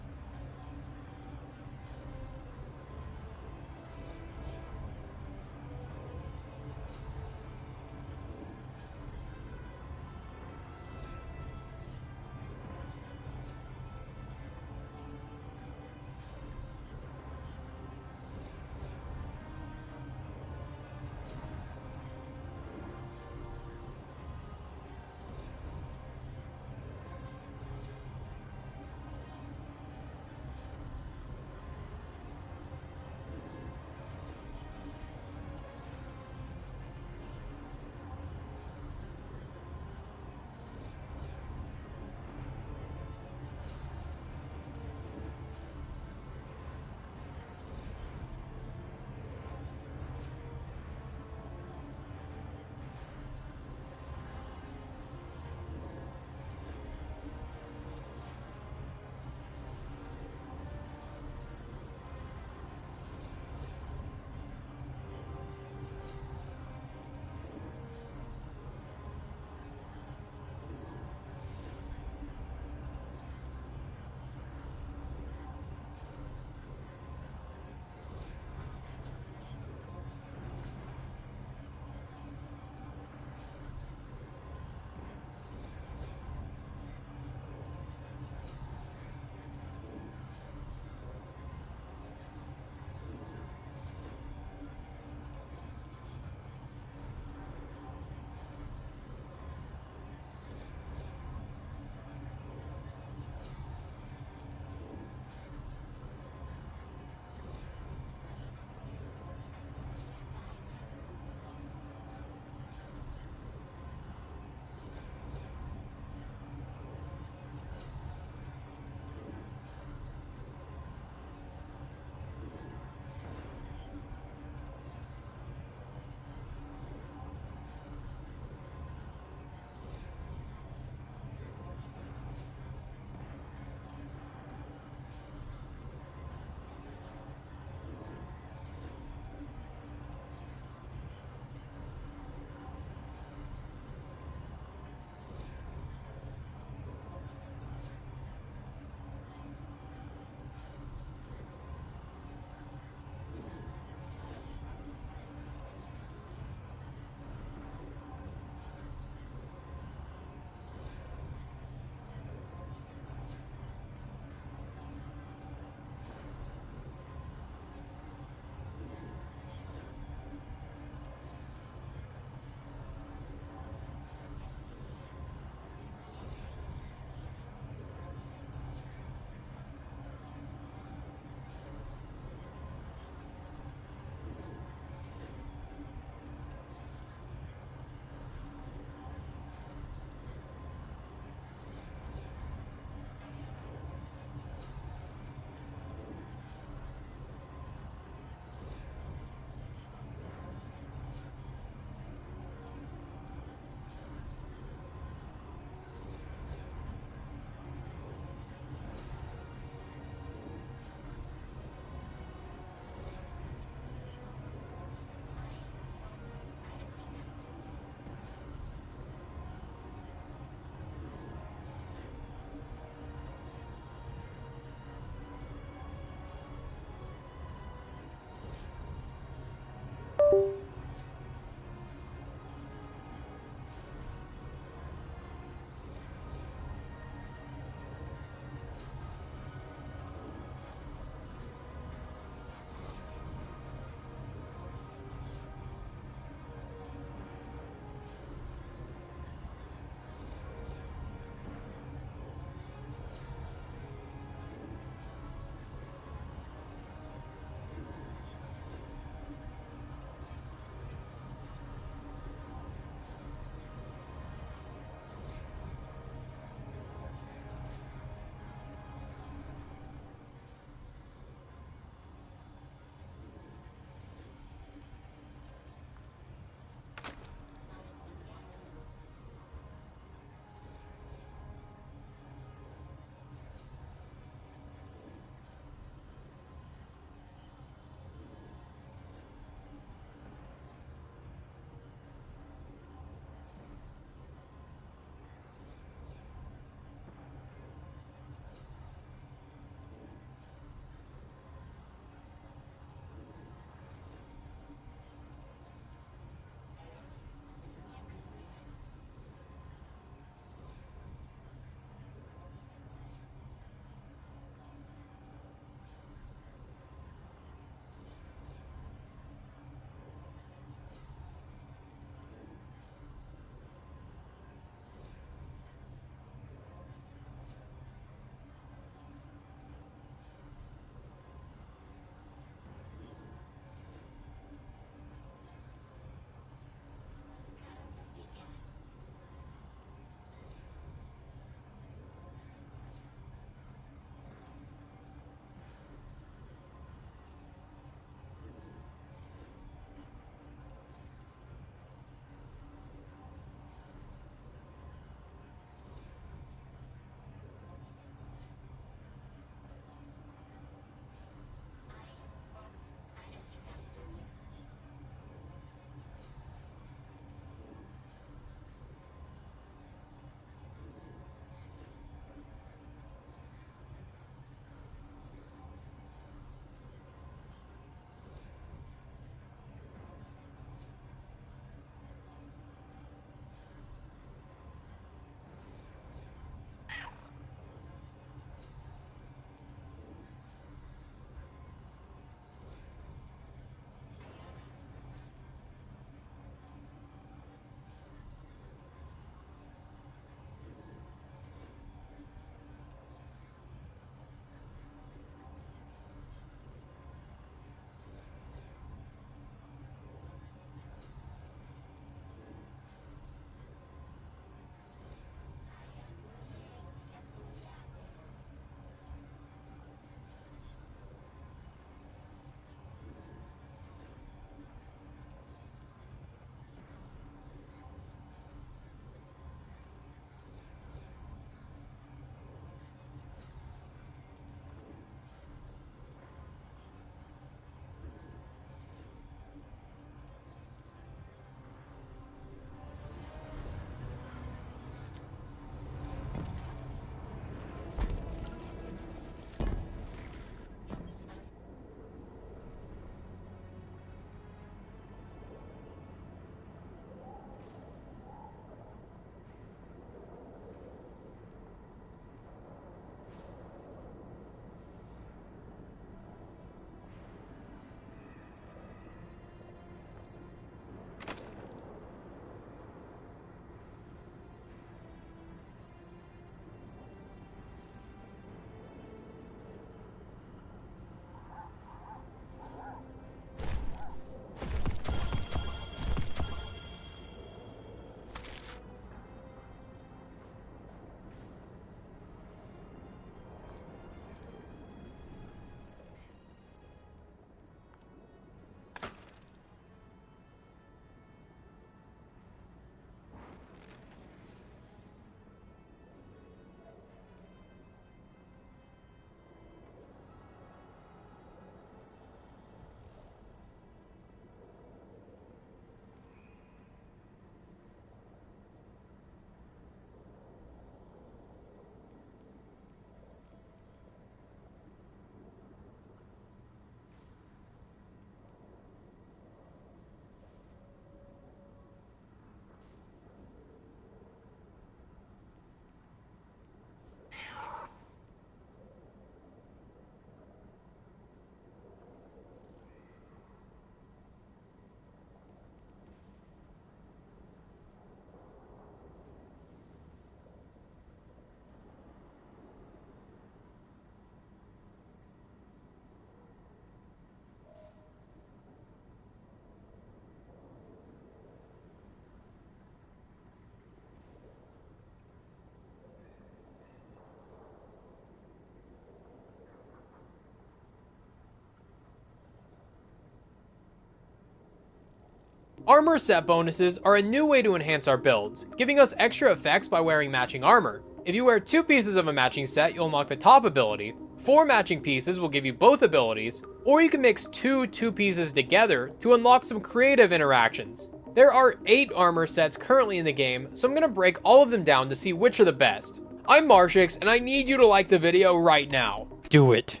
Armor set bonuses are a new way to enhance our builds, giving us extra effects by wearing matching armor. If you wear 2 pieces of a matching set, you'll unlock the top ability, 4 matching pieces will give you both abilities, or you can mix 2 pieces together to unlock some creative interactions. There are 8 armor sets currently in the game, so I'm going to break all of them down to see which are the best. I'm Marshix, and I need you to like the video right now. Do it.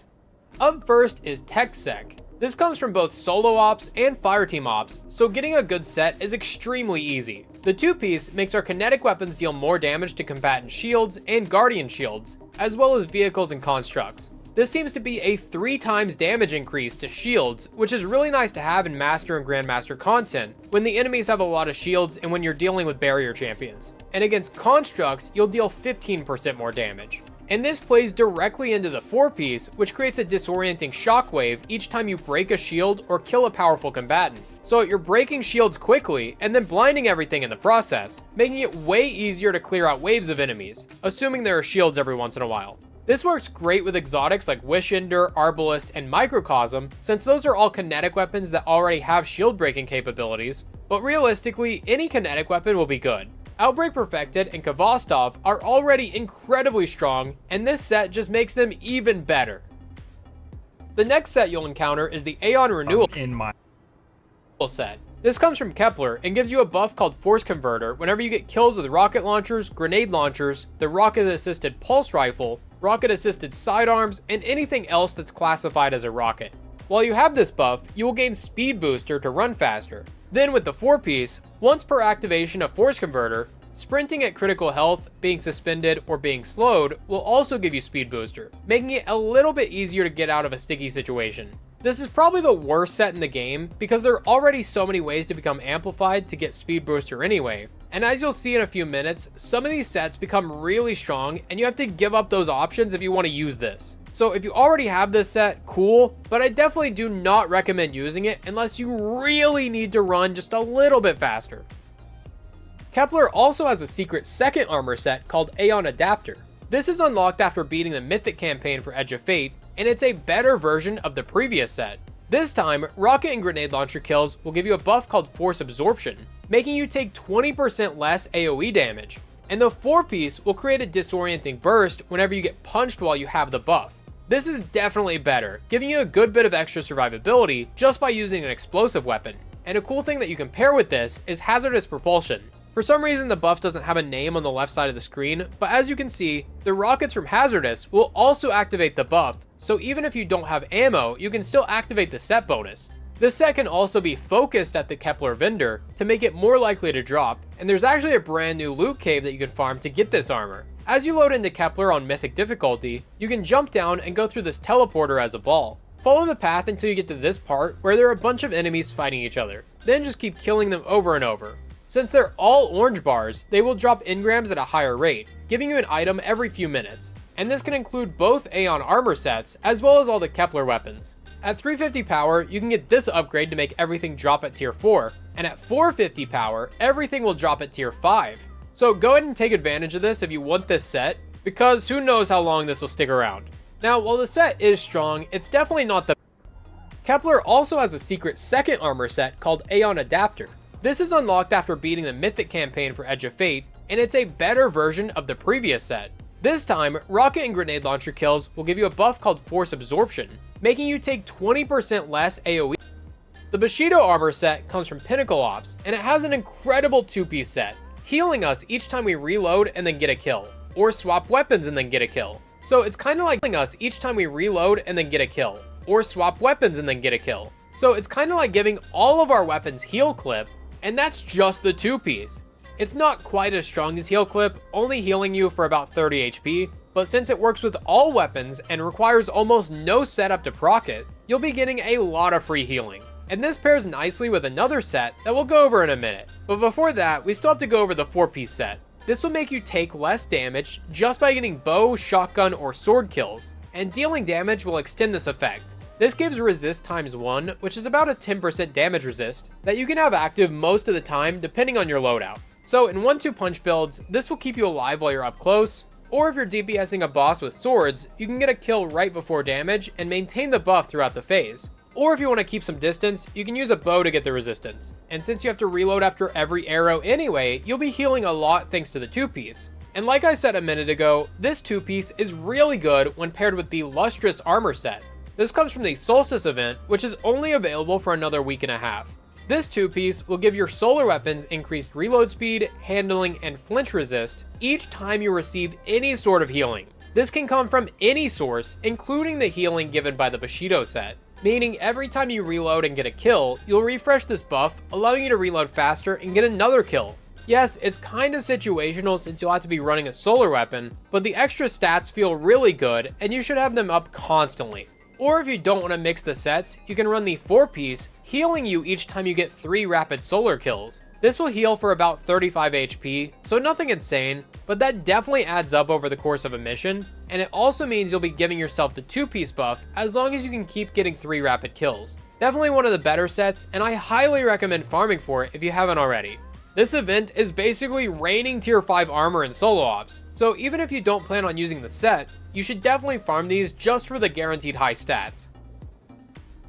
Up first is TechSec. This comes from both solo ops and fireteam ops, so getting a good set is extremely easy. The 2-piece makes our kinetic weapons deal more damage to combatant shields and guardian shields, as well as vehicles and constructs. This seems to be a 3 times damage increase to shields, which is really nice to have in Master and Grandmaster content, when the enemies have a lot of shields and when you're dealing with barrier champions. And against constructs, you'll deal 15% more damage. And this plays directly into the 4-piece, which creates a disorienting shockwave each time you break a shield or kill a powerful combatant. So you're breaking shields quickly and then blinding everything in the process, making it way easier to clear out waves of enemies, assuming there are shields every once in a while. This works great with exotics like Wishender, Arbalest, and Microcosm, since those are all kinetic weapons that already have shield breaking capabilities, but realistically, any kinetic weapon will be good. Outbreak Perfected and Kvostov are already incredibly strong, and this set just makes them even better. The next set you'll encounter is the Aeon Renewal set. This comes from Kepler and gives you a buff called Force Converter whenever you get kills with rocket launchers, grenade launchers, the rocket-assisted pulse rifle, rocket-assisted sidearms, and anything else that's classified as a rocket. While you have this buff, you will gain Speed Booster to run faster. Then with the 4-piece, once per activation of Force Converter, sprinting at critical health, being suspended, or being slowed will also give you Speed Booster, making it a little bit easier to get out of a sticky situation. This is probably the worst set in the game because there are already so many ways to become amplified to get Speed Booster anyway, and as you'll see in a few minutes, some of these sets become really strong and you have to give up those options if you want to use this. So if you already have this set, cool, but I definitely do not recommend using it unless you really need to run just a little bit faster. Kepler also has a secret second armor set called Aeon Adapter. This is unlocked after beating the Mythic campaign for Edge of Fate, and it's a better version of the previous set. This time, rocket and grenade launcher kills will give you a buff called Force Absorption, making you take 20% less AoE damage. And the 4-piece will create a disorienting burst whenever you get punched while you have the buff. This is definitely better, giving you a good bit of extra survivability just by using an explosive weapon. And a cool thing that you can pair with this is Hazardous Propulsion. For some reason the buff doesn't have a name on the left side of the screen, but as you can see, the rockets from Hazardous will also activate the buff, so even if you don't have ammo, you can still activate the set bonus. This set can also be focused at the Kepler vendor to make it more likely to drop, and there's actually a brand new loot cave that you can farm to get this armor. As you load into Kepler on Mythic difficulty, you can jump down and go through this teleporter as a ball. Follow the path until you get to this part where there are a bunch of enemies fighting each other, then just keep killing them over and over. Since they're all orange bars, they will drop engrams at a higher rate, giving you an item every few minutes. And this can include both Aeon armor sets, as well as all the Kepler weapons. At 350 power, you can get this upgrade to make everything drop at tier 4, and at 450 power, everything will drop at tier 5. So go ahead and take advantage of this if you want this set, because who knows how long this will stick around. Now, while the set is strong, it's definitely not the Kepler also has a secret second armor set called Aeon Adapter. This is unlocked after beating the Mythic campaign for Edge of Fate, and it's a better version of the previous set. This time, rocket and grenade launcher kills will give you a buff called Force Absorption, making you take 20% less AoE. The Bushido armor set comes from Pinnacle Ops, and it has an incredible 2-piece set, healing us each time we reload and then get a kill, or swap weapons and then get a kill. So it's kind of like healing us each time we reload and then get a kill, or swap weapons and then get a kill. So it's kind of like giving all of our weapons heal clip, and that's just the 2-piece. It's not quite as strong as heal clip, only healing you for about 30 HP, but since it works with all weapons and requires almost no setup to proc it, you'll be getting a lot of free healing. And this pairs nicely with another set that we'll go over in a minute. But before that, we still have to go over the 4-piece set. This will make you take less damage just by getting bow, shotgun, or sword kills, and dealing damage will extend this effect. This gives resist times 1, which is about a 10% damage resist, that you can have active most of the time depending on your loadout. So in 1-2 punch builds, this will keep you alive while you're up close, or if you're DPSing a boss with swords, you can get a kill right before damage and maintain the buff throughout the phase. Or if you want to keep some distance, you can use a bow to get the resistance. And since you have to reload after every arrow anyway, you'll be healing a lot thanks to the 2-piece. And like I said a minute ago, this 2-piece is really good when paired with the Lustrous armor set. This comes from the Solstice event, which is only available for another week and a half. This 2-piece will give your solar weapons increased reload speed, handling, and flinch resist each time you receive any sort of healing. This can come from any source, including the healing given by the Bushido set, meaning every time you reload and get a kill, you'll refresh this buff, allowing you to reload faster and get another kill. Yes, it's kinda situational since you'll have to be running a solar weapon, but the extra stats feel really good and you should have them up constantly. Or if you don't want to mix the sets, you can run the 4-piece, healing you each time you get 3 rapid solar kills. This will heal for about 35 HP, so nothing insane, but that definitely adds up over the course of a mission, and it also means you'll be giving yourself the 2-piece buff as long as you can keep getting 3 rapid kills. Definitely one of the better sets, and I highly recommend farming for it if you haven't already. This event is basically raining tier 5 armor and solo ops, so even if you don't plan on using the set, you should definitely farm these just for the guaranteed high stats.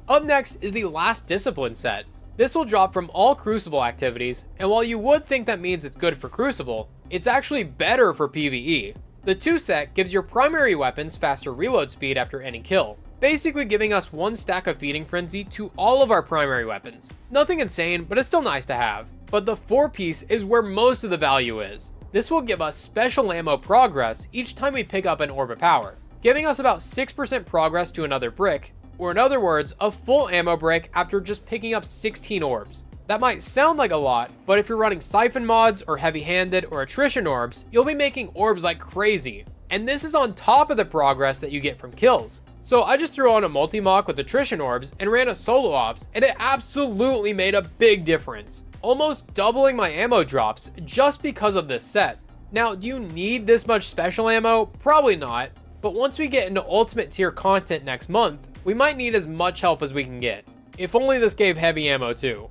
Up next is the Last Discipline set. This will drop from all Crucible activities, and while you would think that means it's good for Crucible, it's actually better for PvE. The 2 set gives your primary weapons faster reload speed after any kill, basically giving us 1 stack of Feeding Frenzy to all of our primary weapons. Nothing insane, but it's still nice to have. But the 4-piece is where most of the value is. This will give us special ammo progress each time we pick up an Orb of Power, giving us about 6% progress to another brick, or in other words, a full ammo brick after just picking up 16 orbs. That might sound like a lot, but if you're running Siphon mods or heavy-handed or attrition orbs, you'll be making orbs like crazy. And this is on top of the progress that you get from kills. So I just threw on a multi-mock with attrition orbs and ran a solo ops, and it absolutely made a big difference, almost doubling my ammo drops just because of this set. Now, do you need this much special ammo? Probably not, but once we get into ultimate tier content next month, we might need as much help as we can get. If only this gave heavy ammo too.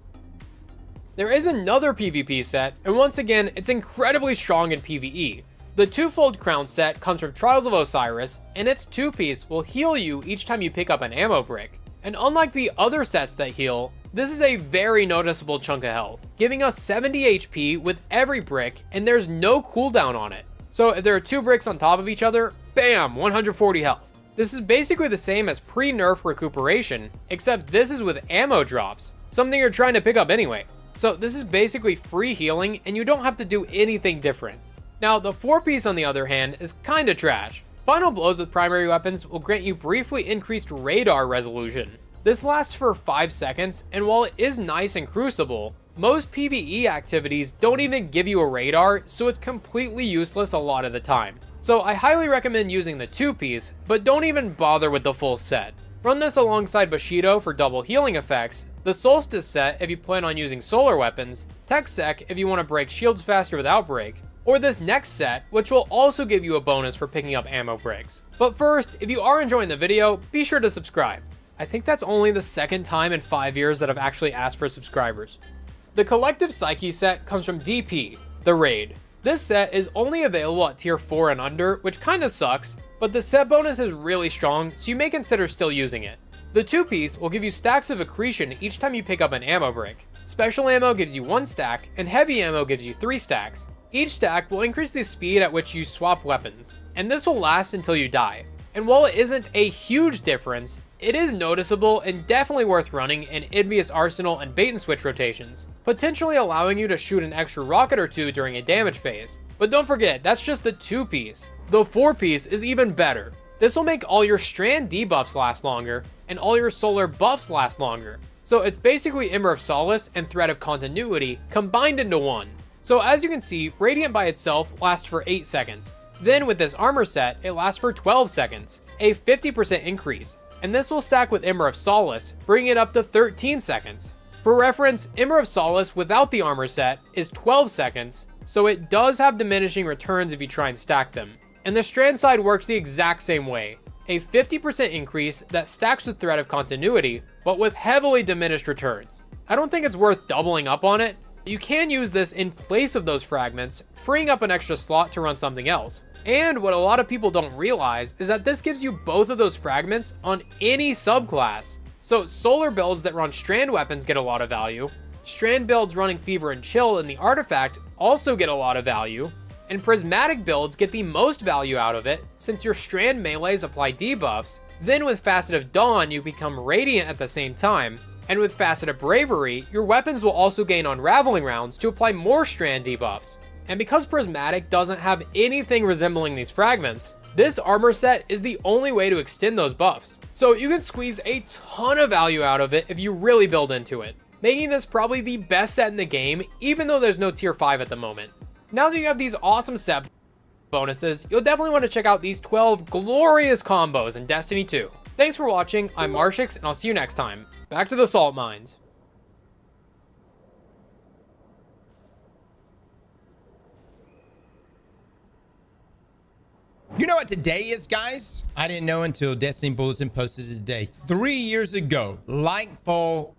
There is another PvP set, and once again, it's incredibly strong in PvE. The 2-fold crown set comes from Trials of Osiris, and its 2-piece will heal you each time you pick up an ammo brick. And unlike the other sets that heal, this is a very noticeable chunk of health, giving us 70 HP with every brick, and there's no cooldown on it. So if there are 2 bricks on top of each other, bam, 140 health. This is basically the same as pre-nerf recuperation, except this is with ammo drops, something you're trying to pick up anyway. So this is basically free healing, and you don't have to do anything different. Now, the 4-piece on the other hand is kinda trash. Final blows with primary weapons will grant you briefly increased radar resolution. This lasts for 5 seconds, and while it is nice in Crucible, most PvE activities don't even give you a radar, so it's completely useless a lot of the time. So I highly recommend using the 2-piece, but don't even bother with the full set. Run this alongside Bushido for double healing effects, the Solstice set if you plan on using solar weapons, Tech Sec if you want to break shields faster without break, or this next set, which will also give you a bonus for picking up ammo bricks. But first, if you are enjoying the video, be sure to subscribe. I think that's only the 2nd time in 5 years that I've actually asked for subscribers. The Collective Psyche set comes from DP, the Raid. This set is only available at tier 4 and under, which kinda sucks, but the set bonus is really strong, so you may consider still using it. The 2-piece will give you stacks of accretion each time you pick up an ammo brick. Special ammo gives you 1 stack, and heavy ammo gives you 3 stacks. Each stack will increase the speed at which you swap weapons, and this will last until you die. And while it isn't a huge difference, it is noticeable and definitely worth running in Envious Arsenal and bait and switch rotations, potentially allowing you to shoot an extra rocket or 2 during a damage phase. But don't forget, that's just the 2-piece. The 4-piece is even better. This will make all your strand debuffs last longer, and all your solar buffs last longer. So it's basically Ember of Solace and Thread of Continuity combined into one. So as you can see, Radiant by itself lasts for 8 seconds. Then with this armor set, it lasts for 12 seconds, a 50% increase. And this will stack with Ember of Solace, bringing it up to 13 seconds. For reference, Ember of Solace without the armor set is 12 seconds, so it does have diminishing returns if you try and stack them. And the strand side works the exact same way, a 50% increase that stacks with Thread of Continuity, but with heavily diminished returns. I don't think it's worth doubling up on it. You can use this in place of those fragments, freeing up an extra slot to run something else. And what a lot of people don't realize is that this gives you both of those fragments on any subclass. So solar builds that run strand weapons get a lot of value, strand builds running Fever and Chill in the artifact also get a lot of value, and prismatic builds get the most value out of it since your strand melees apply debuffs. Then with Facet of Dawn you become radiant at the same time, and with Facet of Bravery your weapons will also gain Unraveling rounds to apply more strand debuffs. And because prismatic doesn't have anything resembling these fragments, this armor set is the only way to extend those buffs. So you can squeeze a ton of value out of it if you really build into it, making this probably the best set in the game even though there's no tier 5 at the moment. Now that you have these awesome set bonuses, you'll definitely want to check out these 12 glorious combos in Destiny 2. Thanks for watching, I'm Marshix, and I'll see you next time. Back to the salt mines. You know what today is, guys? I didn't know until Destiny Bulletin posted it today. 3 years ago, Lightfall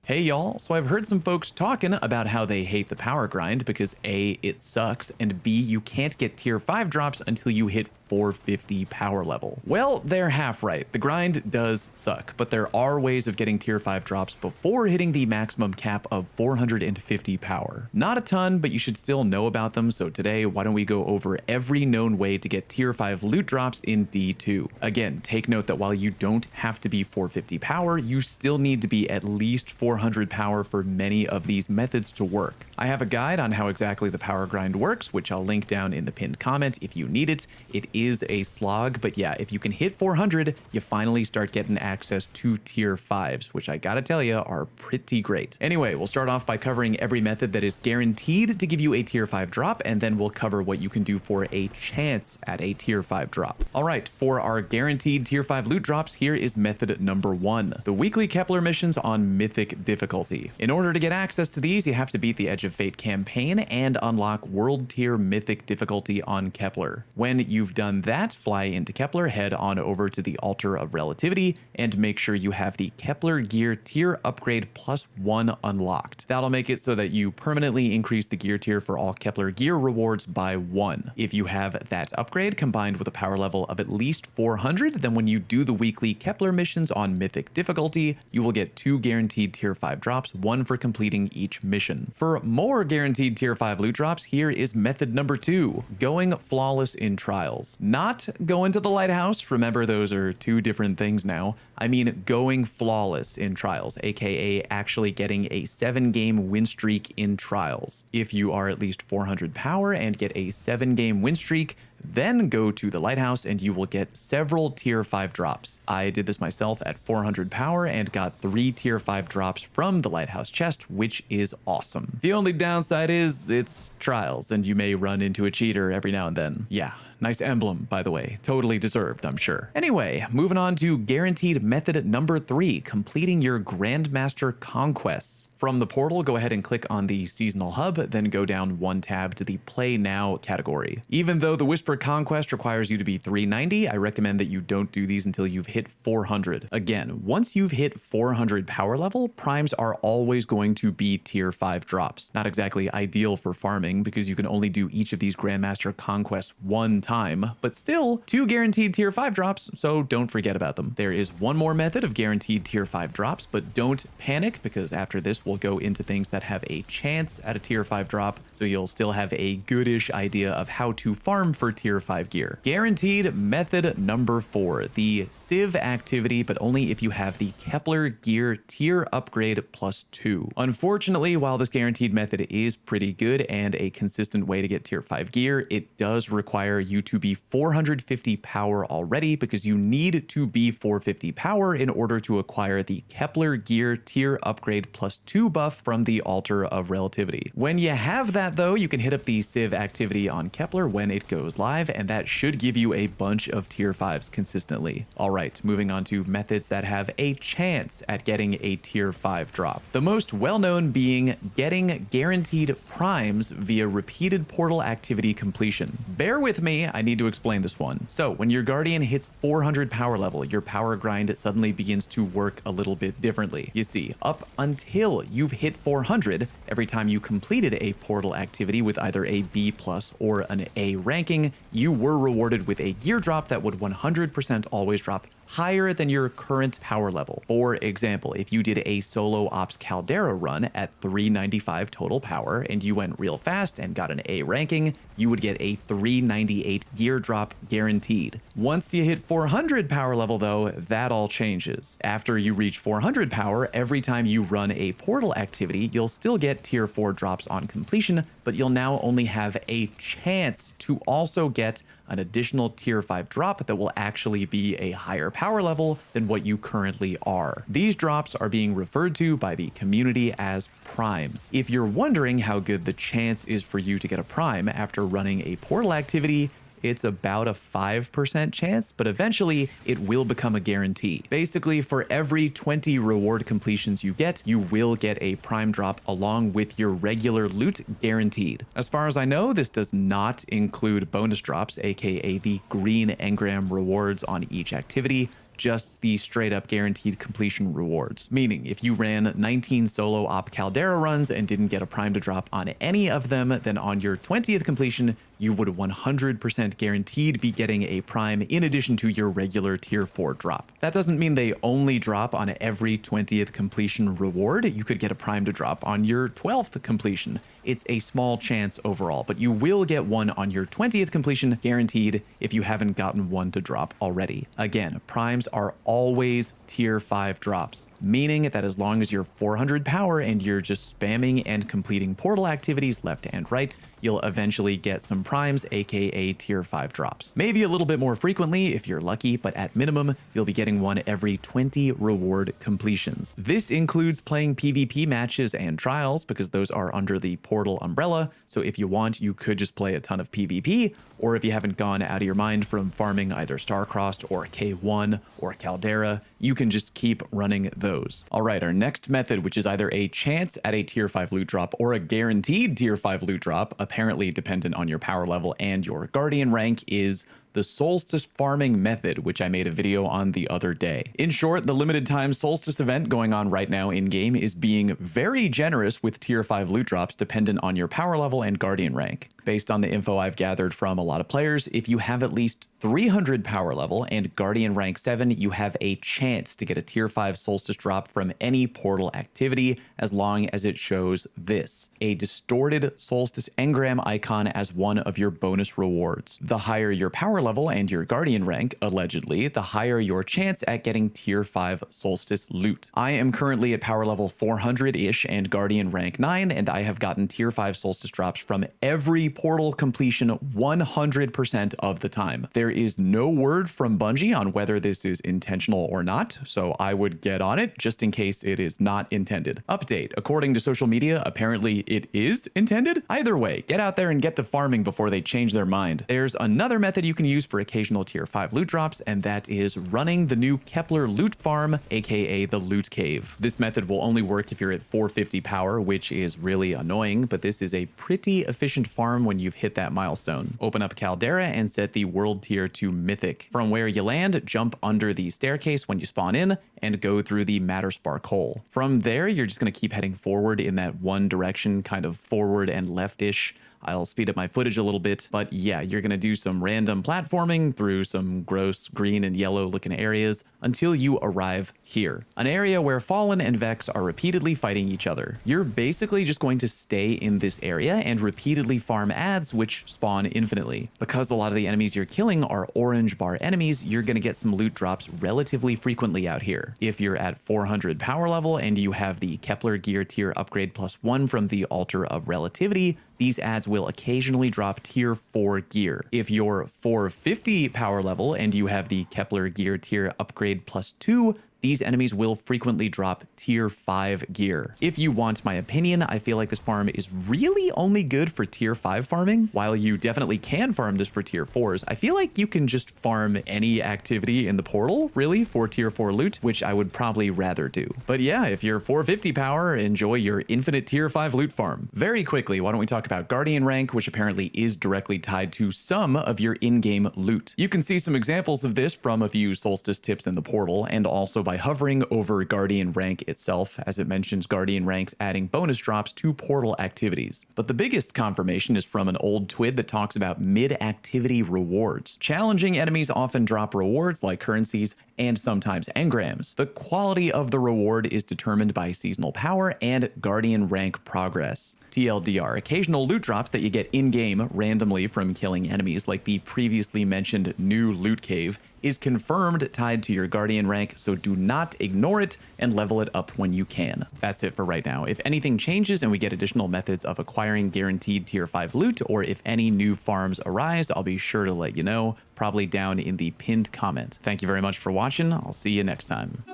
Hey y'all, so I've heard some folks talking about how they hate the power grind because A, it sucks, and B, you can't get tier 5 drops until you hit 450 power level. Well, they're half right. The grind does suck, but there are ways of getting tier 5 drops before hitting the maximum cap of 450 power. Not a ton, but you should still know about them, so today, why don't we go over every known way to get tier 5 loot drops in D2. Again, take note that while you don't have to be 450 power, you still need to be at least 400 power for many of these methods to work. I have a guide on how exactly the power grind works, which I'll link down in the pinned comment if you need it. It is a slog, but yeah, if you can hit 400, you finally start getting access to tier 5s, which I gotta tell you are pretty great. Anyway, we'll start off by covering every method that is guaranteed to give you a tier 5 drop, and then we'll cover what you can do for a chance at a tier 5 drop. All right, for our guaranteed tier 5 loot drops, here is method number 1, the weekly Kepler missions on mythic difficulty. In order to get access to these, you have to beat the Edge of Fate campaign and unlock world tier mythic difficulty on Kepler. When you've done that, fly into Kepler, head on over to the Altar of Relativity, and make sure you have the Kepler gear tier upgrade +1 unlocked. That'll make it so that you permanently increase the gear tier for all Kepler gear rewards by 1. If you have that upgrade combined with a power level of at least 400, then when you do the weekly Kepler missions on mythic difficulty, you will get 2 guaranteed tier 5 drops, 1 for completing each mission. For more guaranteed tier 5 loot drops, here is method number 2, going flawless in trials. Not going to the lighthouse, remember those are 2 different things now. I mean going flawless in trials, aka actually getting a 7-game win streak in trials. If you are at least 400 power and get a 7-game win streak, then go to the lighthouse and you will get several tier 5 drops. I did this myself at 400 power and got 3 tier 5 drops from the lighthouse chest, which is awesome. The only downside is it's trials and you may run into a cheater every now and then. Yeah. Nice emblem, by the way. Totally deserved, I'm sure. Anyway, moving on to guaranteed method number 3, completing your Grandmaster Conquests. From the portal, go ahead and click on the Seasonal Hub, then go down 1 tab to the Play Now category. Even though the Whisper Conquest requires you to be 390, I recommend that you don't do these until you've hit 400. Again, once you've hit 400 power level, primes are always going to be tier 5 drops. Not exactly ideal for farming because you can only do each of these Grandmaster Conquests 1 time, but still 2 guaranteed tier 5 drops, so don't forget about them. There is one more method of guaranteed tier 5 drops, but don't panic because after this we'll go into things that have a chance at a tier 5 drop, so you'll still have a goodish idea of how to farm for tier 5 gear. Guaranteed method number 4, the Civ activity, but only if you have the Kepler gear tier upgrade +2. Unfortunately, while this guaranteed method is pretty good and a consistent way to get tier 5 gear, it does require you to be 450 power already because you need to be 450 power in order to acquire the Kepler gear tier upgrade +2 buff from the Altar of Relativity. When you have that though, you can hit up the Civ activity on Kepler when it goes live, and that should give you a bunch of tier 5s consistently. All right, moving on to methods that have a chance at getting a tier 5 drop. The most well-known being getting guaranteed primes via repeated portal activity completion. Bear with me, I need to explain this one. So when your Guardian hits 400 power level, your power grind suddenly begins to work a little bit differently. You see, up until you've hit 400, every time you completed a portal activity with either a B+ or an A ranking, you were rewarded with a gear drop that would 100% always drop higher than your current power level. For example, if you did a solo ops Caldera run at 395 total power and you went real fast and got an A ranking, you would get a 398 gear drop guaranteed. Once you hit 400 power level though, that all changes. After you reach 400 power, every time you run a portal activity, you'll still get tier 4 drops on completion, but you'll now only have a chance to also get an additional tier 5 drop that will actually be a higher power level than what you currently are. These drops are being referred to by the community as primes. If you're wondering how good the chance is for you to get a prime after running a portal activity, it's about a 5% chance, but eventually it will become a guarantee. Basically, for every 20 reward completions you get, you will get a prime drop along with your regular loot guaranteed. As far as I know, this does not include bonus drops, aka the green engram rewards on each activity. just the straight up guaranteed completion rewards. Meaning, if you ran 19 solo op Caldera runs and didn't get a prime to drop on any of them, then on your 20th completion, you would 100% guaranteed be getting a prime in addition to your regular tier 4 drop. That doesn't mean they only drop on every 20th completion reward. You could get a prime to drop on your 12th completion. It's a small chance overall, but you will get one on your 20th completion guaranteed if you haven't gotten one to drop already. Again, primes are always tier 5 drops, meaning that as long as you're 400 power and you're just spamming and completing portal activities left and right, you'll eventually get some primes, aka tier 5 drops. Maybe a little bit more frequently if you're lucky, but at minimum, you'll be getting one every 20 reward completions. This includes playing PvP matches and trials because those are under the portal umbrella, so if you want, you could just play a ton of PvP, or if you haven't gone out of your mind from farming either Starcrossed or K1 or Caldera, you can just keep running those. All right, our next method, which is either a chance at a tier 5 loot drop or a guaranteed tier 5 loot drop, apparently dependent on your power level and your guardian rank, is the Solstice farming method, which I made a video on the other day. In short, the limited time Solstice event going on right now in game is being very generous with tier 5 loot drops dependent on your power level and guardian rank. Based on the info I've gathered from a lot of players, if you have at least 300 power level and guardian rank 7, you have a chance to get a tier 5 Solstice drop from any portal activity as long as it shows this, a distorted Solstice engram icon as one of your bonus rewards. The higher your power level and your guardian rank, allegedly, the higher your chance at getting tier 5 Solstice loot. I am currently at power level 400-ish and guardian rank 9, and I have gotten tier 5 Solstice drops from every portal completion 100% of the time. There is no word from Bungie on whether this is intentional or not, so I would get on it just in case it is not intended. Update: according to social media, apparently it is intended. Either way, get out there and get to farming before they change their mind. There's another method you can use for occasional tier 5 loot drops, and that is running the new Kepler loot farm, aka the loot cave. This method will only work if you're at 450 power, which is really annoying, but this is a pretty efficient farm when you've hit that milestone. Open up Caldera and set the world tier to mythic. From where you land, jump under the staircase when you spawn in and go through the Matter Spark hole. From there, you're just going to keep heading forward in that one direction, kind of forward and leftish. I'll speed up my footage a little bit, but yeah, you're going to do some random platforming through some gross green and yellow looking areas until you arrive here, an area where Fallen and Vex are repeatedly fighting each other. You're basically just going to stay in this area and repeatedly farm ads which spawn infinitely. Because a lot of the enemies you're killing are orange bar enemies, you're going to get some loot drops relatively frequently out here. If you're at 400 power level and you have the Kepler gear tier upgrade +1 from the Altar of Relativity, these ads will occasionally drop tier 4 gear. If you're 450 power level and you have the Kepler gear tier upgrade +2, these enemies will frequently drop tier 5 gear. If you want my opinion, I feel like this farm is really only good for tier 5 farming. While you definitely can farm this for tier 4s, I feel like you can just farm any activity in the portal, really, for tier 4 loot, which I would probably rather do. But yeah, if you're 450 power, enjoy your infinite tier 5 loot farm. Very quickly, why don't we talk about Guardian rank, which apparently is directly tied to some of your in-game loot. You can see some examples of this from a few Solstice tips in the portal, and also by hovering over Guardian rank itself, as it mentions Guardian ranks adding bonus drops to portal activities. But the biggest confirmation is from an old TWID that talks about mid-activity rewards. Challenging enemies often drop rewards like currencies and sometimes engrams. The quality of the reward is determined by seasonal power and Guardian rank progress. TLDR, occasional loot drops that you get in-game randomly from killing enemies like the previously mentioned new loot cave is confirmed tied to your Guardian rank, so do not ignore it and level it up when you can. That's it for right now. If anything changes and we get additional methods of acquiring guaranteed tier 5 loot, or if any new farms arise, I'll be sure to let you know, probably down in the pinned comment. Thank you very much for watching. I'll see you next time.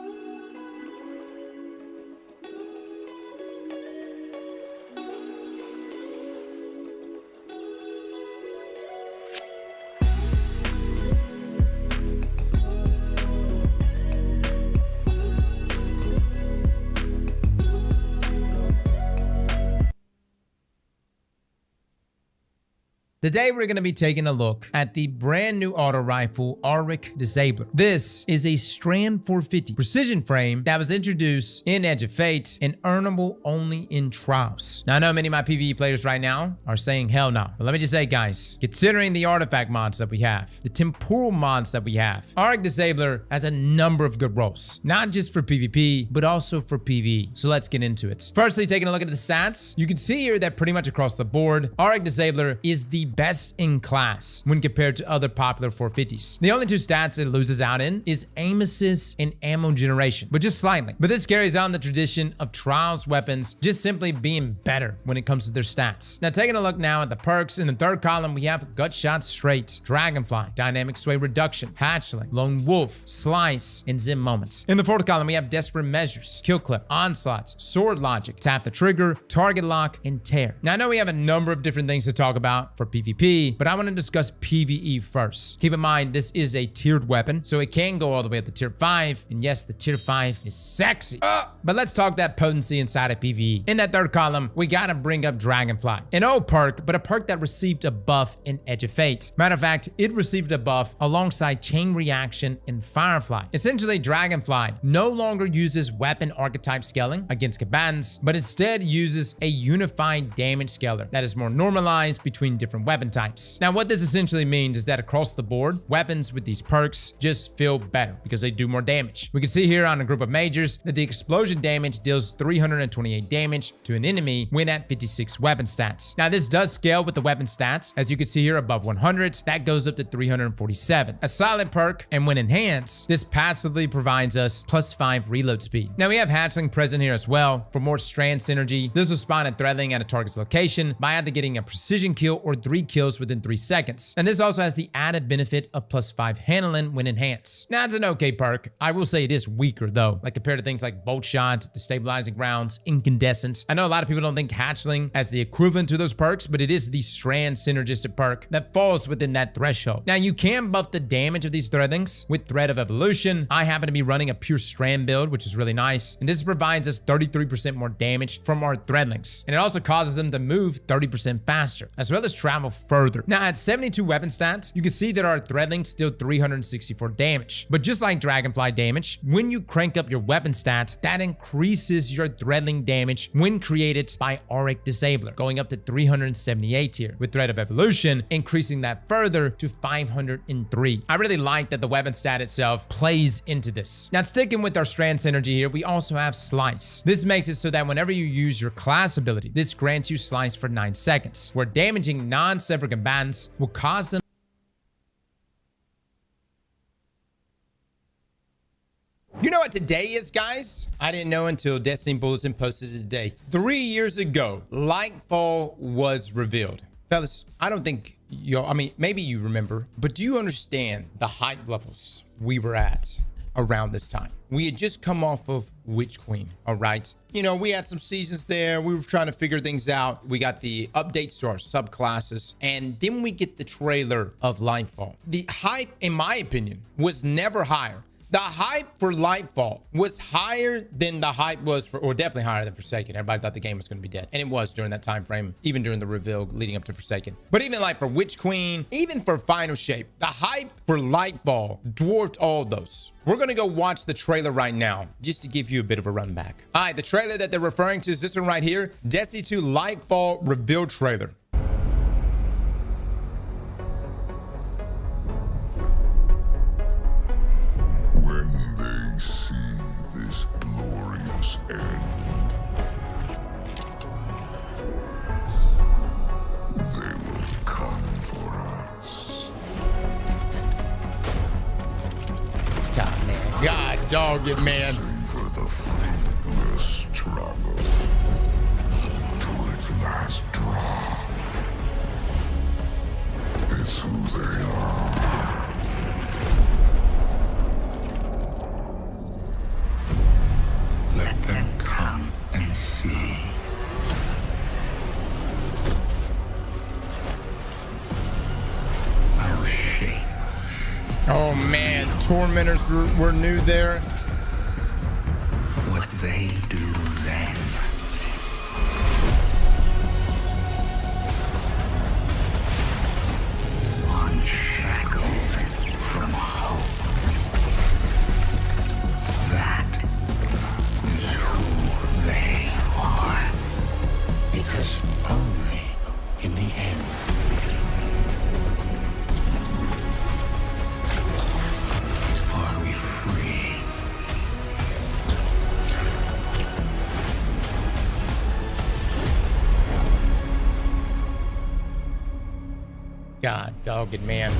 Today we're going to be taking a look at the brand new auto rifle Auric Disabler. This is a Strand 450 precision frame that was introduced in Edge of Fate and earnable only in Trials. Now I know many of my PvE players right now are saying hell no, but let me just say guys, considering the artifact mods that we have, the temporal mods that we have, Auric Disabler has a number of good roles, not just for PvP, but also for PvE. So let's get into it. Firstly, taking a look at the stats, you can see here that pretty much across the board, Auric Disabler is the best in class when compared to other popular 450s. The only two stats it loses out in is aim assist and ammo generation, but just slightly. But this carries on the tradition of Trials weapons just simply being better when it comes to their stats. Now taking a look now at the perks, in the third column we have Gut Shot Straight, Dragonfly, Dynamic Sway Reduction, Hatchling, Lone Wolf, Slice, and Zim Moments. In the fourth column we have Desperate Measures, Kill Clip, Onslaughts, Sword Logic, Tap the Trigger, Target Lock, and Tear. Now I know we have a number of different things to talk about for PvP, but I want to discuss PvE first. Keep in mind this is a tiered weapon, so it can go all the way up to tier 5, and yes, the tier 5 is sexy. But let's talk that potency inside of PvE. In that third column, we gotta bring up Dragonfly. An old perk, but a perk that received a buff in Edge of Fate. Matter of fact, it received a buff alongside Chain Reaction and Firefly. Essentially, Dragonfly no longer uses weapon archetype scaling against combatants, but instead uses a unified damage scaler that is more normalized between different weapon types. Now, what this essentially means is that across the board, weapons with these perks just feel better because they do more damage. We can see here on a group of majors that the explosion damage deals 328 damage to an enemy when at 56 weapon stats. Now, this does scale with the weapon stats. As you can see here above 100, that goes up to 347. A solid perk, and when enhanced, this passively provides us +5 reload speed. Now, we have Hatchling present here as well for more strand synergy. This will spawn a threadling at a target's location by either getting a precision kill or 3 kills within 3 seconds. And this also has the added benefit of +5 handling when enhanced. Now, it's an okay perk. I will say it is weaker though, like compared to things like Bolt Shot, Destabilizing Rounds, Incandescent. I know a lot of people don't think Hatchling as the equivalent to those perks, but it is the strand synergistic perk that falls within that threshold. Now, you can buff the damage of these threadlings with Thread of Evolution. I happen to be running a pure strand build, which is really nice. And this provides us 33% more damage from our threadlings. And it also causes them to move 30% faster, as well as travel further. Now, at 72 weapon stats, you can see that our threadlings deal 364 damage. But just like Dragonfly damage, when you crank up your weapon stats, that increases your threadling damage when created by Auric Disabler, going up to 378 here, with Thread of Evolution increasing that further to 503. I really like that the weapon stat itself plays into this. Now, sticking with our strand synergy here, we also have Slice. This makes it so that whenever you use your class ability, this grants you Slice for 9 seconds, where damaging non-separate combatants will cause them. You know what today is, guys? I didn't know until Destiny Bulletin posted it today. 3 years ago, Lightfall was revealed. Fellas, I don't think I mean, maybe you remember, but do you understand the hype levels we were at around this time? We had just come off of Witch Queen, all right? You know, we had some seasons there. We were trying to figure things out. We got the updates to our subclasses, and then we get the trailer of Lightfall. The hype, in my opinion, was never higher. The hype for Lightfall was higher than the hype was for, or definitely higher than Forsaken. Everybody thought the game was going to be dead, and it was during that time frame, even during the reveal leading up to Forsaken. But even like for Witch Queen, even for Final Shape, the hype for Lightfall dwarfed all those. We're going to go watch the trailer right now, just to give you a bit of a run back. All right, the trailer that they're referring to is this one right here, Destiny 2 Lightfall reveal trailer. God dog it, man. Savor the faithless struggle to its last drop. It's who they are. Let them come and see. Our shame. Oh man, Tormentors were new there. What they do then. God dog it, man.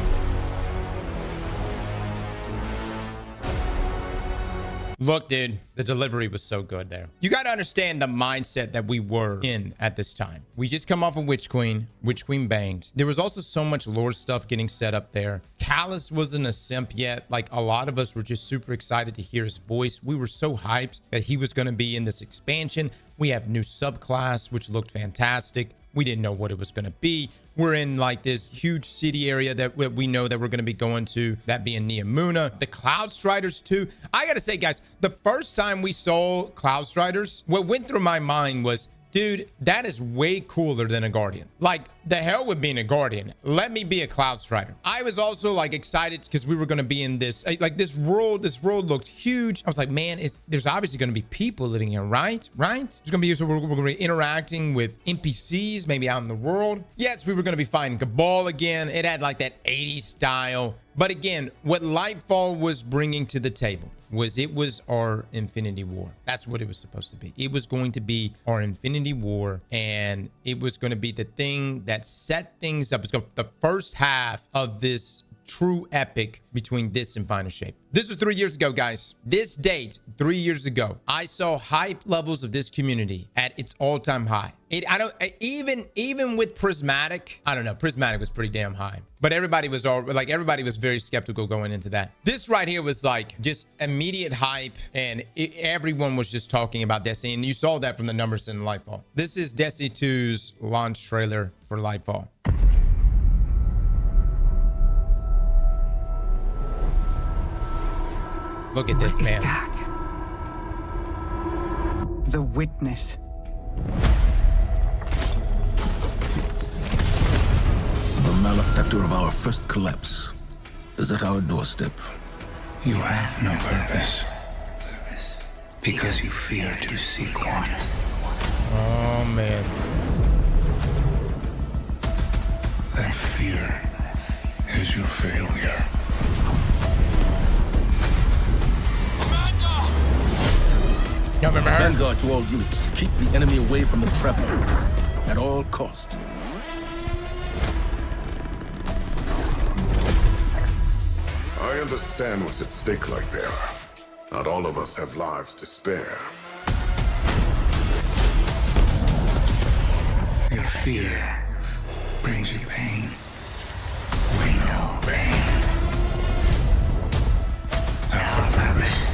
Look, dude, the delivery was so good there. You got to understand the mindset that we were in at this time. We just come off of Witch Queen. Witch Queen banged. There was also so much lore stuff getting set up there. Callus wasn't a simp yet. Like, a lot of us were just super excited to hear his voice. We were so hyped that he was going to be in this expansion. We have new subclass, which looked fantastic. We didn't know what it was going to be. We're in like this huge city area that we know that we're going to be going to, that being Neomuna. The Cloud Striders too. I got to say, guys, the first time we saw Cloud Striders, what went through my mind was, dude, that is way cooler than a Guardian. Like, the hell with being a Guardian. Let me be a Cloud Strider. I was also like excited because we were going to be in this, like this world looked huge. I was like, man, there's obviously going to be people living here, right? There's going to be, so we're going to be interacting with NPCs, maybe out in the world. Yes, we were going to be fighting Cabal again. It had like that 80s style. But again, what Lightfall was bringing to the table was it was our Infinity War. That's what it was supposed to be. It was going to be our Infinity War, and it was going to be the thing that set things up. It's going to be the first half of this true epic between this and Final Shape. This was 3 years ago, guys. This date, 3 years ago, I saw hype levels of this community at its all-time high. Even with Prismatic, I don't know, Prismatic was pretty damn high, but everybody was very skeptical going into that. This right here was like just immediate hype, and everyone was just talking about Destiny, and you saw that from the numbers in Lightfall. This is Destiny 2's launch trailer for Lightfall. Look at this, man. What is that? The Witness. The malefactor of our first collapse is at our doorstep. You have no purpose, because you fear to seek one. Oh, man. That fear is your failure. Vanguard to all units. Keep the enemy away from the Traveler at all cost. I understand what's at stake, Lightbearer. Not all of us have lives to spare. Your fear brings you pain. We know pain. Our purpose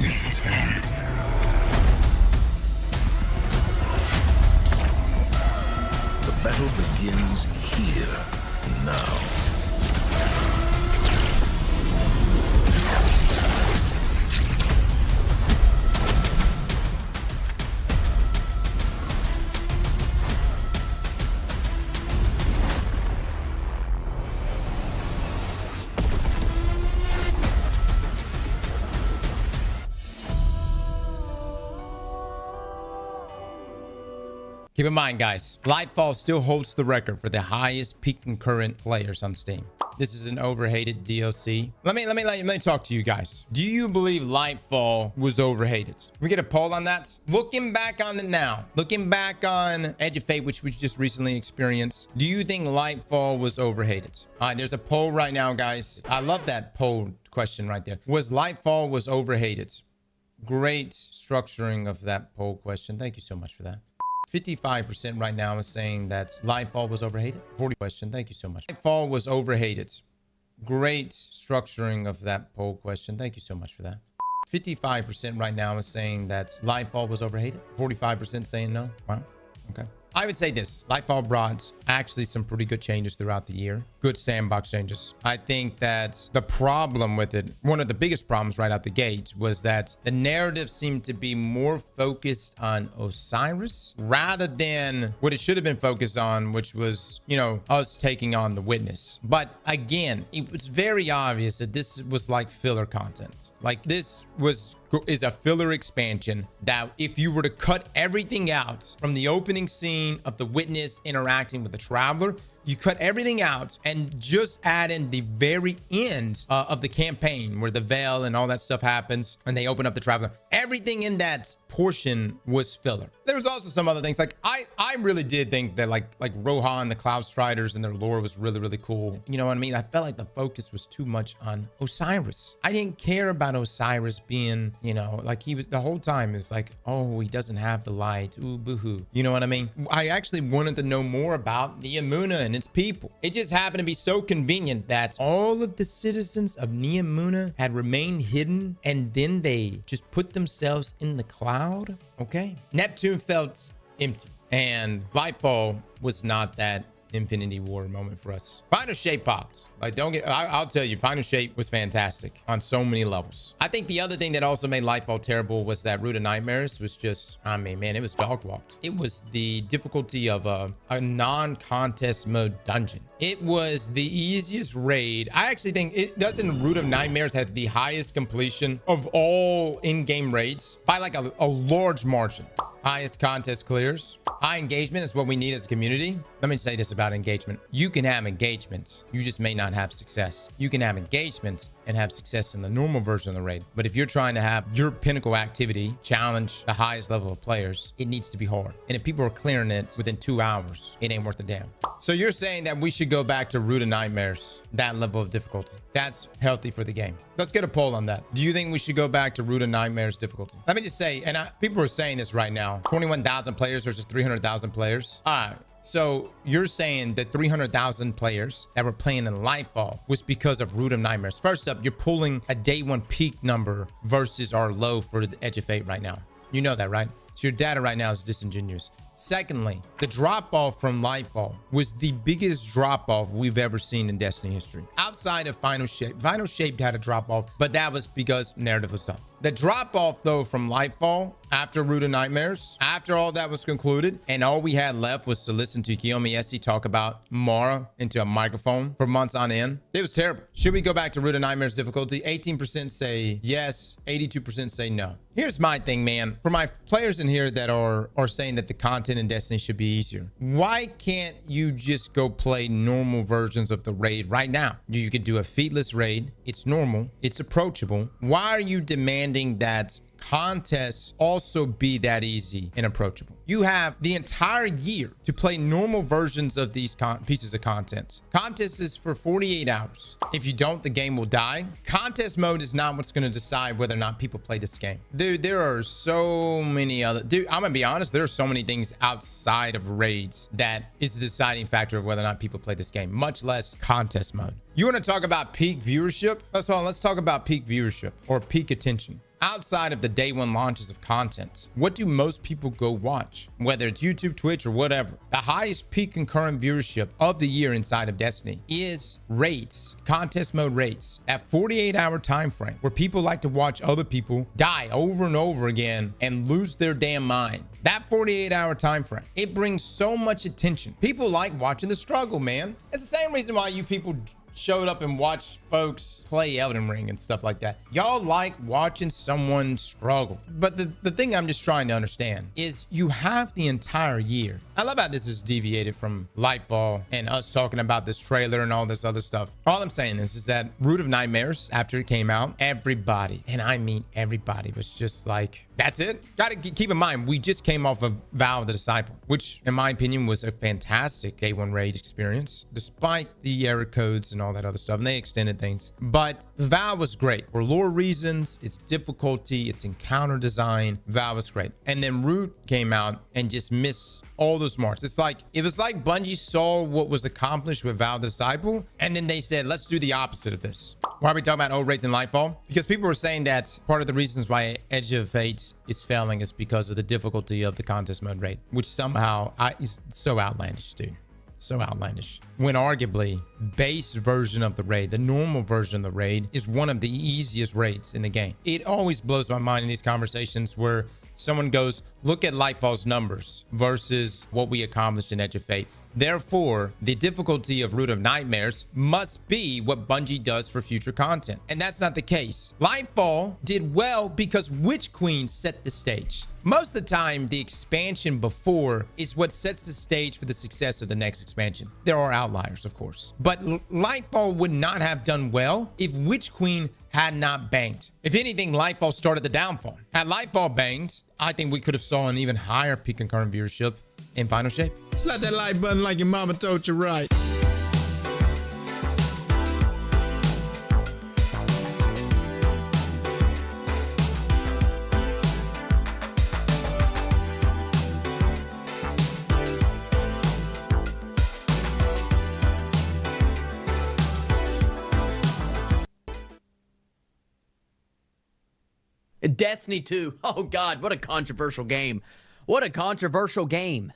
is its end. The battle begins here, now. Keep in mind, guys, Lightfall still holds the record for the highest peak concurrent players on Steam. This is an overhated DLC. Let me talk to you guys. Do you believe Lightfall was overhated? We get a poll on that. Looking back on it now, looking back on Edge of Fate, which we just recently experienced, do you think Lightfall was overhated? All right, there's a poll right now, guys. I love that poll question right there. Was Lightfall was overhated? Great structuring of that poll question. Thank you so much for that. 55% right now is saying that Lightfall was overhated. 40 question. Thank you so much. Lightfall was overhated. Great structuring of that poll question. Thank you so much for that. 55% right now is saying that Lightfall was overhated. 45% saying no. Wow. Okay. I would say this. Lightfall brought actually some pretty good changes throughout the year. Good sandbox changes. I think that the problem with it, one of the biggest problems right out the gate, was that the narrative seemed to be more focused on Osiris rather than what it should have been focused on, which was, you know, us taking on the Witness. But again, it was very obvious that this was like filler content. Like, this is a filler expansion that if you were to cut everything out from the opening scene of the Witness interacting with the Traveler, You cut everything out and just add in the very end of the campaign where the veil and all that stuff happens and they open up the traveler. Everything in that portion was filler. There was also some other things. Like I really did think that like Rohan, the Cloud Striders, and their lore was really, really cool. You know what I mean? I felt like the focus was too much on Osiris. I didn't care about Osiris being, you know, like he was the whole time. It was like, oh, he doesn't have the light. Ooh, boo-hoo. You know what I mean? I actually wanted to know more about Neomuna and its people. It just happened to be so convenient that all of the citizens of Neomuna had remained hidden, and then they just put themselves in the cloud. Okay. Neptune felt empty, and Lightfall was not that Infinity War moment for us. Final Shape popped. Like, I'll tell you, Final Shape was fantastic on so many levels. I think the other thing that also made Lightfall terrible was that Root of Nightmares was just, I mean, man, it was dog walked. It was the difficulty of a non-contest mode dungeon. It was the easiest raid. I actually think it doesn't Root of Nightmares have the highest completion of all in-game raids by like a large margin. Highest contest clears. High engagement is what we need as a community. Let me say this about engagement. You can have engagement. You just may not have success. You can have engagement and have success in the normal version of the raid. But if you're trying to have your pinnacle activity challenge the highest level of players, it needs to be hard. And if people are clearing it within 2 hours, it ain't worth a damn. So you're saying that we should go back to Root of Nightmares, that level of difficulty. That's healthy for the game. Let's get a poll on that. Do you think we should go back to Root of Nightmares difficulty? Let me just say, and people are saying this right now, 21,000 players versus 300,000 players. All right. So you're saying that 300,000 players that were playing in Lightfall was because of Root of Nightmares. First up, you're pulling a day one peak number versus our low for the Edge of Fate right now. You know that, right? So your data right now is disingenuous. Secondly, the drop off from Lightfall was the biggest drop off we've ever seen in Destiny history. Outside of Final Shape. Final Shape had a drop off, but that was because narrative was done. The drop off though from Lightfall after Root of Nightmares, after all that was concluded, and all we had left was to listen to Kiyomi Essie talk about Mara into a microphone for months on end. It was terrible. Should we go back to Root of Nightmares difficulty? 18% say yes, 82% say no. Here's my thing, man. For my players in here that are saying that the content in Destiny should be easier, why can't you just go play normal versions of the raid right now? You could do a featless raid. It's normal. It's approachable. Why are you demanding that contests also be that easy and approachable? You have the entire year to play normal versions of these pieces of content. Contest is for 48 hours. If you don't, the game will die. Contest mode is not what's going to decide whether or not people play this game. Dude, there are so many other... Dude, I'm going to be honest. There are so many things outside of raids that is the deciding factor of whether or not people play this game, much less contest mode. You want to talk about peak viewership? Let's talk about peak viewership or peak attention. Outside of the day one launches of content, what do most people go watch? Whether it's YouTube, Twitch, or whatever. The highest peak concurrent viewership of the year inside of Destiny is raids, contest mode raids. That 48-hour time frame where people like to watch other people die over and over again and lose their damn mind. That 48-hour time frame, it brings so much attention. People like watching the struggle, man. It's the same reason why you people showed up and watched folks play Elden Ring and stuff like that. Y'all like watching someone struggle. But the thing I'm just trying to understand is you have the entire year. I love how this is deviated from Lightfall and us talking about this trailer and all this other stuff. All I'm saying is that Root of Nightmares, after it came out, everybody, and I mean everybody, was just like, that's it. Gotta keep in mind, we just came off of Vow of the Disciple, which in my opinion was a fantastic day one raid experience, despite the error codes and all that other stuff, and they extended things. But Vow was great for lore reasons, its difficulty, its encounter design. Vow was great. And then Root came out and just missed all those marks. It was like Bungie saw what was accomplished with Vow of the Disciple, and then they said, let's do the opposite of this. Why are we talking about old raids in Lightfall? Because people were saying that part of the reasons why Edge of Fate is failing is because of the difficulty of the contest mode raid, which somehow is so outlandish, dude. So outlandish. When arguably base version of the raid, the normal version of the raid, is one of the easiest raids in the game. It always blows my mind in these conversations where someone goes, look at Lightfall's numbers versus what we accomplished in Edge of Fate. Therefore, the difficulty of Root of Nightmares must be what Bungie does for future content. And that's not the case. Lightfall did well because Witch Queen set the stage. Most of the time, the expansion before is what sets the stage for the success of the next expansion. There are outliers, of course. But Lightfall would not have done well if Witch Queen had not banged. If anything, Lightfall started the downfall. Had Lightfall banged, I think we could have saw an even higher peak in current viewership in Final Shape. Slap that like button like your mama told you right. Destiny 2. Oh God, what a controversial game. What a controversial game.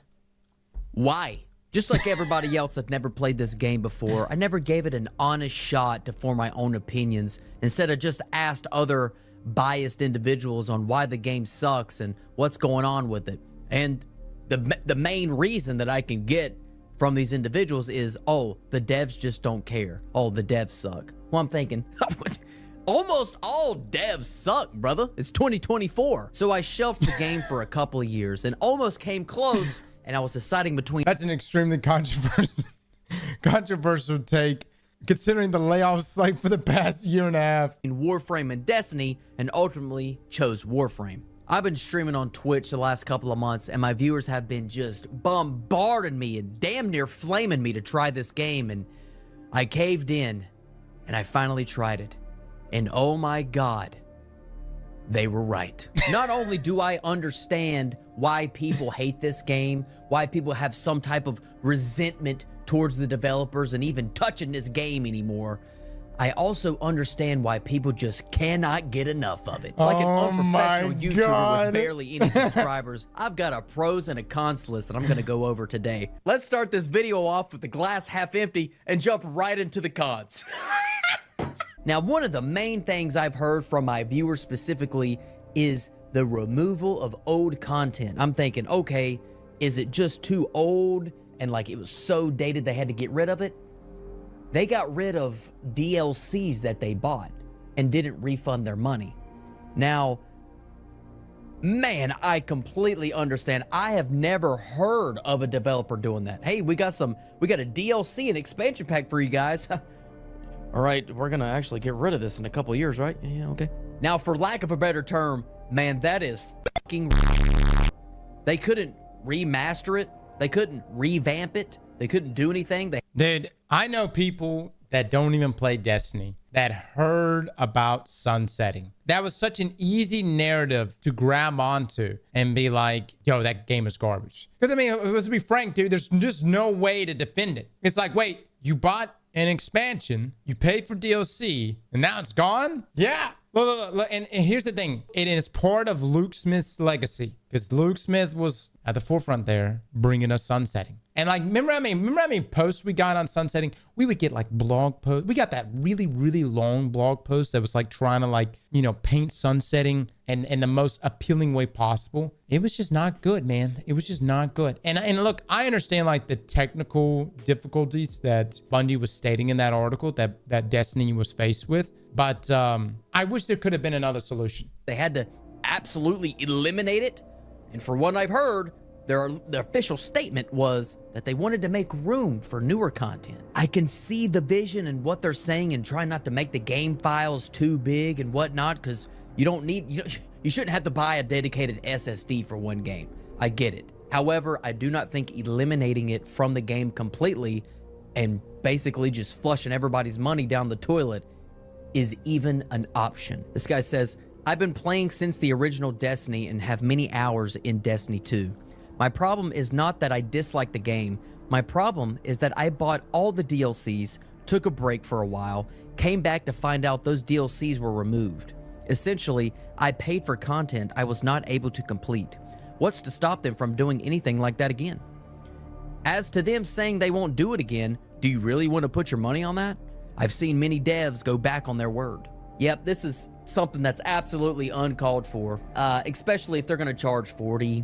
Why? Just like everybody else that never played this game before, I never gave it an honest shot to form my own opinions. Instead of just asked other biased individuals on why the game sucks and what's going on with it. And the main reason that I can get from these individuals is, oh, the devs just don't care. Oh, the devs suck. Well, I'm thinking, almost all devs suck, brother. It's 2024. So I shelved the game for a couple of years and almost came close, and I was deciding between... That's an extremely controversial take, considering the layoffs like for the past year and a half. ...in Warframe and Destiny, and ultimately chose Warframe. I've been streaming on Twitch the last couple of months, and my viewers have been just bombarding me and damn near flaming me to try this game, and I caved in, and I finally tried it. And oh my God, they were right. Not only do I understand why people hate this game, why people have some type of resentment towards the developers and even touching this game anymore, I also understand why people just cannot get enough of it. Like an unprofessional YouTuber with barely any subscribers, I've got a pros and a cons list that I'm gonna go over today. Let's start this video off with the glass half empty and jump right into the cons. Now, one of the main things I've heard from my viewers specifically is the removal of old content. I'm thinking, okay, is it just too old and like it was so dated they had to get rid of it? They got rid of DLCs that they bought and didn't refund their money. Now, man, I completely understand. I have never heard of a developer doing that. Hey, we got a DLC and expansion pack for you guys. All right, we're gonna actually get rid of this in a couple of years, right? Yeah, okay. Now, for lack of a better term, man, that is fucking... They couldn't remaster it. They couldn't revamp it. They couldn't do anything. Dude, I know people that don't even play Destiny that heard about sunsetting. That was such an easy narrative to grab onto and be like, yo, that game is garbage. Because, I mean, let's be frank, dude, there's just no way to defend it. It's like, wait, you bought an expansion, you paid for DLC, and now it's gone? Yeah. Look, and here's the thing. It is part of Luke Smith's legacy, because Luke Smith was at the forefront there bringing us sunsetting. And like, remember how many posts we got on sunsetting? We would get like blog posts. We got that really, really long blog post that was like trying to like, you know, paint sunsetting in the most appealing way possible. It was just not good, man. It was just not good. And look, I understand like the technical difficulties that Bungie was stating in that article that Destiny was faced with. But I wish there could have been another solution. They had to absolutely eliminate it. And for what I've heard, their official statement was that they wanted to make room for newer content. I can see the vision and what they're saying and try not to make the game files too big and whatnot, because you don't need, you shouldn't have to buy a dedicated SSD for one game. I get it. However, I do not think eliminating it from the game completely and basically just flushing everybody's money down the toilet is even an option. This guy says, I've been playing since the original Destiny and have many hours in Destiny 2. My problem is not that I dislike the game. My problem is that I bought all the DLCs, took a break for a while, came back to find out those DLCs were removed. Essentially, I paid for content I was not able to complete. What's to stop them from doing anything like that again? As to them saying they won't do it again, do you really want to put your money on that? I've seen many devs go back on their word. Yep, this is something that's absolutely uncalled for, especially if they're going to charge 40,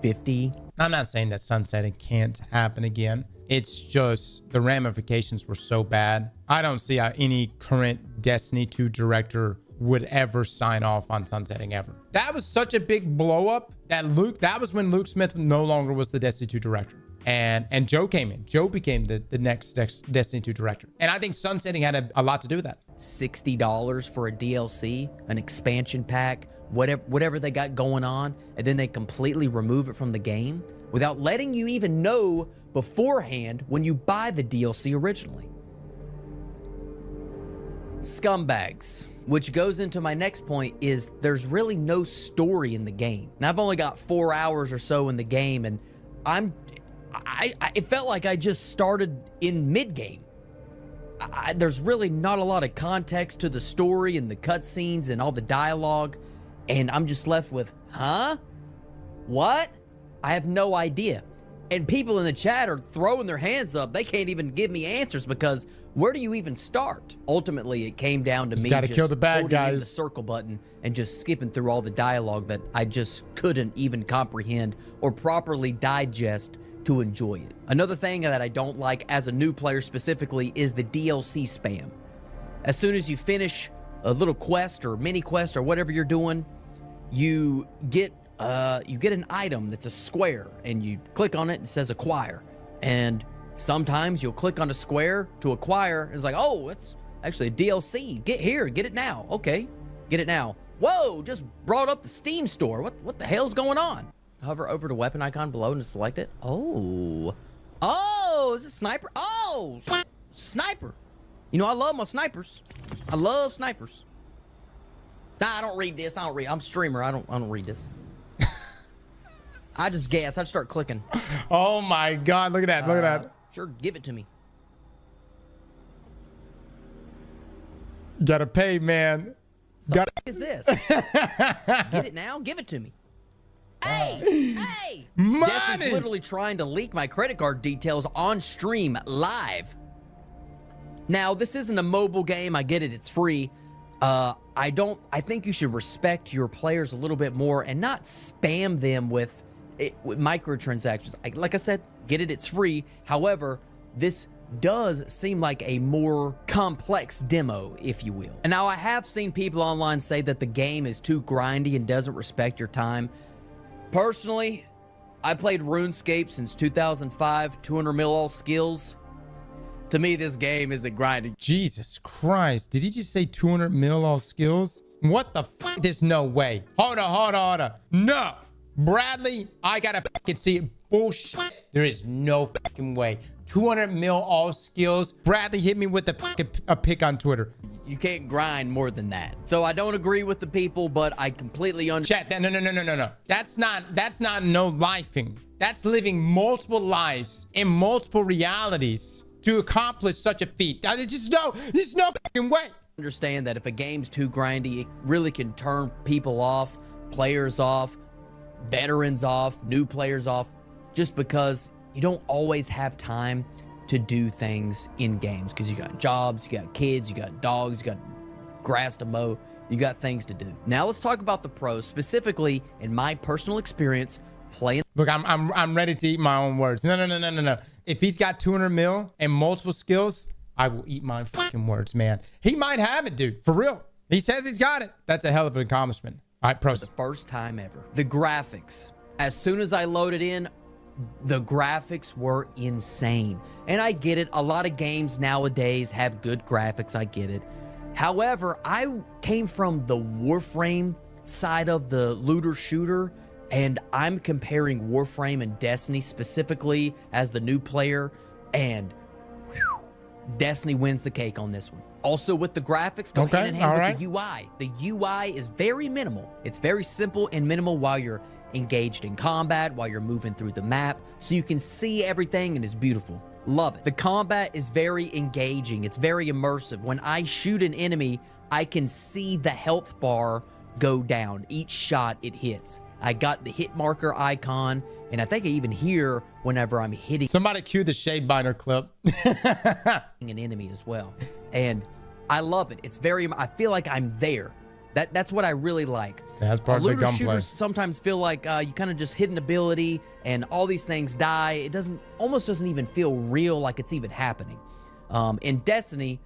50. I'm not saying that sunsetting can't happen again. It's just the ramifications were so bad. I don't see how any current Destiny 2 director would ever sign off on sunsetting ever. That was such a big blow up that that was when Luke Smith no longer was the Destiny 2 director. And Joe came in. Joe became the next Destiny 2 director. And I think sunsetting had a lot to do with that. $60 for a DLC, an expansion pack, whatever they got going on, and then they completely remove it from the game without letting you even know beforehand when you buy the DLC originally. Scumbags. Which goes into my next point is there's really no story in the game. Now I've only got 4 hours or so in the game, and it felt like I just started in mid-game. There's really not a lot of context to the story and the cutscenes and all the dialogue, and I'm just left with, huh? What? I have no idea. And people in the chat are throwing their hands up. They can't even give me answers because where do you even start? Ultimately, it came down to me just kill the bad holding in guys. the circle button and just skipping through all the dialogue that I just couldn't even comprehend or properly digest to enjoy it. Another thing that I don't like as a new player specifically is the DLC spam. As soon as you finish a little quest or mini quest or whatever you're doing, you get an item that's a square, and you click on it and it says acquire. And sometimes you'll click on a square to acquire, and it's like, oh, it's actually a DLC. Get it now. Okay, get it now. Whoa, just brought up the Steam store. What the hell's going on? Hover over the weapon icon below and select it. Oh, is it sniper? Oh, sniper. You know, I love my snipers. I love snipers. Nah, I don't read this. I'm a streamer. I don't read this. I just guess. I'd start clicking. Oh my God. Look at that. Look at that. Sure, give it to me. Gotta pay, man. What is this? Get it now? Give it to me. Hey! Money! This is literally trying to leak my credit card details on stream live. Now, this isn't a mobile game. I get it. It's free. I think you should respect your players a little bit more and not spam them with microtransactions. Like I said, get it. It's free. However, this does seem like a more complex demo, if you will. And now I have seen people online say that the game is too grindy and doesn't respect your time. Personally, I played RuneScape since 2005, 200 mil all skills. To me, this game isn't grinding. Jesus Christ. Did he just say 200 mil all skills? What the fuck? There's no way. Hold on. No. Bradley, I gotta fucking see it. Bullshit. There is no fucking way. 200 mil all skills. Bradley hit me with a pic on Twitter. You can't grind more than that. So I don't agree with the people, but I completely understand. Chat, no. That's not no lifing. That's living multiple lives in multiple realities to accomplish such a feat. There's no fucking way. Understand that if a game's too grindy, it really can turn people off, players off, veterans off, new players off, just because you don't always have time to do things in games because you got jobs, you got kids, you got dogs, you got grass to mow, you got things to do. Now let's talk about the pros, specifically in my personal experience playing. Look, I'm ready to eat my own words. No. If he's got 200 mil and multiple skills, I will eat my fucking words, man. He might have it, dude. For real. He says he's got it. That's a hell of an accomplishment. All right, pros. For the first time ever. The graphics. As soon as I loaded in, the graphics were insane. And I get it. A lot of games nowadays have good graphics. I get it. However, I came from the Warframe side of the looter shooter, and I'm comparing Warframe and Destiny specifically as the new player, and Destiny wins the cake on this one. Also with the graphics, go hand in hand with the UI. The UI is very minimal. It's very simple and minimal while you're engaged in combat, while you're moving through the map, so you can see everything and it's beautiful. Love it. The combat is very engaging. It's very immersive. When I shoot an enemy, I can see the health bar go down each shot it hits. I got the hit marker icon, and I think I even hear whenever I'm hitting. Somebody cue the Shadebinder clip. An enemy as well. And I love it. It's very, I feel like I'm there. That's what I really like. That's part of the Looter gunplay. shooters sometimes feel like you kind of just hit an ability and all these things die. It almost doesn't even feel real, like it's even happening. In Destiny,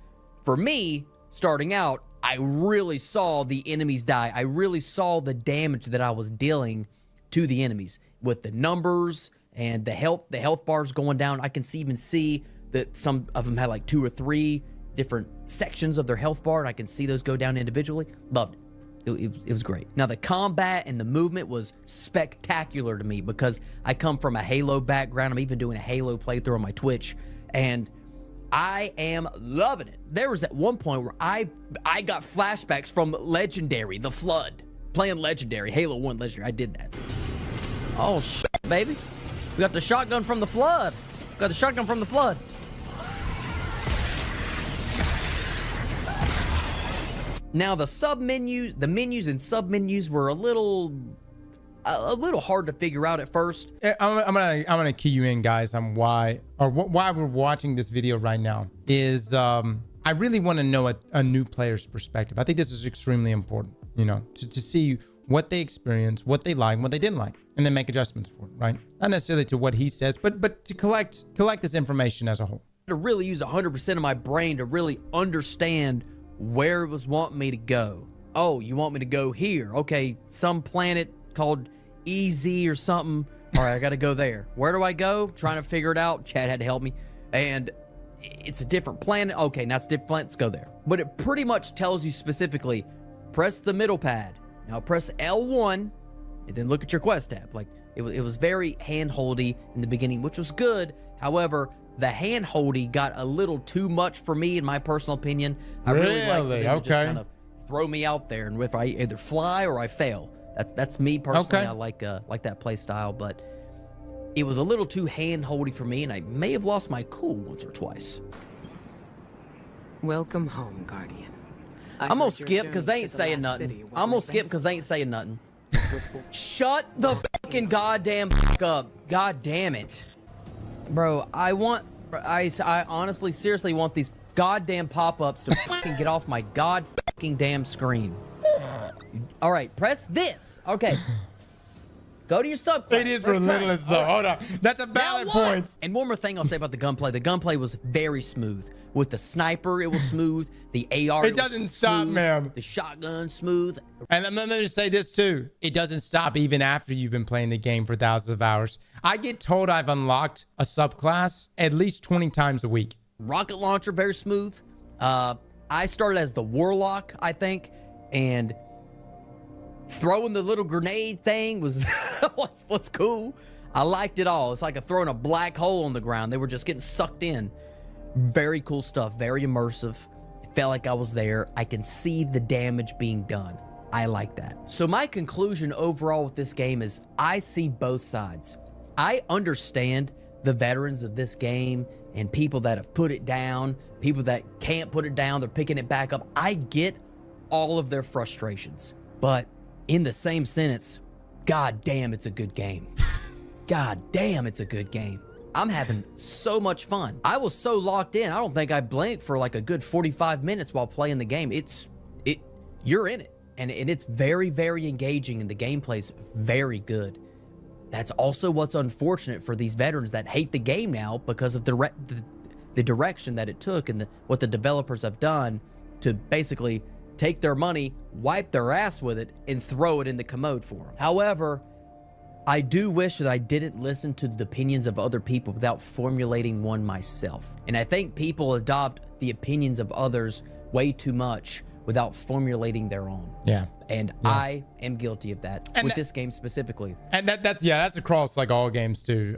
for me, starting out, I really saw the enemies die. I really saw the damage that I was dealing to the enemies with the numbers and the health bars going down. I can even see that some of them had like 2 or 3 different sections of their health bar, and I can see those go down individually. Loved it. It was great. Now, the combat and the movement was spectacular to me because I come from a Halo background. I'm even doing a Halo playthrough on my Twitch, and I am loving it. There was at one point where I got flashbacks from Legendary, The Flood. Playing Legendary, Halo 1 Legendary. I did that. Oh, shit, baby. We got the shotgun from The Flood. Got the shotgun from The Flood. Now, the menus and sub-menus were a little hard to figure out at first. I'm gonna key you in, guys, on why we're watching this video right now. Is I really want to know a new player's perspective. I think this is extremely important, you know, to see what they experienced, what they liked, what they didn't like, and then make adjustments for it, right? Not necessarily to what he says, but to collect this information as a whole. To really use 100% of my brain to really understand where it was wanting me to go. Oh, you want me to go here? Okay, some planet called EZ or something. All right, I got to go there. Where do I go? Trying to figure it out. Chad had to help me. And it's a different planet. Okay, now it's a different planet. Let's go there. But it pretty much tells you specifically, press the middle pad. Now press L1 and then look at your quest tab. Like it was very hand-holdy in the beginning, which was good. However, the hand-holdy got a little too much for me, in my personal opinion. I really like for them to just kind of throw me out there, and if I either fly or I fail. That's me personally. I like that play style, but it was a little too hand-holdy for me, and I may have lost my cool once or twice. Welcome home, Guardian. I'm gonna skip because they ain't saying nothing. Shut the fucking goddamn up. God damn it. Bro, I honestly, seriously want these goddamn pop-ups to fucking get off my god fucking damn screen. All right, press this. Okay. Go to your subclass. It is relentless, though. Hold on. That's a valid point. And one more thing I'll say about the gunplay. The gunplay was very smooth. With the sniper, it was smooth. The AR, it doesn't stop, man. The shotgun, smooth. And I'm going to say this, too. It doesn't stop even after you've been playing the game for thousands of hours. I get told I've unlocked a subclass at least 20 times a week. Rocket launcher, very smooth. I started as the Warlock, I think, and throwing the little grenade thing was what's cool. I liked it all. It's like throwing a black hole on the ground. They were just getting sucked in. Very cool stuff. Very immersive. It felt like I was there. I can see the damage being done. I like that. So my conclusion overall with this game is I see both sides. I understand the veterans of this game and people that have put it down, people that can't put it down, they're picking it back up. I get all of their frustrations. But in the same sentence, god damn, it's a good game. God damn, it's a good game. I'm having so much fun. I was so locked in, I don't think I blinked for like a good 45 minutes while playing the game. You're in it. And it's very, very engaging, and the gameplay's very good. That's also what's unfortunate for these veterans that hate the game now because of the direction that it took and what the developers have done to basically take their money, wipe their ass with it, and throw it in the commode for them. However, I do wish that I didn't listen to the opinions of other people without formulating one myself. And I think people adopt the opinions of others way too much without formulating their own. Yeah. And I am guilty of that with this game specifically. And that's across like all games too.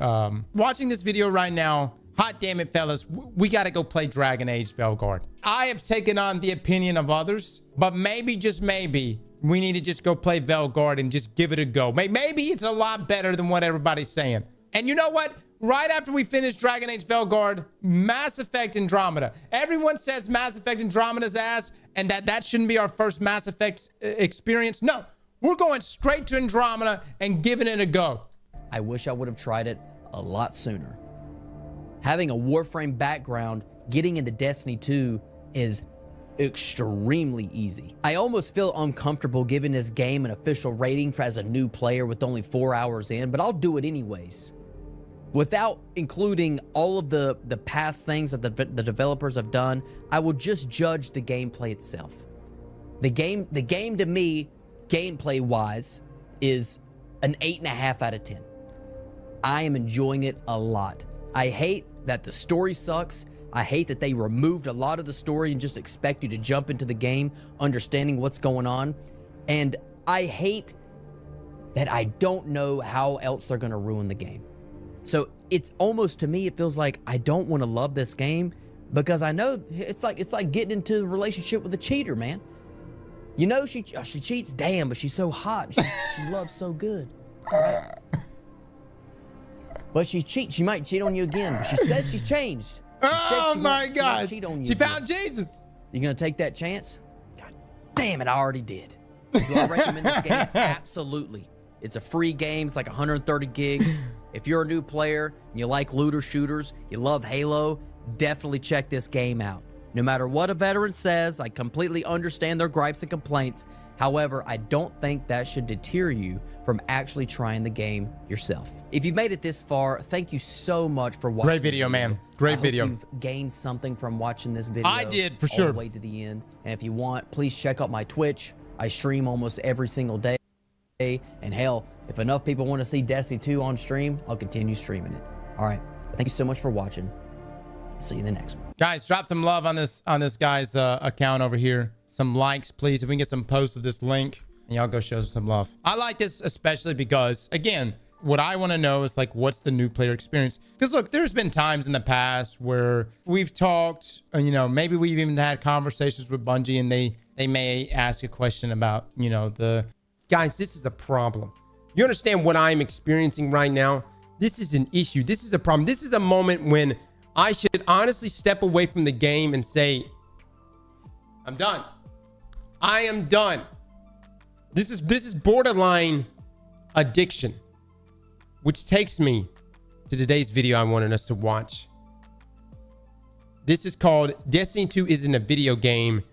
Watching this video right now, hot damn it, fellas, we got to go play Dragon Age Veilguard. I have taken on the opinion of others, but maybe, just maybe, we need to just go play Veilguard and just give it a go. Maybe it's a lot better than what everybody's saying. And you know what? Right after we finish Dragon Age Veilguard, Mass Effect Andromeda. Everyone says Mass Effect Andromeda's ass and that shouldn't be our first Mass Effect experience. No, we're going straight to Andromeda and giving it a go. I wish I would have tried it a lot sooner. Having a Warframe background, getting into Destiny 2 is extremely easy. I almost feel uncomfortable giving this game an official rating as a new player with only 4 hours in, but I'll do it anyways. Without including all of the past things that the developers have done, I will just judge the gameplay itself. The game to me, gameplay-wise, is an 8.5 out of 10. I am enjoying it a lot. I hate that the story sucks. I hate that they removed a lot of the story and just expect you to jump into the game understanding what's going on. And I hate that I don't know how else they're going to ruin the game. So it's almost, to me, it feels like I don't want to love this game because I know it's like getting into a relationship with a cheater, man. You know she cheats, damn, but she's so hot. She loves so good. Right? But she might cheat on you again. But she says she's changed. Oh my gosh. She found Jesus. You gonna take that chance? God damn it, I already did. Do I recommend this game? Absolutely. It's a free game. It's like 130 gigs. If you're a new player and you like looter shooters, you love Halo, definitely check this game out. No matter what a veteran says, I completely understand their gripes and complaints. However, I don't think that should deter you from actually trying the game yourself. If you've made it this far, thank you so much for watching. Great video, man. Great video. You've gained something from watching this video. I did, for sure. All the way to the end. And if you want, please check out my Twitch. I stream almost every single day. And hell, if enough people want to see Destiny 2 on stream, I'll continue streaming it. All right. Thank you so much for watching. See you in the next one. Guys, drop some love on this guy's account over here. Some likes, please. If we can get some posts of this link, and y'all go show some love. I like this especially because, again, what I want to know is like, what's the new player experience? Because look, there's been times in the past where we've talked, you know, maybe we've even had conversations with Bungie, and they may ask a question about, you know, the guys. This is a problem. You understand what I'm experiencing right now? This is an issue. This is a problem. This is a moment when I should honestly step away from the game and say, I'm done. I am done. This is borderline addiction, which takes me to today's video I wanted us to watch. This is called Destiny 2 isn't a video game.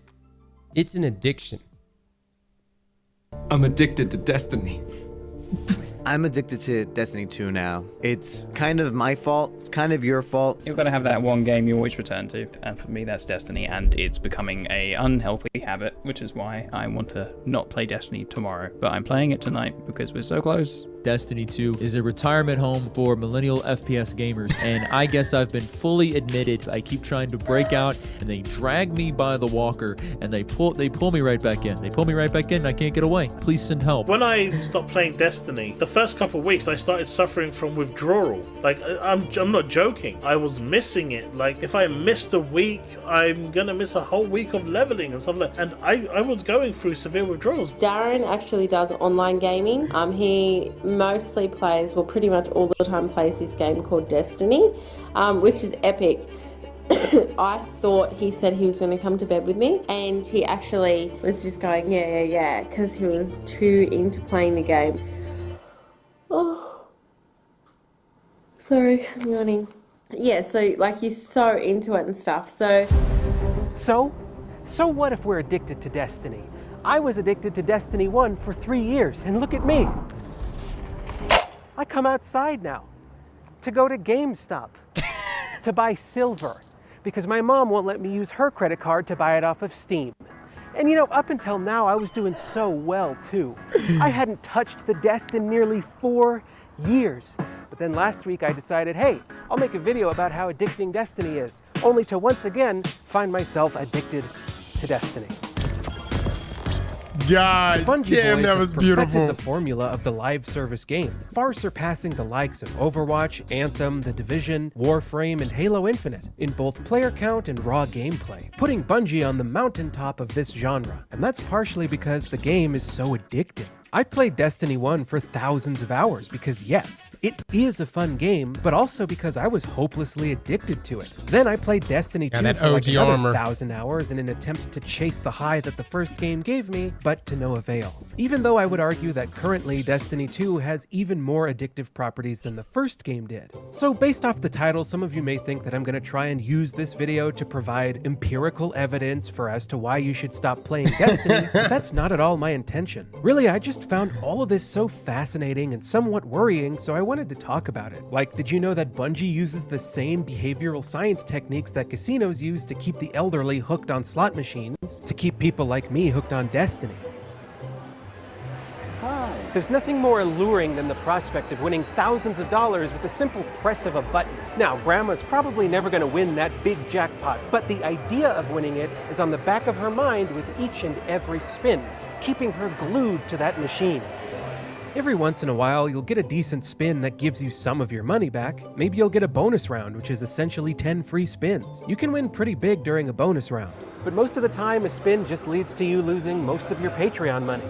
It's an addiction. I'm addicted to Destiny. I'm addicted to Destiny 2 now. It's kind of my fault. It's kind of your fault. You're going to have that one game you always return to. And for me, that's Destiny. And it's becoming an unhealthy habit, which is why I want to not play Destiny tomorrow. But I'm playing it tonight because we're so close. Destiny 2 is a retirement home for millennial FPS gamers, and I guess I've been fully admitted. I keep trying to break out, and they drag me by the walker, and they pull me right back in. They pull me right back in, and I can't get away. Please send help. When I stopped playing Destiny, the first couple of weeks I started suffering from withdrawal. Like, I'm not joking. I was missing it. Like, if I missed a week, I'm gonna miss a whole week of leveling and stuff like that. And I was going through severe withdrawals. Darren actually does online gaming. He mostly plays, well, pretty much all the time plays this game called Destiny, which is epic. I thought he said he was going to come to bed with me, and he actually was just going, yeah, because he was too into playing the game. Oh, sorry, I'm yawning. Yeah, so like you're so into it and stuff. So what if we're addicted to Destiny? I was addicted to Destiny 1 for 3 years, and look at me. I come outside now to go to GameStop to buy silver because my mom won't let me use her credit card to buy it off of Steam. And you know, up until now, I was doing so well too. I hadn't touched the Dest in nearly 4 years. But then last week I decided, hey, I'll make a video about how addicting Destiny is, only to once again find myself addicted to Destiny. God damn, that was beautiful. The formula of the live service game, far surpassing the likes of Overwatch, Anthem, The Division, Warframe, and Halo Infinite in both player count and raw gameplay, putting Bungie on the mountaintop of this genre. And that's partially because the game is so addicting. I played Destiny 1 for thousands of hours because yes, it is a fun game, but also because I was hopelessly addicted to it. Then I played Destiny 2 for like another 1,000 hours in an attempt to chase the high that the first game gave me, but to no avail. even though I would argue that currently Destiny 2 has even more addictive properties than the first game did. So based off the title, some of you may think that I'm going to try and use this video to provide empirical evidence for as to why you should stop playing Destiny, but that's not at all my intention. Really, I just found all of this so fascinating and somewhat worrying, so I wanted to talk about it. Like, did you know that Bungie uses the same behavioral science techniques that casinos use to keep the elderly hooked on slot machines, to keep people like me hooked on Destiny? There's nothing more alluring than the prospect of winning thousands of dollars with the simple press of a button. Now, Grandma's probably never going to win that big jackpot, but the idea of winning it is on the back of her mind with each and every spin, keeping her glued to that machine. Every once in a while, you'll get a decent spin that gives you some of your money back. Maybe you'll get a bonus round, which is essentially 10 free spins. You can win pretty big during a bonus round. But most of the time, a spin just leads to you losing most of your Patreon money.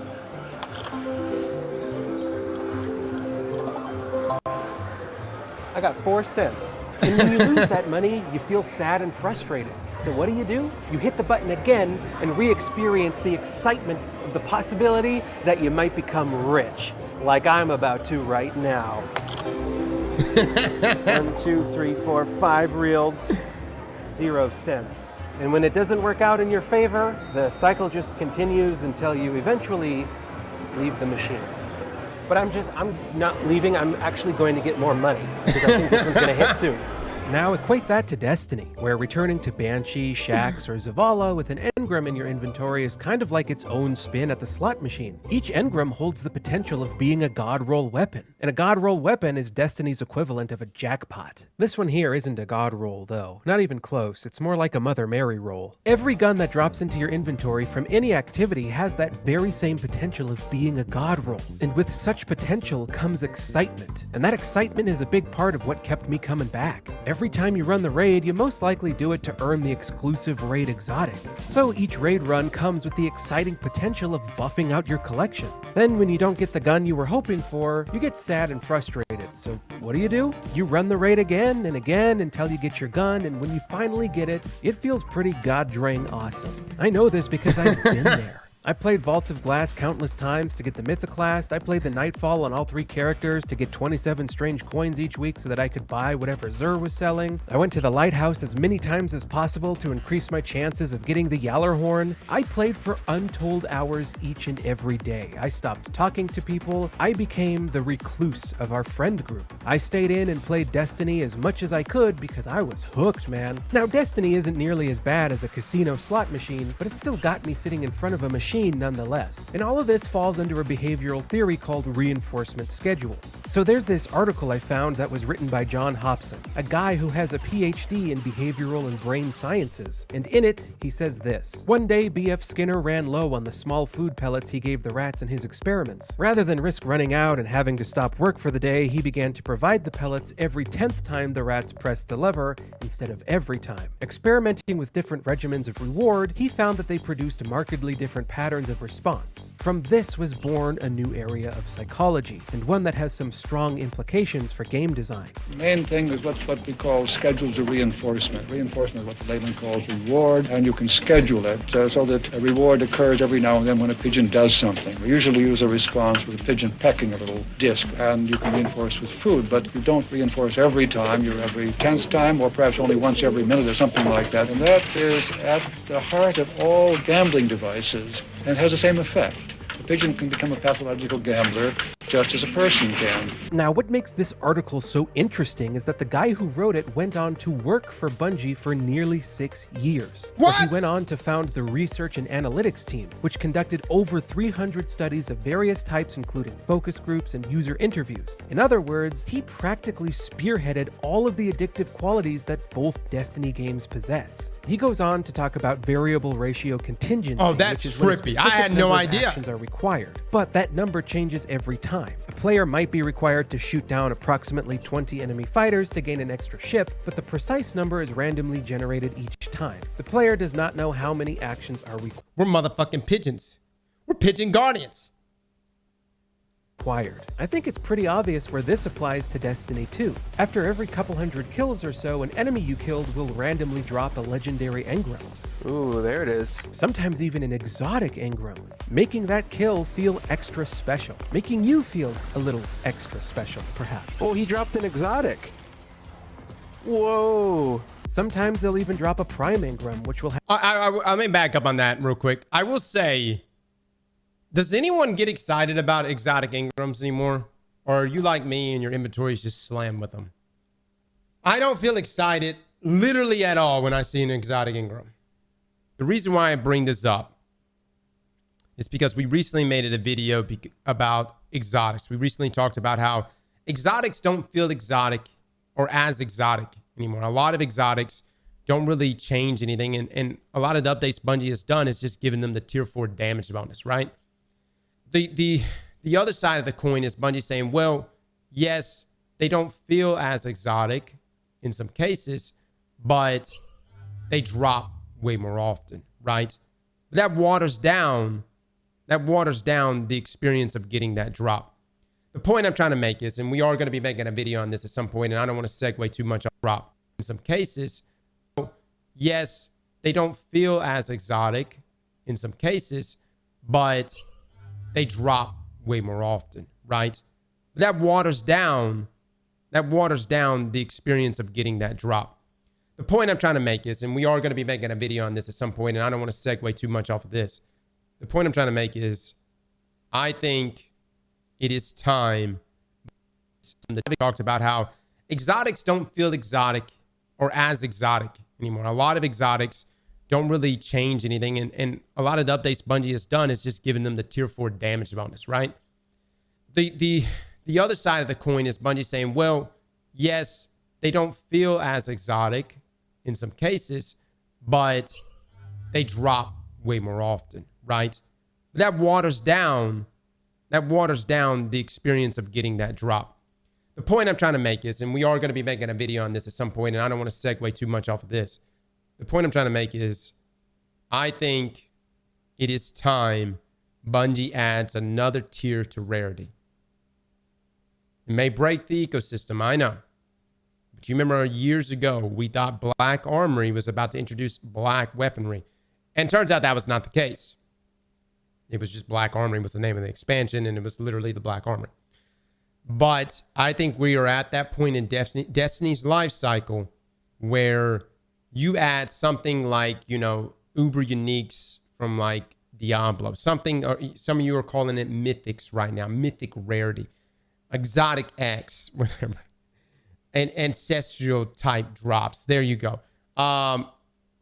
I got 4 cents. And when you lose that money, you feel sad and frustrated. So what do? You hit the button again and re-experience the excitement of the possibility that you might become rich, like I'm about to right now. 1, 2, 3, 4, 5 reels, 0 cents. And when it doesn't work out in your favor, the cycle just continues until you eventually leave the machine. But I'm not leaving, I'm actually going to get more money, because I think this one's gonna hit soon. Now equate that to Destiny, where returning to Banshee, Shaxx, or Zavala with an engram in your inventory is kind of like its own spin at the slot machine. Each engram holds the potential of being a god roll weapon, and a god roll weapon is Destiny's equivalent of a jackpot. This one here isn't a god roll though, not even close, it's more like a Mother Mary roll. Every gun that drops into your inventory from any activity has that very same potential of being a god roll, and with such potential comes excitement, and that excitement is a big part of what kept me coming back. Every time you run the raid, you most likely do it to earn the exclusive raid exotic. So each raid run comes with the exciting potential of buffing out your collection. Then when you don't get the gun you were hoping for, you get sad and frustrated. So what do? You run the raid again and again until you get your gun, and when you finally get it, it feels pretty god-drain awesome. I know this because I've been there. I played Vault of Glass countless times to get the Mythoclast. I played the Nightfall on all 3 characters to get 27 strange coins each week so that I could buy whatever Xur was selling. I went to the Lighthouse as many times as possible to increase my chances of getting the Yallarhorn. I played for untold hours each and every day. I stopped talking to people. I became the recluse of our friend group. I stayed in and played Destiny as much as I could because I was hooked, man. Now, Destiny isn't nearly as bad as a casino slot machine, but it still got me sitting in front of a machine nonetheless. And all of this falls under a behavioral theory called reinforcement schedules. So there's this article I found that was written by John Hobson, a guy who has a PhD in behavioral and brain sciences. And in it, he says this: one day, B.F. Skinner ran low on the small food pellets he gave the rats in his experiments. Rather than risk running out and having to stop work for the day, he began to provide the pellets every 10th time the rats pressed the lever instead of every time. Experimenting with different regimens of reward, he found that they produced markedly different patterns of response. From this was born a new area of psychology, and one that has some strong implications for game design. The main thing is what we call schedules of reinforcement. Reinforcement is what the layman calls reward, and you can schedule it so that a reward occurs every now and then when a pigeon does something. We usually use a response with a pigeon pecking a little disc, and you can reinforce with food, but you don't reinforce every time. You're every 10th time, or perhaps only once every minute or something like that. And that is at the heart of all gambling devices, and has the same effect. A pigeon can become a pathological gambler just as a person can. Now, what makes this article so interesting is that the guy who wrote it went on to work for Bungie for nearly 6 years. What? He went on to found the research and analytics team, which conducted over 300 studies of various types, including focus groups and user interviews. In other words, he practically spearheaded all of the addictive qualities that both Destiny games possess. He goes on to talk about variable ratio contingency. Oh, that's which is when a trippy. I specific had no number of idea. actions are required, but that number changes every time. A player might be required to shoot down approximately 20 enemy fighters to gain an extra ship, but the precise number is randomly generated each time. The player does not know how many actions are required. We're motherfucking pigeons. We're pigeon guardians. required. I think it's pretty obvious where this applies to Destiny 2. After every couple hundred kills or so, an enemy you killed will randomly drop a legendary engram. Ooh, there it is. Sometimes even an exotic engram, making that kill feel extra special, making you feel a little extra special, perhaps. Oh, he dropped an exotic. Whoa. Sometimes they'll even drop a prime engram, which will have... I may back up on that real quick. I will say, does anyone get excited about exotic engrams anymore? Or are you like me and your inventory is just slammed with them? I don't feel excited literally at all when I see an exotic engram. The reason why I bring this up is because we recently made a video about exotics. We recently talked about how exotics don't feel exotic or as exotic anymore. A lot of exotics don't really change anything. And a lot of the updates Bungie has done is just giving them the tier 4 damage bonus, right? The other side of the coin is Bungie saying, well, yes, they don't feel as exotic in some cases, but they drop way more often, right? That waters down the experience of getting that drop. The point I'm trying to make is, and we are going to be making a video on this at some point, and I don't want to segue too much on drop. In some cases, yes, they don't feel as exotic in some cases, but they drop way more often, right? That waters down the experience of getting that drop. The point I'm trying to make is, and we are going to be making a video on this at some point, and I don't want to segue too much off of this. The point I'm trying to make is, I think it is time. They talked about how exotics don't feel exotic or as exotic anymore. A lot of exotics don't really change anything. And a lot of the updates Bungie has done is just giving them the tier 4 damage bonus, right? The other side of the coin is Bungie saying, well, yes, they don't feel as exotic in some cases, but they drop way more often, right? That waters down the experience of getting that drop. The point I'm trying to make is, and we are going to be making a video on this at some point, and I don't want to segue too much off of this. The point I'm trying to make is, I think it is time Bungie adds another tier to rarity. It may break the ecosystem, I know. But you remember years ago, we thought Black Armory was about to introduce black weaponry. And turns out that was not the case. It was just Black Armory was the name of the expansion, and it was literally the Black Armory. But I think we are at that point in Destiny's life cycle where you add something like, you know, Uber Uniques from like Diablo. Something, or some of you are calling it mythics right now. Mythic rarity. Exotic X, whatever. And ancestral type drops. There you go.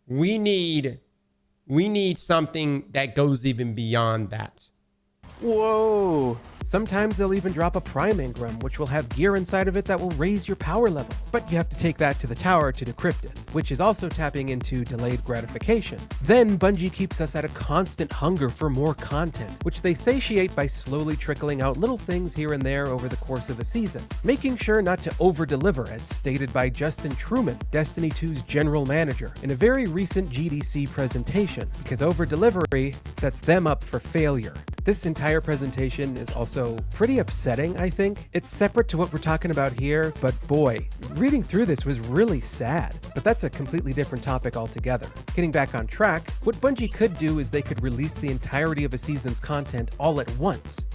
We need something that goes even beyond that. Whoa. Sometimes they'll even drop a prime engram, which will have gear inside of it that will raise your power level. But you have to take that to the tower to decrypt it, which is also tapping into delayed gratification. Then Bungie keeps us at a constant hunger for more content, which they satiate by slowly trickling out little things here and there over the course of a season, making sure not to over-deliver, as stated by Justin Truman, Destiny 2's general manager, in a very recent GDC presentation, because over-delivery sets them up for failure. This entire presentation is also pretty upsetting, I think. It's separate to what we're talking about here, but boy, reading through this was really sad. But that's a completely different topic altogether. Getting back on track, what Bungie could do is they could release the entirety of a season's content all at once.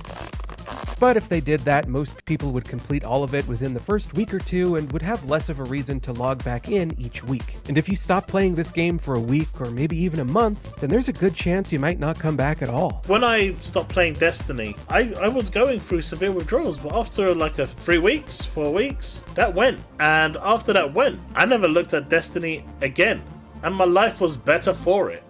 But if they did that, most people would complete all of it within the first week or two and would have less of a reason to log back in each week. And if you stop playing this game for a week or maybe even a month, then there's a good chance you might not come back at all. When I stopped playing Destiny, I was going through severe withdrawals, but after like 3 weeks, 4 weeks, that went. And after that went, I never looked at Destiny again. And my life was better for it.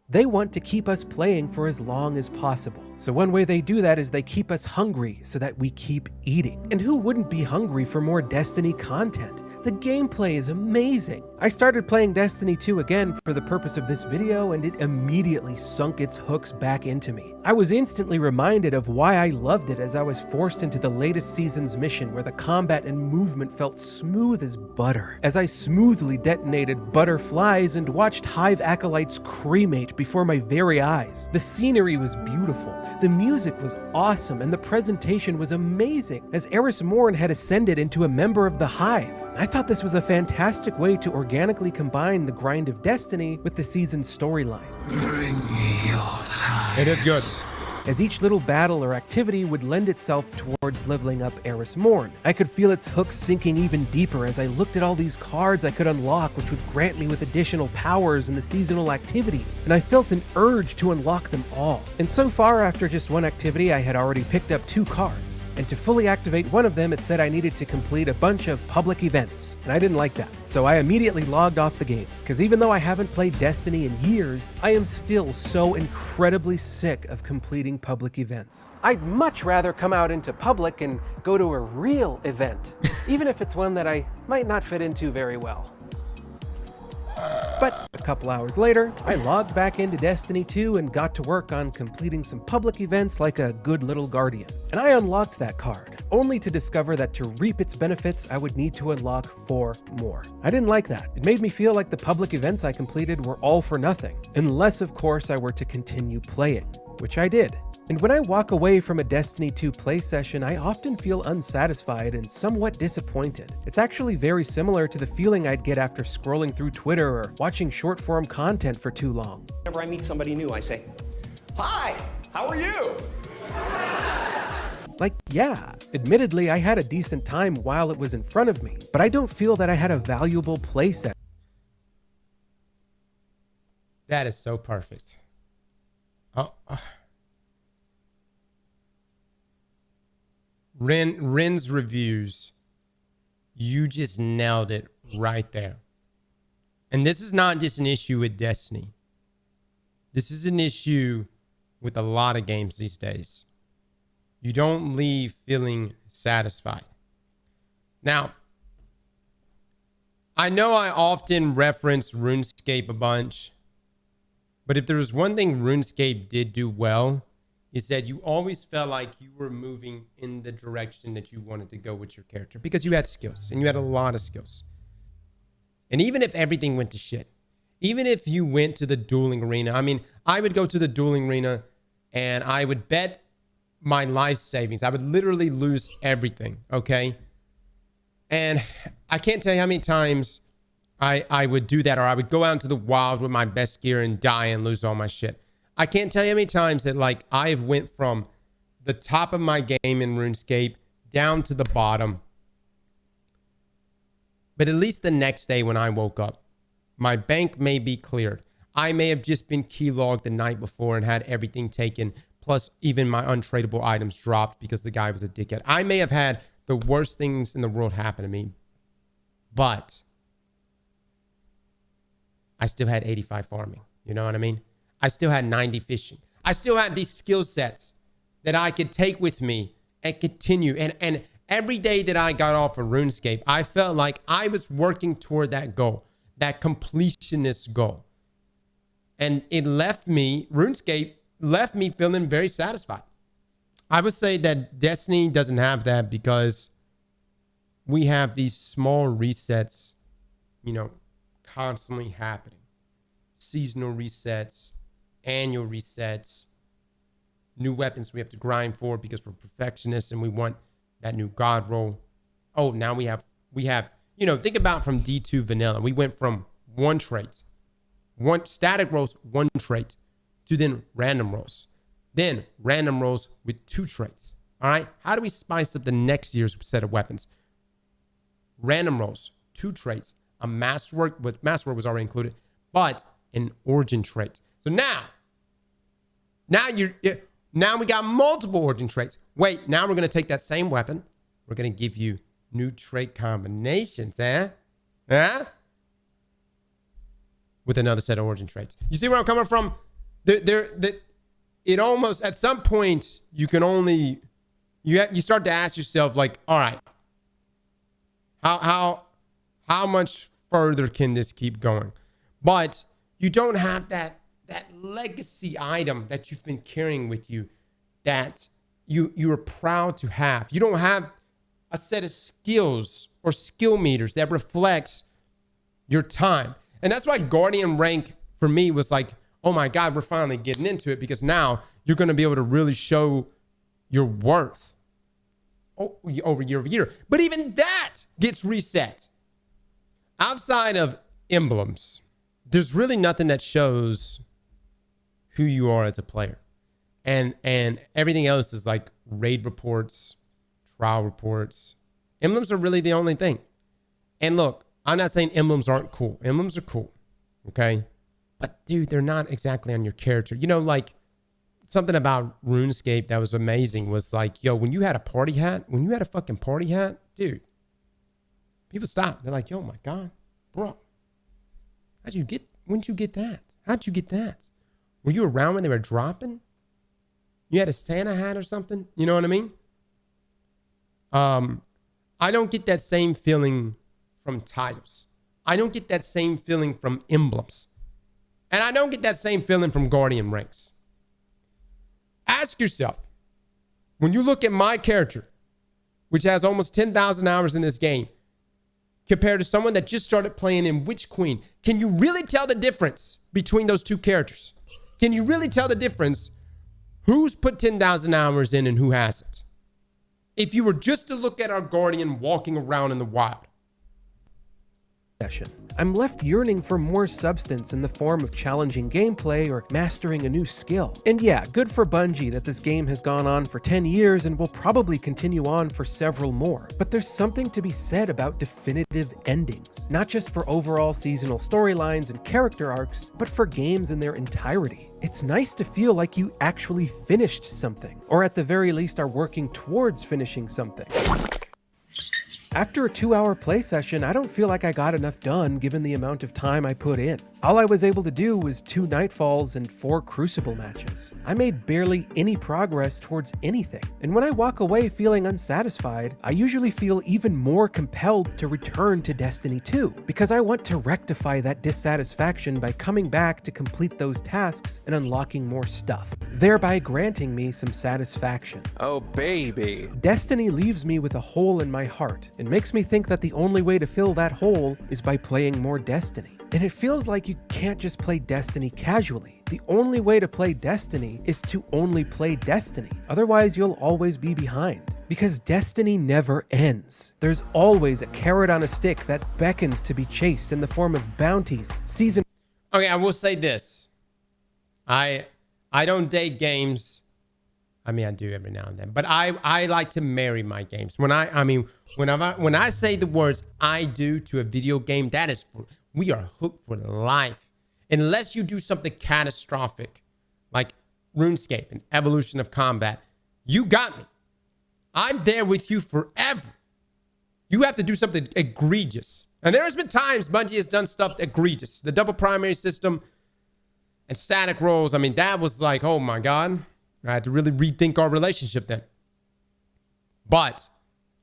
They want to keep us playing for as long as possible. So one way they do that is they keep us hungry so that we keep eating. And who wouldn't be hungry for more Destiny content? The gameplay is amazing. I started playing Destiny 2 again for the purpose of this video, and it immediately sunk its hooks back into me. I was instantly reminded of why I loved it as I was forced into the latest season's mission where the combat and movement felt smooth as butter. As I smoothly detonated butterflies and watched Hive acolytes cremate before my very eyes. The scenery was beautiful, the music was awesome, and the presentation was amazing as Eris Morn had ascended into a member of the Hive. I thought this was a fantastic way to organically combine the grind of Destiny with the season's storyline. Bring me your time. It is good. As each little battle or activity would lend itself towards leveling up Eris Morn. I could feel its hooks sinking even deeper as I looked at all these cards I could unlock which would grant me with additional powers in the seasonal activities, and I felt an urge to unlock them all. And so far, after just one activity, I had already picked up 2 cards. And to fully activate one of them, it said I needed to complete a bunch of public events, and I didn't like that. So I immediately logged off the game, because even though I haven't played Destiny in years, I am still so incredibly sick of completing public events. I'd much rather come out into public and go to a real event, even if it's one that I might not fit into very well. But a couple hours later, I logged back into Destiny 2 and got to work on completing some public events like a good little guardian. And I unlocked that card, only to discover that to reap its benefits, I would need to unlock 4 more. I didn't like that. It made me feel like the public events I completed were all for nothing, unless of course I were to continue playing, which I did. And when I walk away from a Destiny 2 play session, I often feel unsatisfied and somewhat disappointed. It's actually very similar to the feeling I'd get after scrolling through Twitter or watching short-form content for too long. Whenever I meet somebody new, I say, "Hi, how are you?" Like, yeah, admittedly, I had a decent time while it was in front of me, but I don't feel that I had a valuable play set. That is so perfect. Ren's reviews, you just nailed it right there. And this is not just an issue with Destiny. This is an issue with a lot of games these days. You don't leave feeling satisfied. Now, I know I often reference RuneScape a bunch, but if there was one thing RuneScape did do well, is that you always felt like you were moving in the direction that you wanted to go with your character because you had skills, and you had a lot of skills. And even if everything went to shit, even if you went to the dueling arena, I mean, I would go to the dueling arena and I would bet my life savings. I would literally lose everything, okay? And I can't tell you how many times I would do that, or I would go out into the wild with my best gear and die and lose all my shit. I can't tell you how many times that like I've went from the top of my game in RuneScape down to the bottom. But at least the next day when I woke up, my bank may be cleared. I may have just been keylogged the night before and had everything taken, plus even my untradeable items dropped because the guy was a dickhead. I may have had the worst things in the world happen to me, but I still had 85 farming. You know what I mean? I still had 90 fishing. I still had these skill sets that I could take with me and continue. And every day that I got off of RuneScape, I felt like I was working toward that goal, that completionist goal. And it left me, RuneScape left me feeling very satisfied. I would say that Destiny doesn't have that because we have these small resets, you know, constantly happening. Seasonal resets, annual resets, new weapons we have to grind for because we're perfectionists and we want that new god roll. Oh, now we have, you know, think about from D2 vanilla. We went from one trait, one static rolls, one trait, to then random rolls. Then random rolls with 2 traits. All right. How do we spice up the next year's set of weapons? Random rolls, 2 traits, a masterwork, but masterwork was already included, but an origin trait. So now we got multiple origin traits. Wait, now we're going to take that same weapon. We're going to give you new trait combinations, with another set of origin traits. You see where I'm coming from? It almost, at some point, you can only, you start to ask yourself, like, all right, how How much further can this keep going? But you don't have that legacy item that you've been carrying with you that you are proud to have. You don't have a set of skills or skill meters that reflects your time. And that's why Guardian rank for me was like, oh my God, we're finally getting into it, because now you're going to be able to really show your worth over year over year. But even that gets reset. Outside of emblems, there's really nothing that shows who you are as a player. And everything else is like raid reports, trial reports. Emblems are really the only thing. And look, I'm not saying emblems aren't cool. Emblems are cool, okay? But dude, they're not exactly on your character. You know, like something about RuneScape that was amazing was like, yo, when you had a party hat, when you had a fucking party hat, dude, people stopped. They're like, yo, my God, bro, when'd you get that? How'd you get that? Were you around when they were dropping? You had a Santa hat or something? You know what I mean? I don't get that same feeling from titles. I don't get that same feeling from emblems. And I don't get that same feeling from Guardian ranks. Ask yourself, when you look at my character, which has almost 10,000 hours in this game, compared to someone that just started playing in Witch Queen, can you really tell the difference between those two characters? Can you really tell the difference who's put 10,000 hours in and who hasn't? If you were just to look at our Guardian walking around in the wild. I'm left yearning for more substance in the form of challenging gameplay or mastering a new skill. And yeah, good for Bungie that this game has gone on for 10 years and will probably continue on for several more. But there's something to be said about definitive endings, not just for overall seasonal storylines and character arcs, but for games in their entirety. It's nice to feel like you actually finished something, or at the very least are working towards finishing something. After a 2-hour play session, I don't feel like I got enough done given the amount of time I put in. All I was able to do was 2 Nightfalls and 4 Crucible matches. I made barely any progress towards anything. And when I walk away feeling unsatisfied, I usually feel even more compelled to return to Destiny 2, because I want to rectify that dissatisfaction by coming back to complete those tasks and unlocking more stuff, thereby granting me some satisfaction. Oh, baby. Destiny leaves me with a hole in my heart, and makes me think that the only way to fill that hole is by playing more Destiny. And it feels like you can't just play Destiny casually. The only way to play Destiny is to only play Destiny. Otherwise, you'll always be behind. Because Destiny never ends. There's always a carrot on a stick that beckons to be chased in the form of bounties, season... Okay, I will say this. I don't date games. I mean, I do every now and then. But I like to marry my games. When I say the words "I do" to a video game, that is we are hooked for life. Unless you do something catastrophic, like RuneScape and Evolution of Combat, you got me. I'm there with you forever. You have to do something egregious. And there has been times Bungie has done stuff egregious. The double primary system and static roles. I mean, that was like, oh my God. I had to really rethink our relationship then. But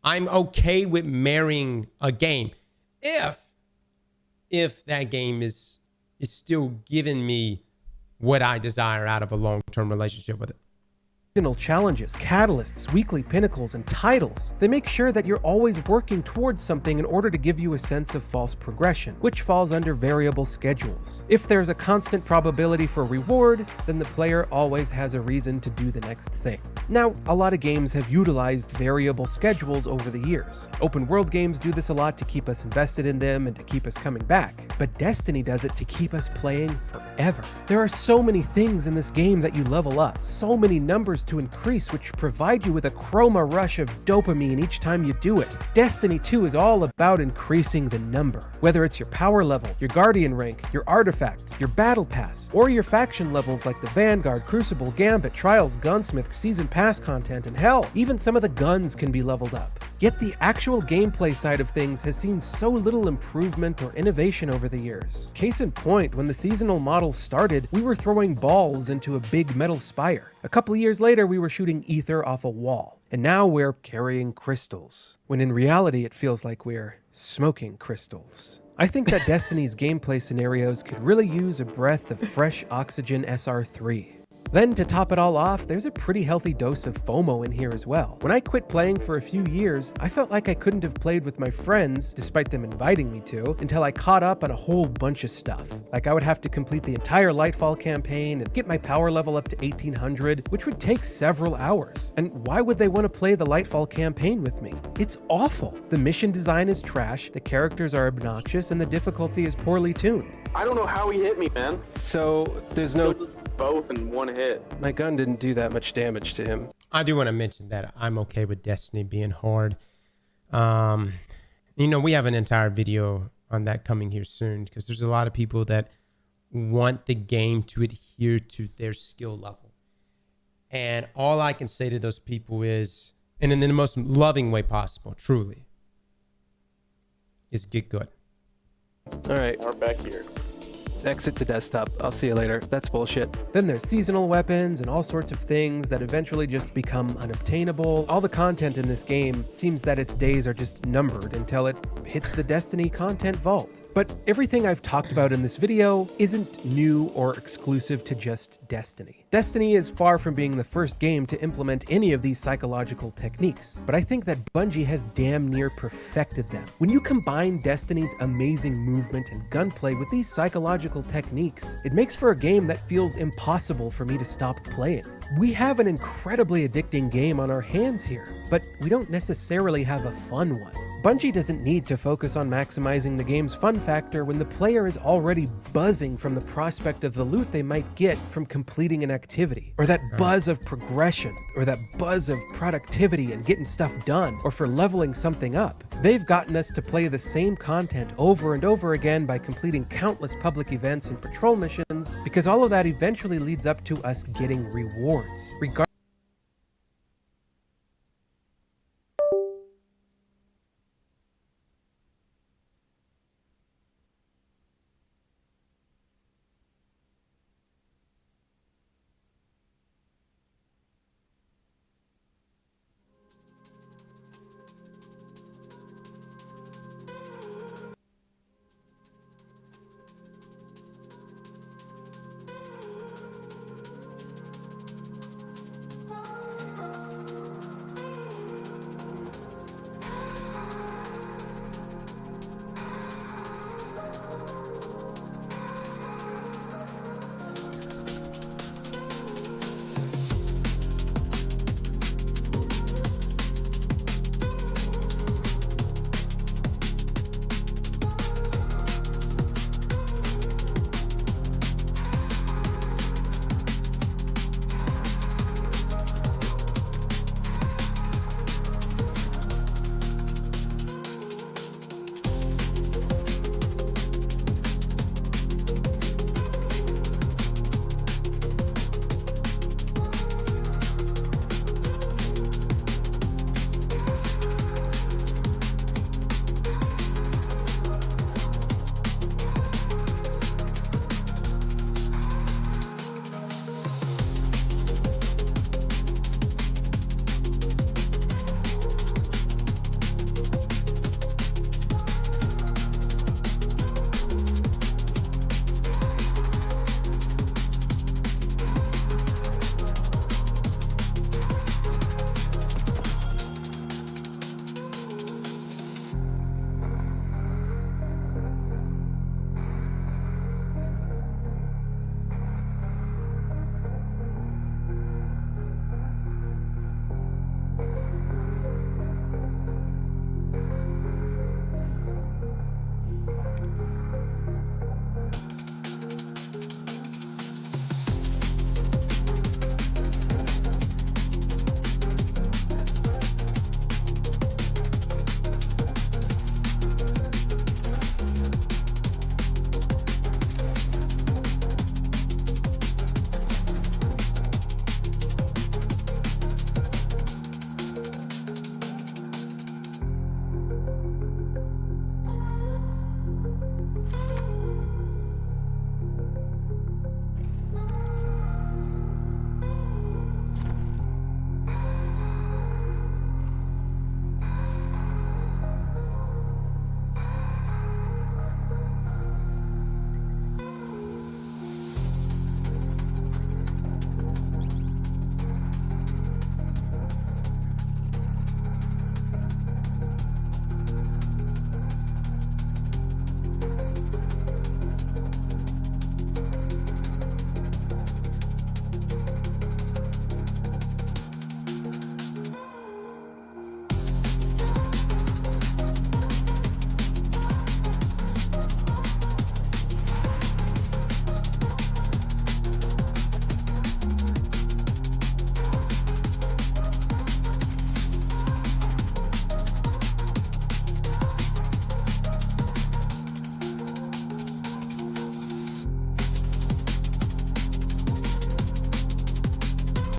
I'm okay with marrying a game if that game is still giving me what I desire out of a long-term relationship with it. Challenges, catalysts, weekly pinnacles, and titles. They make sure that you're always working towards something in order to give you a sense of false progression, which falls under variable schedules. If there's a constant probability for reward, then the player always has a reason to do the next thing. Now, a lot of games have utilized variable schedules over the years. Open world games do this a lot to keep us invested in them and to keep us coming back, but Destiny does it to keep us playing forever. There are so many things in this game that you level up, so many numbers to increase, which provide you with a chroma rush of dopamine each time you do it. Destiny 2 is all about increasing the number. Whether it's your power level, your guardian rank, your artifact, your battle pass, or your faction levels like the Vanguard, Crucible, Gambit, Trials, Gunsmith, Season Pass content, and hell, even some of the guns can be leveled up. Yet the actual gameplay side of things has seen so little improvement or innovation over the years. Case in point, when the seasonal model started, we were throwing balls into a big metal spire. A couple years later, we were shooting ether off a wall. And now we're carrying crystals. When in reality, it feels like we're smoking crystals. I think that Destiny's gameplay scenarios could really use a breath of fresh oxygen SR3. Then to top it all off, there's a pretty healthy dose of FOMO in here as well. When I quit playing for a few years, I felt like I couldn't have played with my friends, despite them inviting me to, until I caught up on a whole bunch of stuff. Like I would have to complete the entire Lightfall campaign and get my power level up to 1800, which would take several hours. And why would they want to play the Lightfall campaign with me? It's awful. The mission design is trash, the characters are obnoxious, and the difficulty is poorly tuned. I don't know how he hit me, man. So there's no... both in one hit. My gun didn't do that much damage to him. I do want to mention that I'm okay with Destiny being hard. You know, we have an entire video on that coming here soon because there's a lot of people that want the game to adhere to their skill level. And all I can say to those people is, and in the most loving way possible, truly, is get good. All right. We're back here. Exit to desktop. I'll see you later. That's bullshit. Then there's seasonal weapons and all sorts of things that eventually just become unobtainable. All the content in this game seems that its days are just numbered until it hits the Destiny content vault. But everything I've talked about in this video isn't new or exclusive to just Destiny. Destiny is far from being the first game to implement any of these psychological techniques, but I think that Bungie has damn near perfected them. When you combine Destiny's amazing movement and gunplay with these psychological techniques, it makes for a game that feels impossible for me to stop playing. We have an incredibly addicting game on our hands here, but we don't necessarily have a fun one. Bungie doesn't need to focus on maximizing the game's fun factor when the player is already buzzing from the prospect of the loot they might get from completing an activity, or that buzz of progression, or that buzz of productivity and getting stuff done, or for leveling something up. They've gotten us to play the same content over and over again by completing countless public events and patrol missions, because all of that eventually leads up to us getting rewards, regardless